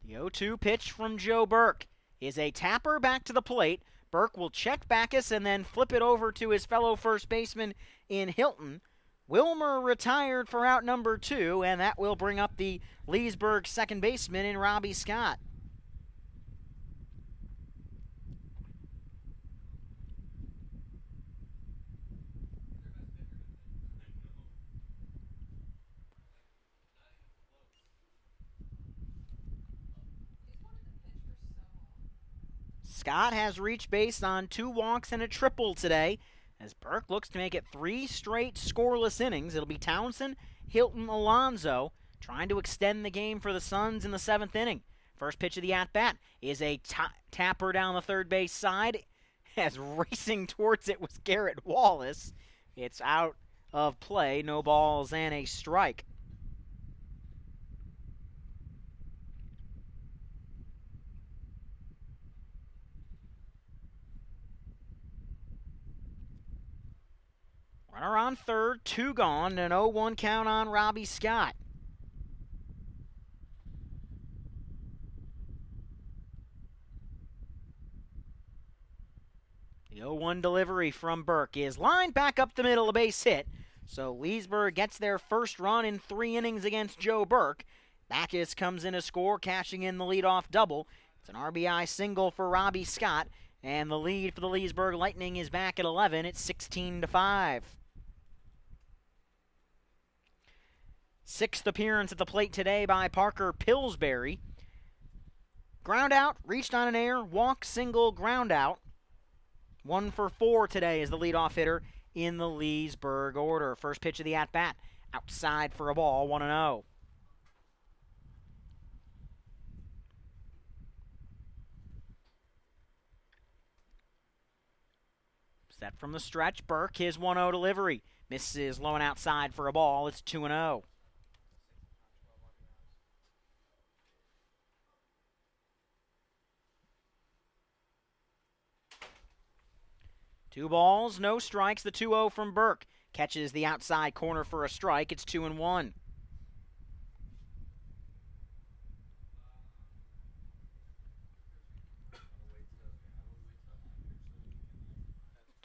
The 0-2 pitch from Joe Burke is a tapper back to the plate. Burke will check Backus and then flip it over to his fellow first baseman in Hilton. Wilmer retired for out number 2, and that will bring up the Leesburg second baseman in Robbie Scott. Scott has reached base on 2 walks and a triple today, as Burke looks to make it 3 straight scoreless innings. It'll be Townsend, Hilton, Alonso, trying to extend the game for the Suns in the 7th inning. First pitch of the at-bat is a tapper down the third base side, as racing towards it was Garrett Wallace. It's out of play, no balls and a strike. Runner on third, 2 gone, an 0-1 count on Robbie Scott. The 0-1 delivery from Burke is lined back up the middle, a base hit. So Leesburg gets their first run in 3 innings against Joe Burke. Backus comes in to score, cashing in the leadoff double. It's an RBI single for Robbie Scott, and the lead for the Leesburg Lightning is back at 11. It's 16-5. 6th appearance at the plate today by Parker Pillsbury. Ground out, reached on an air, walk, single, ground out. 1 for 4 today as the leadoff hitter in the Leesburg order. First pitch of the at-bat, outside for a ball, 1-0. Set from the stretch, Burke, his 1-0 delivery. Misses low and outside for a ball. It's 2-0. Two balls, no strikes. The 2-0 from Burke. Catches the outside corner for a strike. It's 2-1.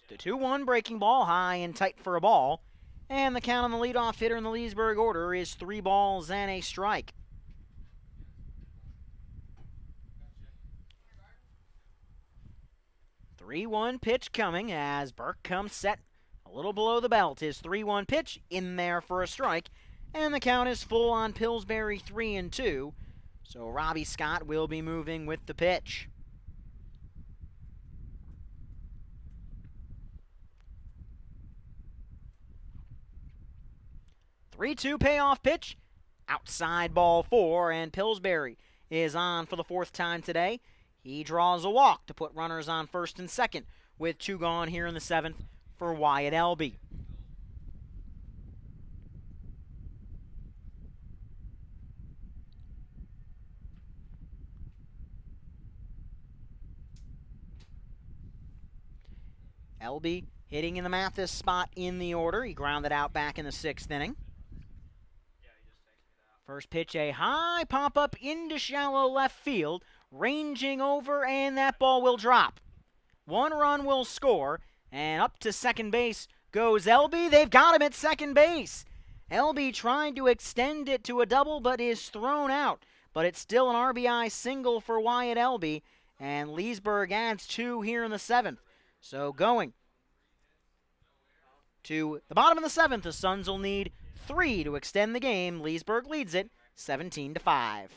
The 2-1 breaking ball, high and tight for a ball. And the count on the leadoff hitter in the Leesburg order is 3 balls and a strike. The 3-1 pitch coming as Burke comes set a little below the belt. His 3-1 pitch in there for a strike. And the count is full on Pillsbury 3-2. So Robbie Scott will be moving with the pitch. The 3-2 payoff pitch. Outside ball 4, and Pillsbury is on for the 4th time today. He draws a walk to put runners on first and second with 2 gone here in the 7th for Wyatt Elby. Elby hitting in the Mathis spot in the order. He grounded out back in the 6th inning. First pitch, a high pop-up into shallow left field, ranging over, and that ball will drop. 1 run will score, and up to second base goes Elby. They've got him at second base. Elby trying to extend it to a double, but is thrown out. But it's still an RBI single for Wyatt Elby, and Leesburg adds 2 here in the 7th. So going to the bottom of the 7th, the Suns will need 3 to extend the game. Leesburg leads it 17-5.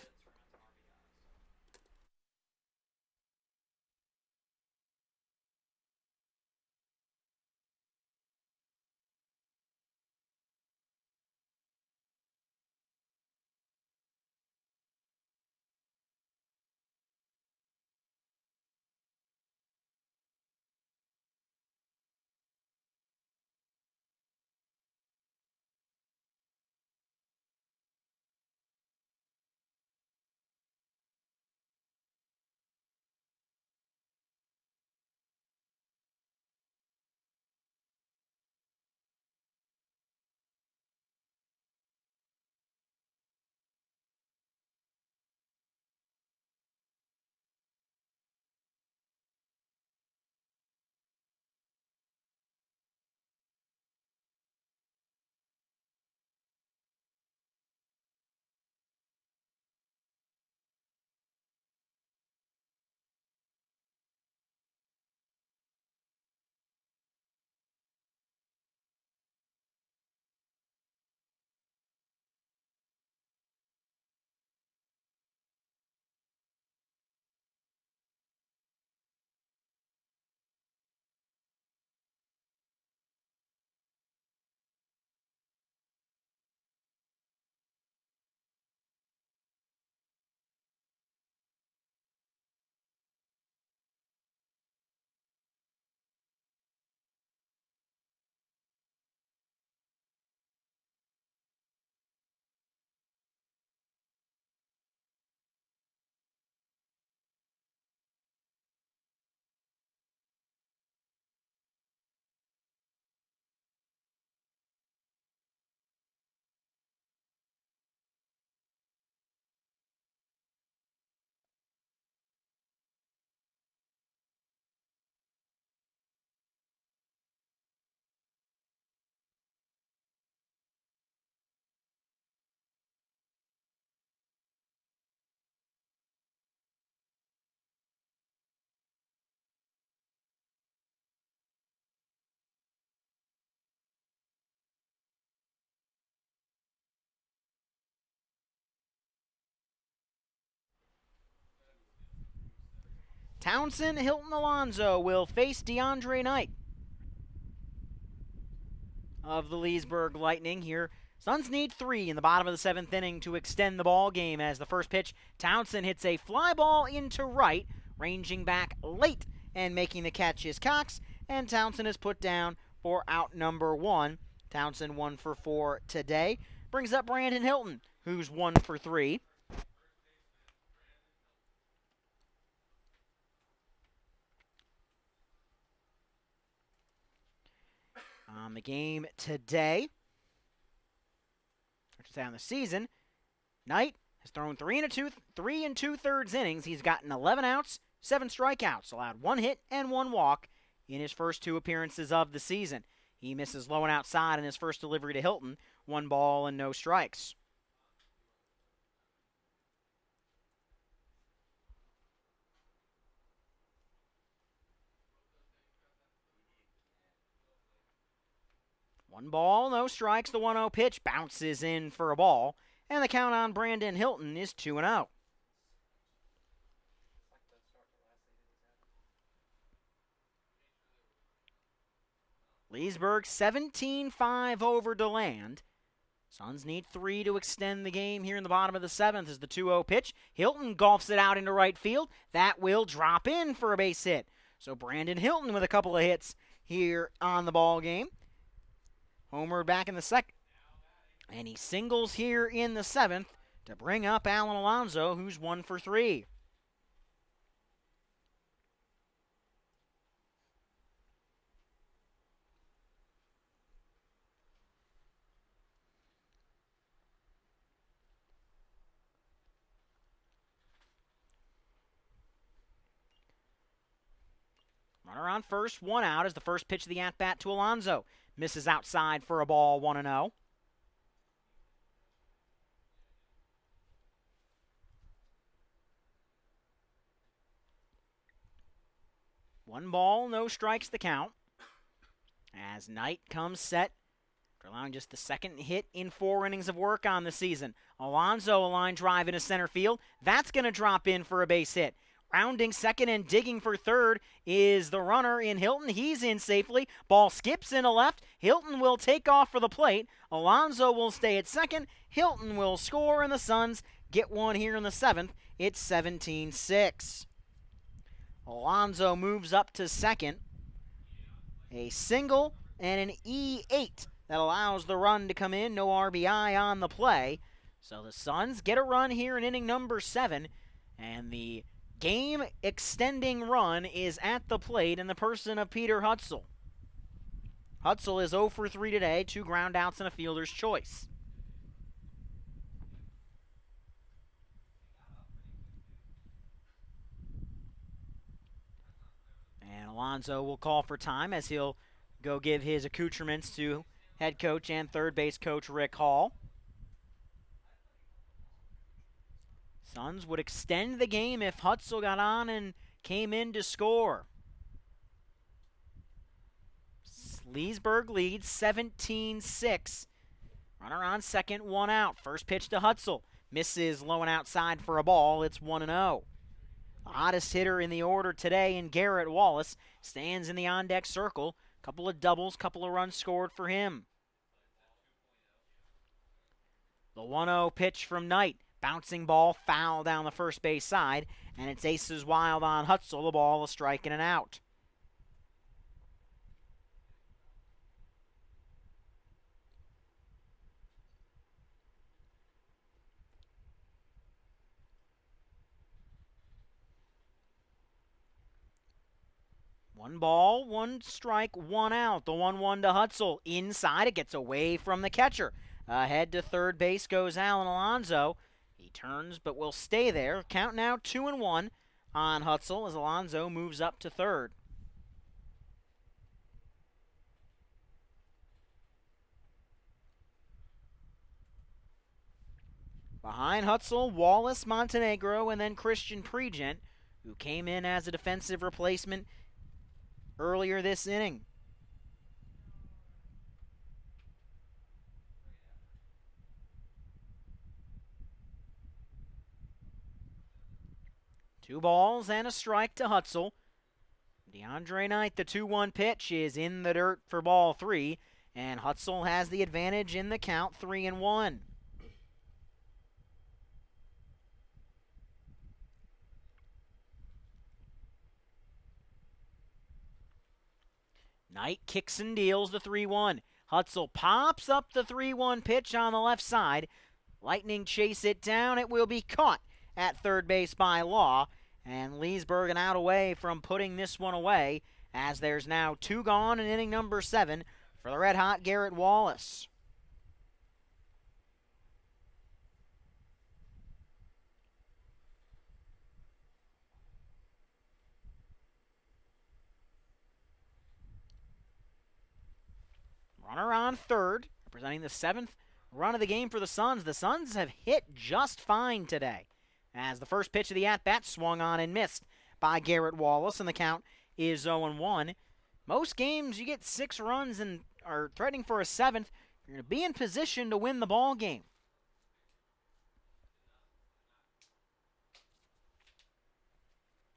Townsend, Hilton Alonso will face DeAndre Knight of the Leesburg Lightning here. Suns need 3 in the bottom of the 7th inning to extend the ball game as the first pitch, Townsend hits a fly ball into right, ranging back late and making the catch is Cox, and Townsend is put down for out number 1. Townsend 1 for 4 today. Brings up Brandon Hilton, who's 1 for 3. On the game today, on the season, Knight has thrown 3 2/3 innings. He's gotten 11 outs, 7 strikeouts, allowed 1 hit and 1 walk in his first 2 appearances of the season. He misses low and outside in his first delivery to Hilton, 1 ball and no strikes. One ball, no strikes. The 1-0 pitch bounces in for a ball, and the count on Brandon Hilton is 2-0. Leesburg 17-5 over DeLand. Suns need 3 to extend the game here in the bottom of the 7th as the 2-0 pitch. Hilton golfs it out into right field. That will drop in for a base hit. So Brandon Hilton with a couple of hits here on the ball game. Homer back in the second. And he singles here in the 7th to bring up Alan Alonso, who's 1 for 3. Runner on first, 1 out as the first pitch of the at-bat to Alonso. Misses outside for a ball, 1-0. One ball, no strikes the count. As Knight comes set, allowing just the second hit in 4 innings of work on the season. Alonso, a line drive into center field. That's going to drop in for a base hit. Rounding second and digging for third is the runner in Hilton. He's in safely. Ball skips into left. Hilton will take off for the plate. Alonso will stay at second. Hilton will score, and the Suns get one here in the 7th. It's 17-6. Alonso moves up to second. A single and an E8 that allows the run to come in. No RBI on the play. So the Suns get a run here in inning number 7, and the game-extending run is at the plate in the person of Peter Hutzel. Hutzel is 0 for 3 today, 2 groundouts and a fielder's choice. And Alonso will call for time as he'll go give his accoutrements to head coach and third base coach Rick Hall. Suns would extend the game if Hutzel got on and came in to score. Leesburg leads 17-6. Runner on second, 1 out. First pitch to Hutzel. Misses low and outside for a ball. It's 1-0. The hottest hitter in the order today in Garrett Wallace stands in the on-deck circle. Couple of doubles, couple of runs scored for him. The 1-0 pitch from Knight. Bouncing ball, foul down the first base side, and it's aces wild on Hutzel. The ball, a strike and an out. One ball, 1 strike, 1 out. The 1-1 to Hutzel. Inside, it gets away from the catcher. Ahead to third base goes Alan Alonso. He turns but will stay there. Count now 2-1 on Hutzel as Alonso moves up to third. Behind Hutzel, Wallace, Montenegro, and then Christian Pregent, who came in as a defensive replacement earlier this inning. Two balls and a strike to Hutzel. DeAndre Knight, the 2-1 pitch, is in the dirt for ball 3, and Hutzel has the advantage in the count, 3-1. Knight kicks and deals the 3-1. Hutzel pops up the 3-1 pitch on the left side. Lightning chase it down. It will be caught at third base by Law. And Leesburg an out away from putting this one away, as there's now 2 gone in inning number 7 for the red-hot Garrett Wallace. Runner on third, representing the 7th run of the game for the Suns. The Suns have hit just fine today, as the first pitch of the at-bat swung on and missed by Garrett Wallace, and the count is 0-1. Most games you get 6 runs and are threatening for a 7th, you're going to be in position to win the ball game.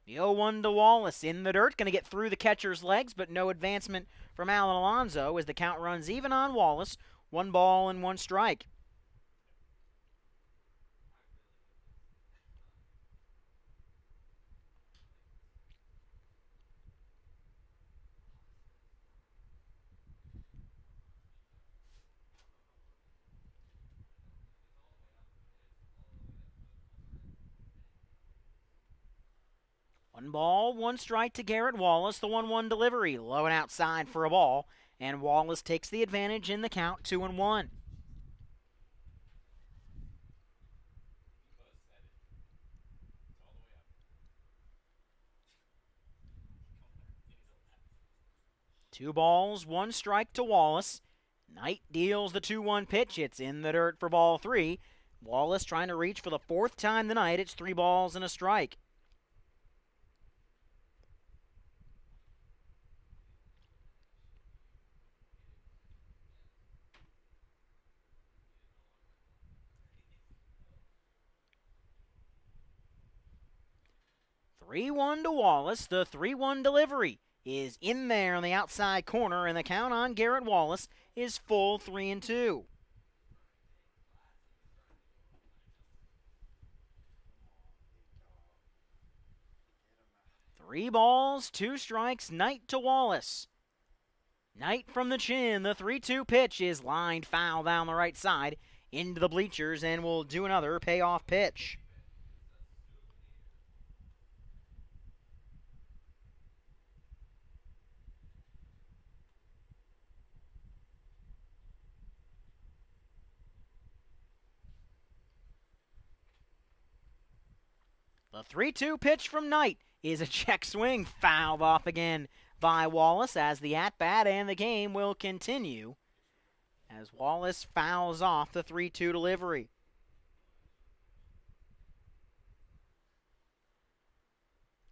The 0-1 to Wallace in the dirt, going to get through the catcher's legs, but no advancement from Alan Alonso as the count runs even on Wallace. 1 ball and 1 strike. One ball, 1 strike to Garrett Wallace. The 1-1 delivery, low and outside for a ball, and Wallace takes the advantage in the count, 2-1. Two balls, 1 strike to Wallace. Knight deals the 2-1 pitch. It's in the dirt for ball 3. Wallace trying to reach for the 4th time tonight. It's 3 balls and a strike. Three-1 to Wallace. The 3-1 delivery is in there on the outside corner, and the count on Garrett Wallace is full 3-2. Three balls, 2 strikes, Knight to Wallace. Knight from the chin. The 3-2 pitch is lined foul down the right side into the bleachers, and will do another payoff pitch. The 3-2 pitch from Knight is a check swing, fouled off again by Wallace, as the at-bat and the game will continue as Wallace fouls off the 3-2 delivery.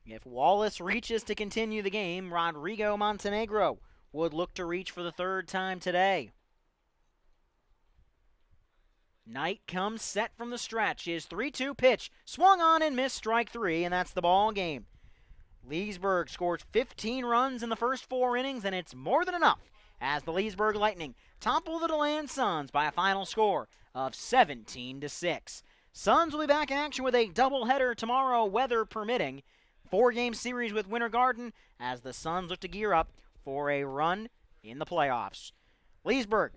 If Wallace reaches to continue the game, Rodrigo Montenegro would look to reach for the 3rd time today. Knight comes set from the stretch. His 3-2 pitch swung on and missed, strike 3, and that's the ball game. Leesburg scores 15 runs in the first 4 innings, and it's more than enough as the Leesburg Lightning topple the DeLand Suns by a final score of 17-6. Suns will be back in action with a doubleheader tomorrow, weather permitting. 4-game series with Winter Garden as the Suns look to gear up for a run in the playoffs. Leesburg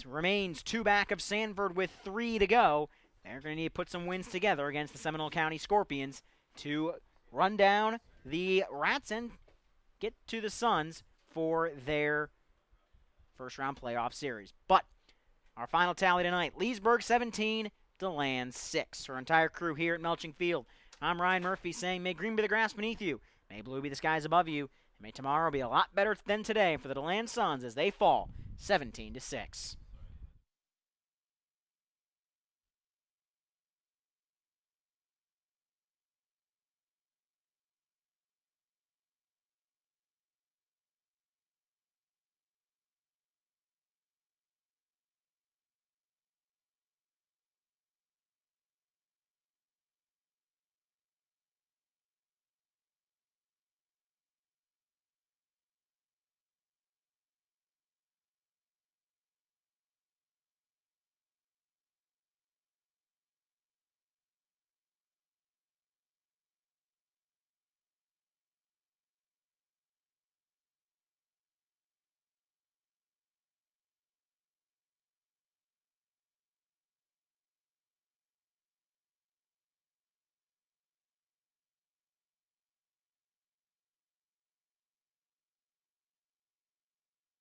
remains 2 back of Sanford with 3 to go. They're going to need to put some wins together against the Seminole County Scorpions to run down the Rats and get to the Suns for their first-round playoff series. But our final tally tonight, Leesburg 17, DeLand 6. Our entire crew here at Melching Field, I'm Ryan Murphy saying, may green be the grass beneath you, may blue be the skies above you, and may tomorrow be a lot better than today for the DeLand Suns as they fall 17-6.